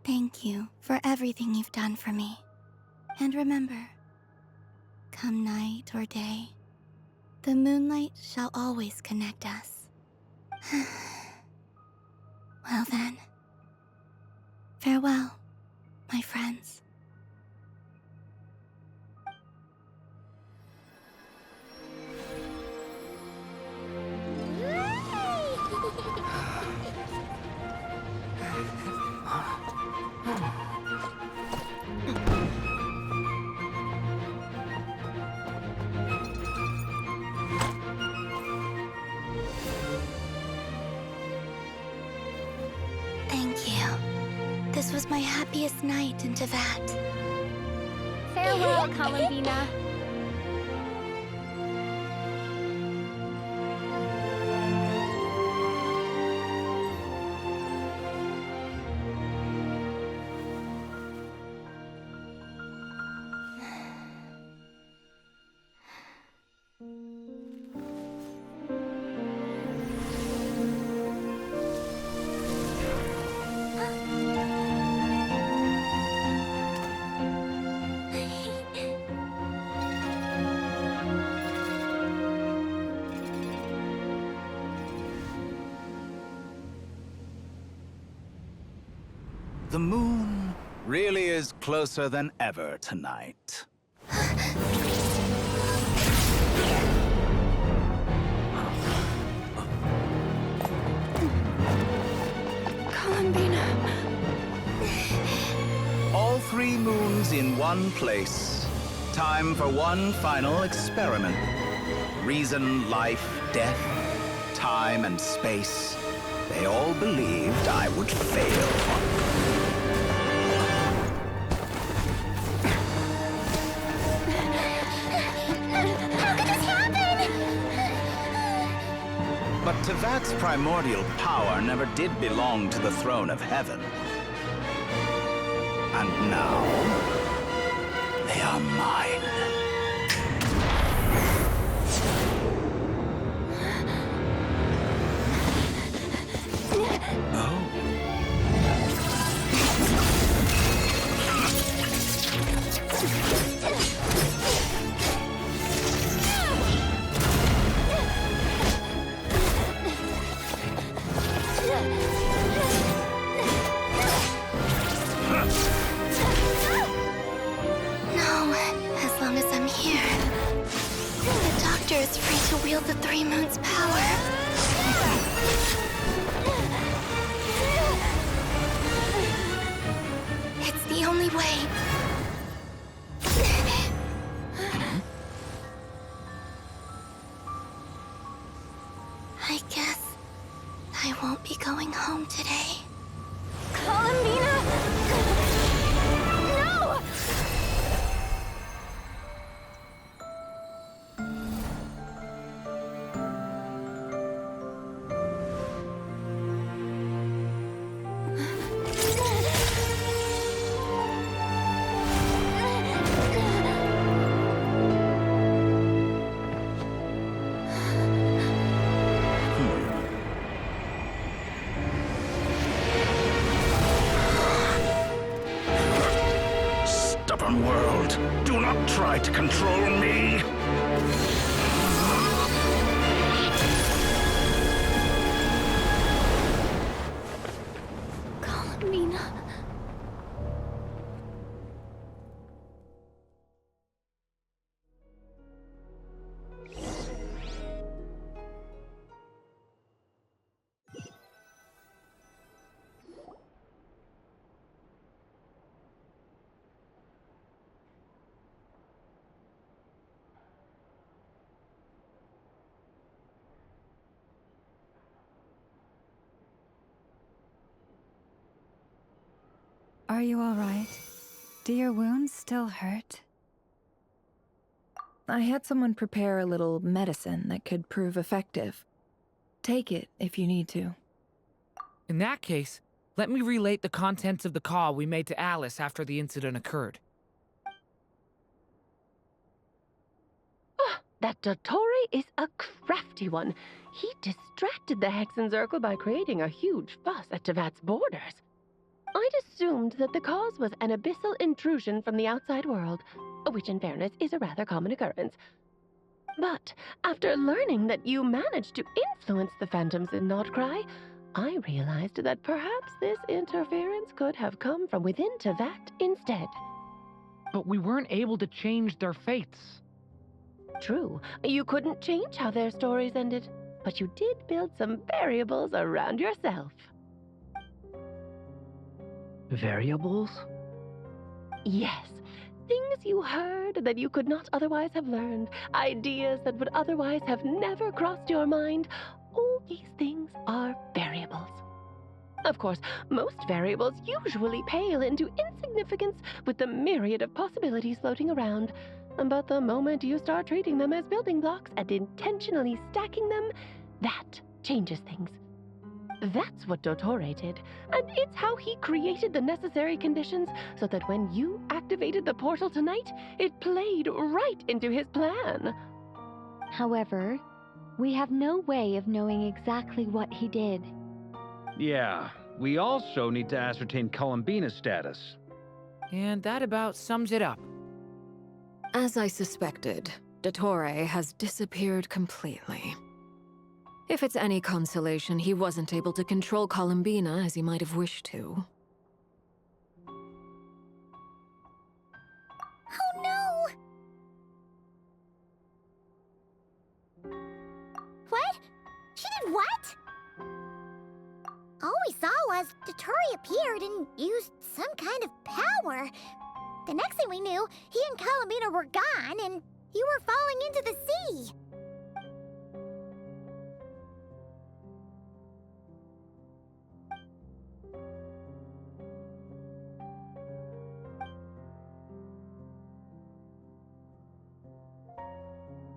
Thank you for everything you've done for me. And remember, come night or day, the moonlight shall always connect us. Well then, farewell, my friends. Thank you. This was my happiest night in Tevat. Farewell, Columbina. The moon really is closer than ever tonight. Columbina. All 3 moons in one place. Time for one final experiment. Reason, life, death, time, and space. They all believed I would fail. But Tevat's primordial power never did belong to the throne of heaven. And now, they are mine. No, as long as I'm here. The Doctor is free to wield the 3 moons' power. It's the only way. I guess I won't be going home today. Columbina! No! Stubborn world, do not try to control me! Columbina. Are you all right? Do your wounds still hurt? I had someone prepare a little medicine that could prove effective. Take it if you need to. In that case, let me relate the contents of the call we made to Alice after the incident occurred. That Dottore is a crafty one. He distracted the Hexenzirkel by creating a huge fuss at Tevat's borders. I'd assumed that the cause was an abyssal intrusion from the outside world, which in fairness is a rather common occurrence. But after learning that you managed to influence the phantoms in Nod-Krai, I realized that perhaps this interference could have come from within Tevat instead. But we weren't able to change their fates. True, you couldn't change how their stories ended, but you did build some variables around yourself. Variables? Yes. Things you heard that you could not otherwise have learned. Ideas that would otherwise have never crossed your mind. All these things are variables. Of course, most variables usually pale into insignificance with the myriad of possibilities floating around. But the moment you start treating them as building blocks and intentionally stacking them, that changes things. That's what Dottore did, and it's how he created the necessary conditions so that when you activated the portal tonight, it played right into his plan. However, we have no way of knowing exactly what he did. Yeah, we also need to ascertain Columbina's status. And that about sums it up. As I suspected, Dottore has disappeared completely. If it's any consolation, he wasn't able to control Columbina as he might have wished to. What? All we saw was Dottore appeared and used some kind of power. The next thing we knew, he and Columbina were gone, and you were falling into the sea.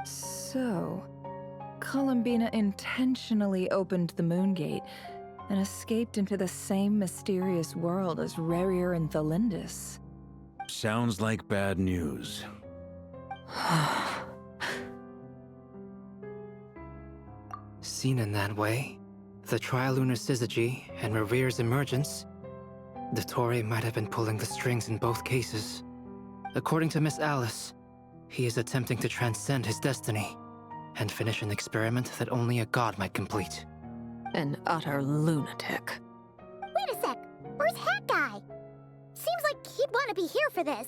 So, Columbina intentionally opened the Moon Gate and escaped into the same mysterious world as Rerir and Thalindus. Sounds like bad news. Seen in that way, the Trilunar Syzygy and Rerir's emergence, Dottore might have been pulling the strings in both cases. According to Miss Alice, he is attempting to transcend his destiny and finish an experiment that only a god might complete. An utter lunatic. Wait a sec, where's Hat Guy? Seems like he'd want to be here for this.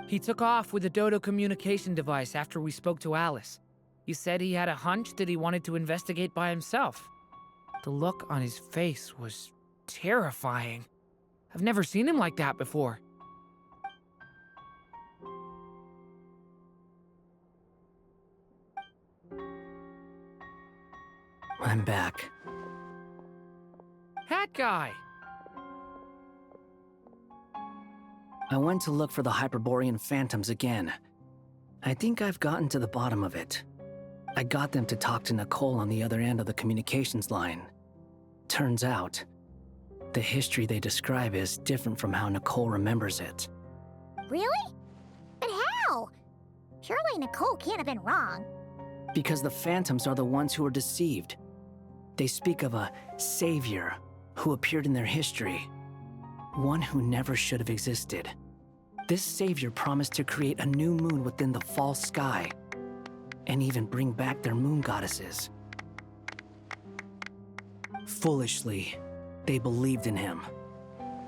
He took off with the Dodo communication device after we spoke to Alice. He said he had a hunch that he wanted to investigate by himself. The look on his face was terrifying. I've never seen him like that before. I'm back. Hat Guy! I went to look for the Hyperborean phantoms again. I think I've gotten to the bottom of it. I got them to talk to Nicole on the other end of the communications line. Turns out, the history they describe is different from how Nicole remembers it. Really? But how? Surely Nicole can't have been wrong. Because the phantoms are the ones who are deceived. They speak of a savior who appeared in their history. One who never should have existed. This savior promised to create a new moon within the false sky, and even bring back their moon goddesses. Foolishly, they believed in him,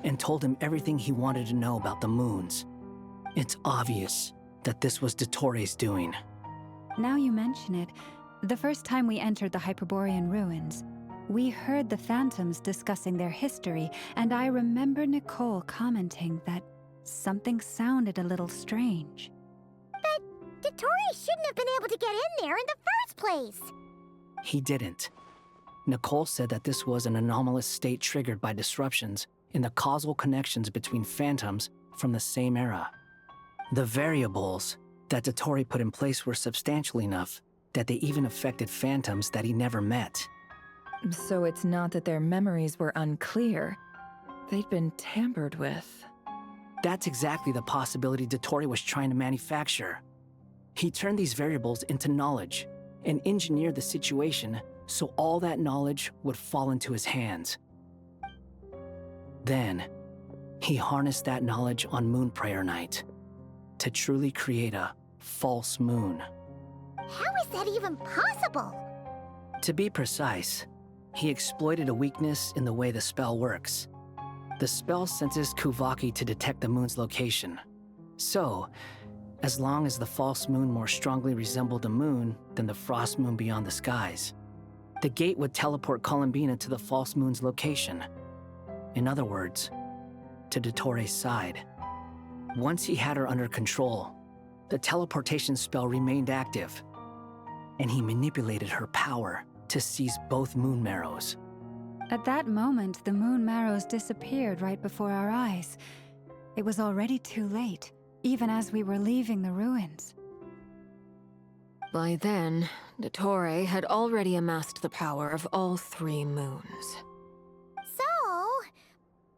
and told him everything he wanted to know about the moons. It's obvious that this was Dottore's doing. Now you mention it, the first time we entered the Hyperborean ruins, we heard the phantoms discussing their history, and I remember Nicole commenting that something sounded a little strange. But Dottore shouldn't have been able to get in there in the first place! He didn't. Nicole said that this was an anomalous state triggered by disruptions in the causal connections between phantoms from the same era. The variables that Dottore put in place were substantial enough that they even affected phantoms that he never met. So it's not that their memories were unclear. They'd been tampered with. That's exactly the possibility Dottore was trying to manufacture. He turned these variables into knowledge and engineered the situation so all that knowledge would fall into his hands. Then, he harnessed that knowledge on Moon Prayer Night to truly create a false moon. How is that even possible? To be precise, he exploited a weakness in the way the spell works. The spell senses Kuvaki to detect the moon's location. So, as long as the false moon more strongly resembled a moon than the frost moon beyond the skies, the gate would teleport Columbina to the false moon's location. In other words, to Dottore's side. Once he had her under control, the teleportation spell remained active, and he manipulated her power to seize both moon marrows. At that moment, the moon marrows disappeared right before our eyes. It was already too late, even as we were leaving the ruins. By then, Dottore had already amassed the power of all 3 moons. So,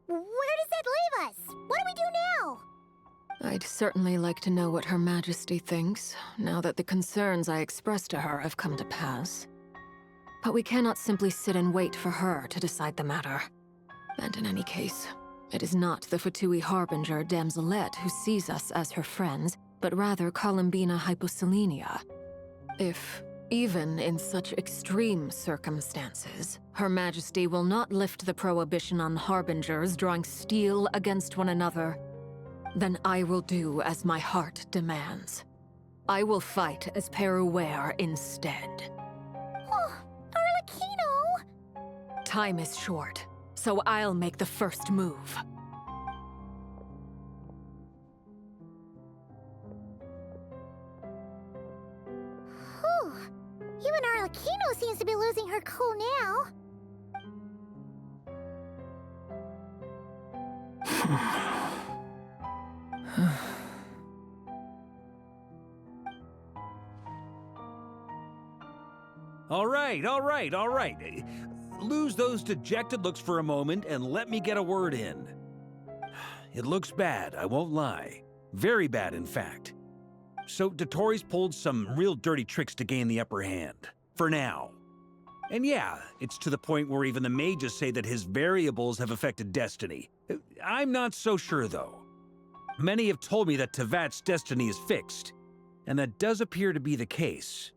where does that leave us? What do we do now? I'd certainly like to know what Her Majesty thinks, now that the concerns I expressed to her have come to pass. But we cannot simply sit and wait for her to decide the matter. And in any case, it is not the Fatui Harbinger Damselette who sees us as her friends, but rather Columbina Hyposelenia. If, even in such extreme circumstances, Her Majesty will not lift the prohibition on Harbingers drawing steel against one another, then I will do as my heart demands. I will fight as Peruware instead. Oh, Arlecchino! time is short, so I'll make the first move. Whew. Even Arlecchino seems to be losing her cool now. All right. Lose those dejected looks for a moment and let me get a word in. It looks bad, I won't lie. Very bad, in fact. So Dotori's pulled some real dirty tricks to gain the upper hand. For now. And yeah, it's to the point where even the mages say that his variables have affected destiny. I'm not so sure, though. Many have told me that Tevat's destiny is fixed, and that does appear to be the case.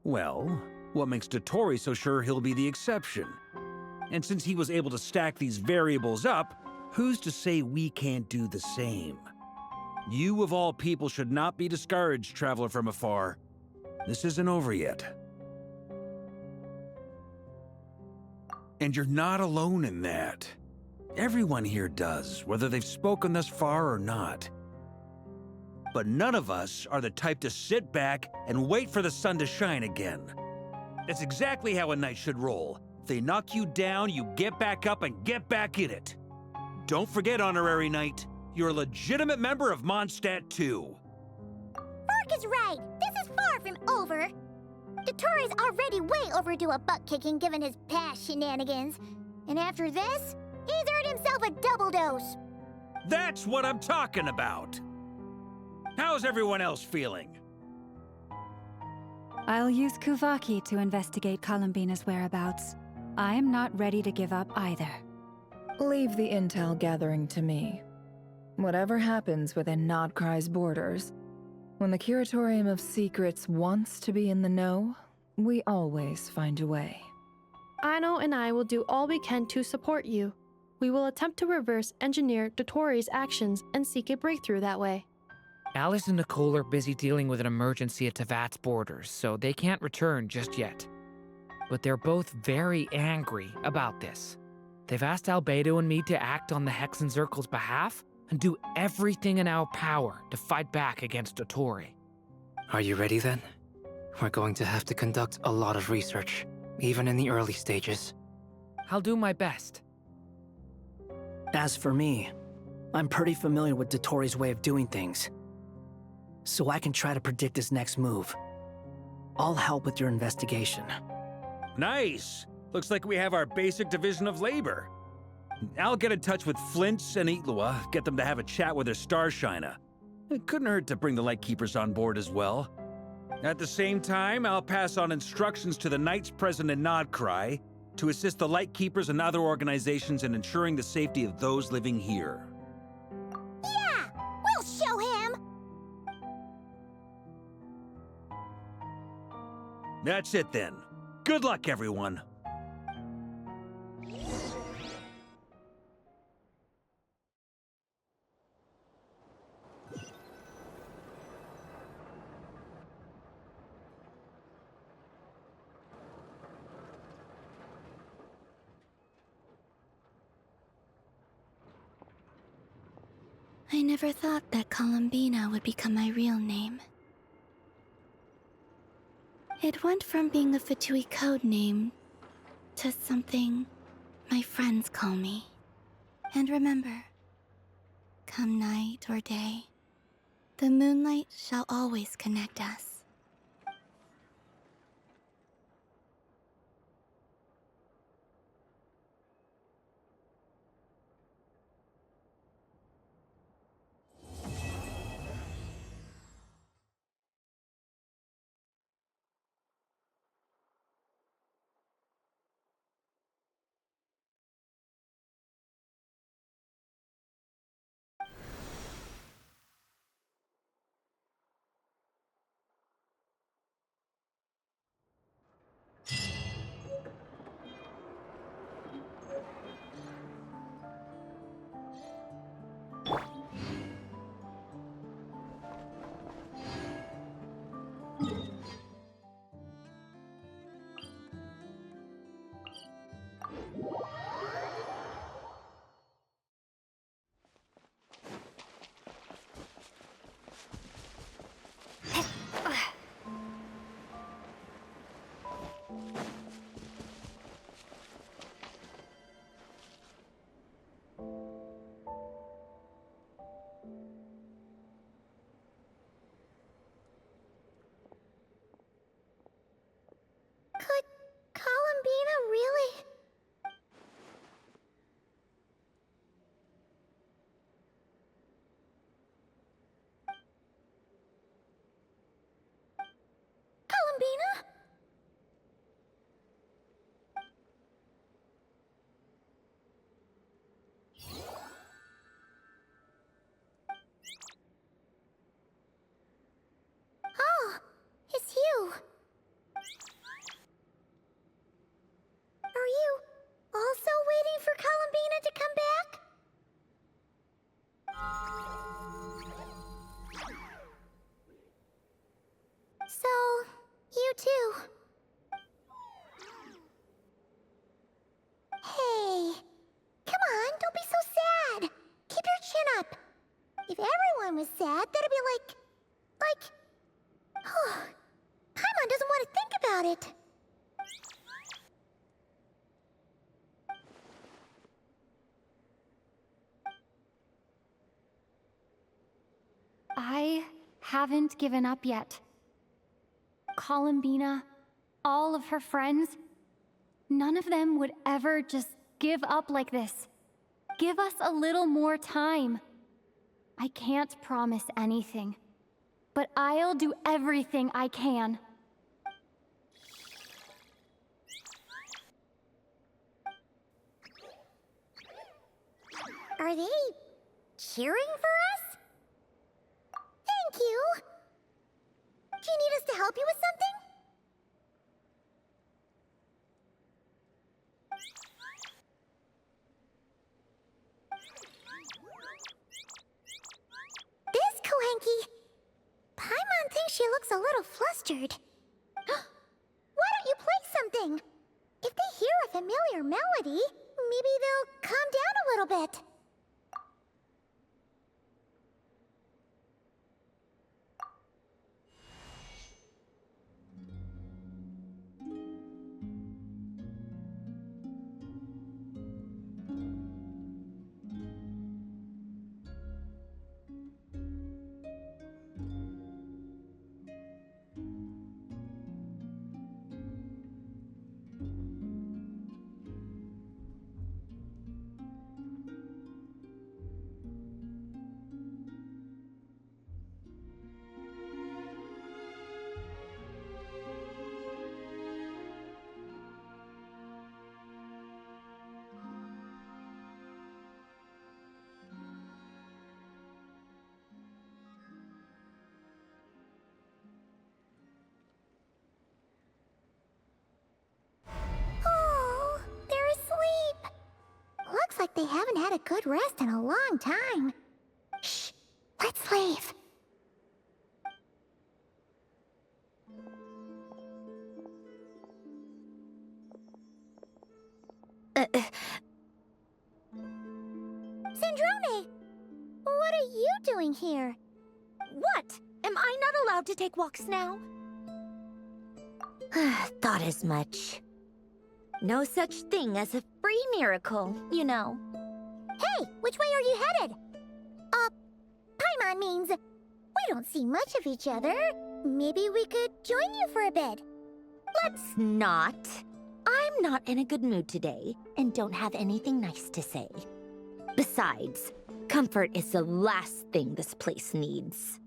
Well, what makes Dotori so sure he'll be the exception? And since he was able to stack these variables up, who's to say we can't do the same? You of all people should not be discouraged, traveler from afar. This isn't over yet. And you're not alone in that. Everyone here does, whether they've spoken thus far or not. But none of us are the type to sit back and wait for the sun to shine again. That's exactly how a knight should roll. If they knock you down, you get back up and get back in it. Don't forget, Honorary Knight, you're a legitimate member of Mondstadt too. Mark is right. This is far from over. Dotori's already way overdue a butt-kicking given his past shenanigans. And after this, he's earned himself a double dose. That's what I'm talking about. How's everyone else feeling? I'll use Kuvaki to investigate Columbina's whereabouts. I am not ready to give up either. Leave the intel gathering to me. Whatever happens within Nod-Krai's borders, when the Curatorium of Secrets wants to be in the know, we always find a way. Ano and I will do all we can to support you. We will attempt to reverse engineer Dotori's actions and seek a breakthrough that way. Alice and Nicole are busy dealing with an emergency at Tevat's borders, so they can't return just yet. But they're both very angry about this. They've asked Albedo and me to act on the Hexen Circle's behalf and do everything in our power to fight back against Dotori. Are you ready then? We're going to have to conduct a lot of research, even in the early stages. I'll do my best. As for me, I'm pretty familiar with Dotori's way of doing things, so I can try to predict his next move. I'll help with your investigation. Nice! Looks like we have our basic division of labor. I'll get in touch with Flints and Itlua, get them to have a chat with their Starshiner. It couldn't hurt to bring the Lightkeepers on board as well. At the same time, I'll pass on instructions to the Knights present in Nod-Krai to assist the Lightkeepers and other organizations in ensuring the safety of those living here. Yeah! We'll show him! That's it then. Good luck, everyone. I never thought that Columbina would become my real name. It went from being a Fatui code name to something my friends call me. And remember, come night or day, the moonlight shall always connect us. If everyone was sad, that'd be like... Paimon doesn't want to think about it. I haven't given up yet. Columbina, all of her friends, none of them would ever just give up like this. Give us a little more time. I can't promise anything, but I'll do everything I can. Are they cheering for us? Thank you. Do you need us to help you with something? This Koenki. Paimon thinks she looks a little flustered. Why don't you play something? If they hear a familiar melody, maybe they'll calm down a little bit. Looks like they haven't had a good rest in a long time. Shh, let's leave. Sandrone! What are you doing here? What? Am I not allowed to take walks now? Thought as much. No such thing as a free miracle, you know. Hey, which way are you headed? Paimon means we don't see much of each other. Maybe we could join you for a bit. Let's not. I'm not in a good mood today, and don't have anything nice to say. Besides, comfort is the last thing this place needs.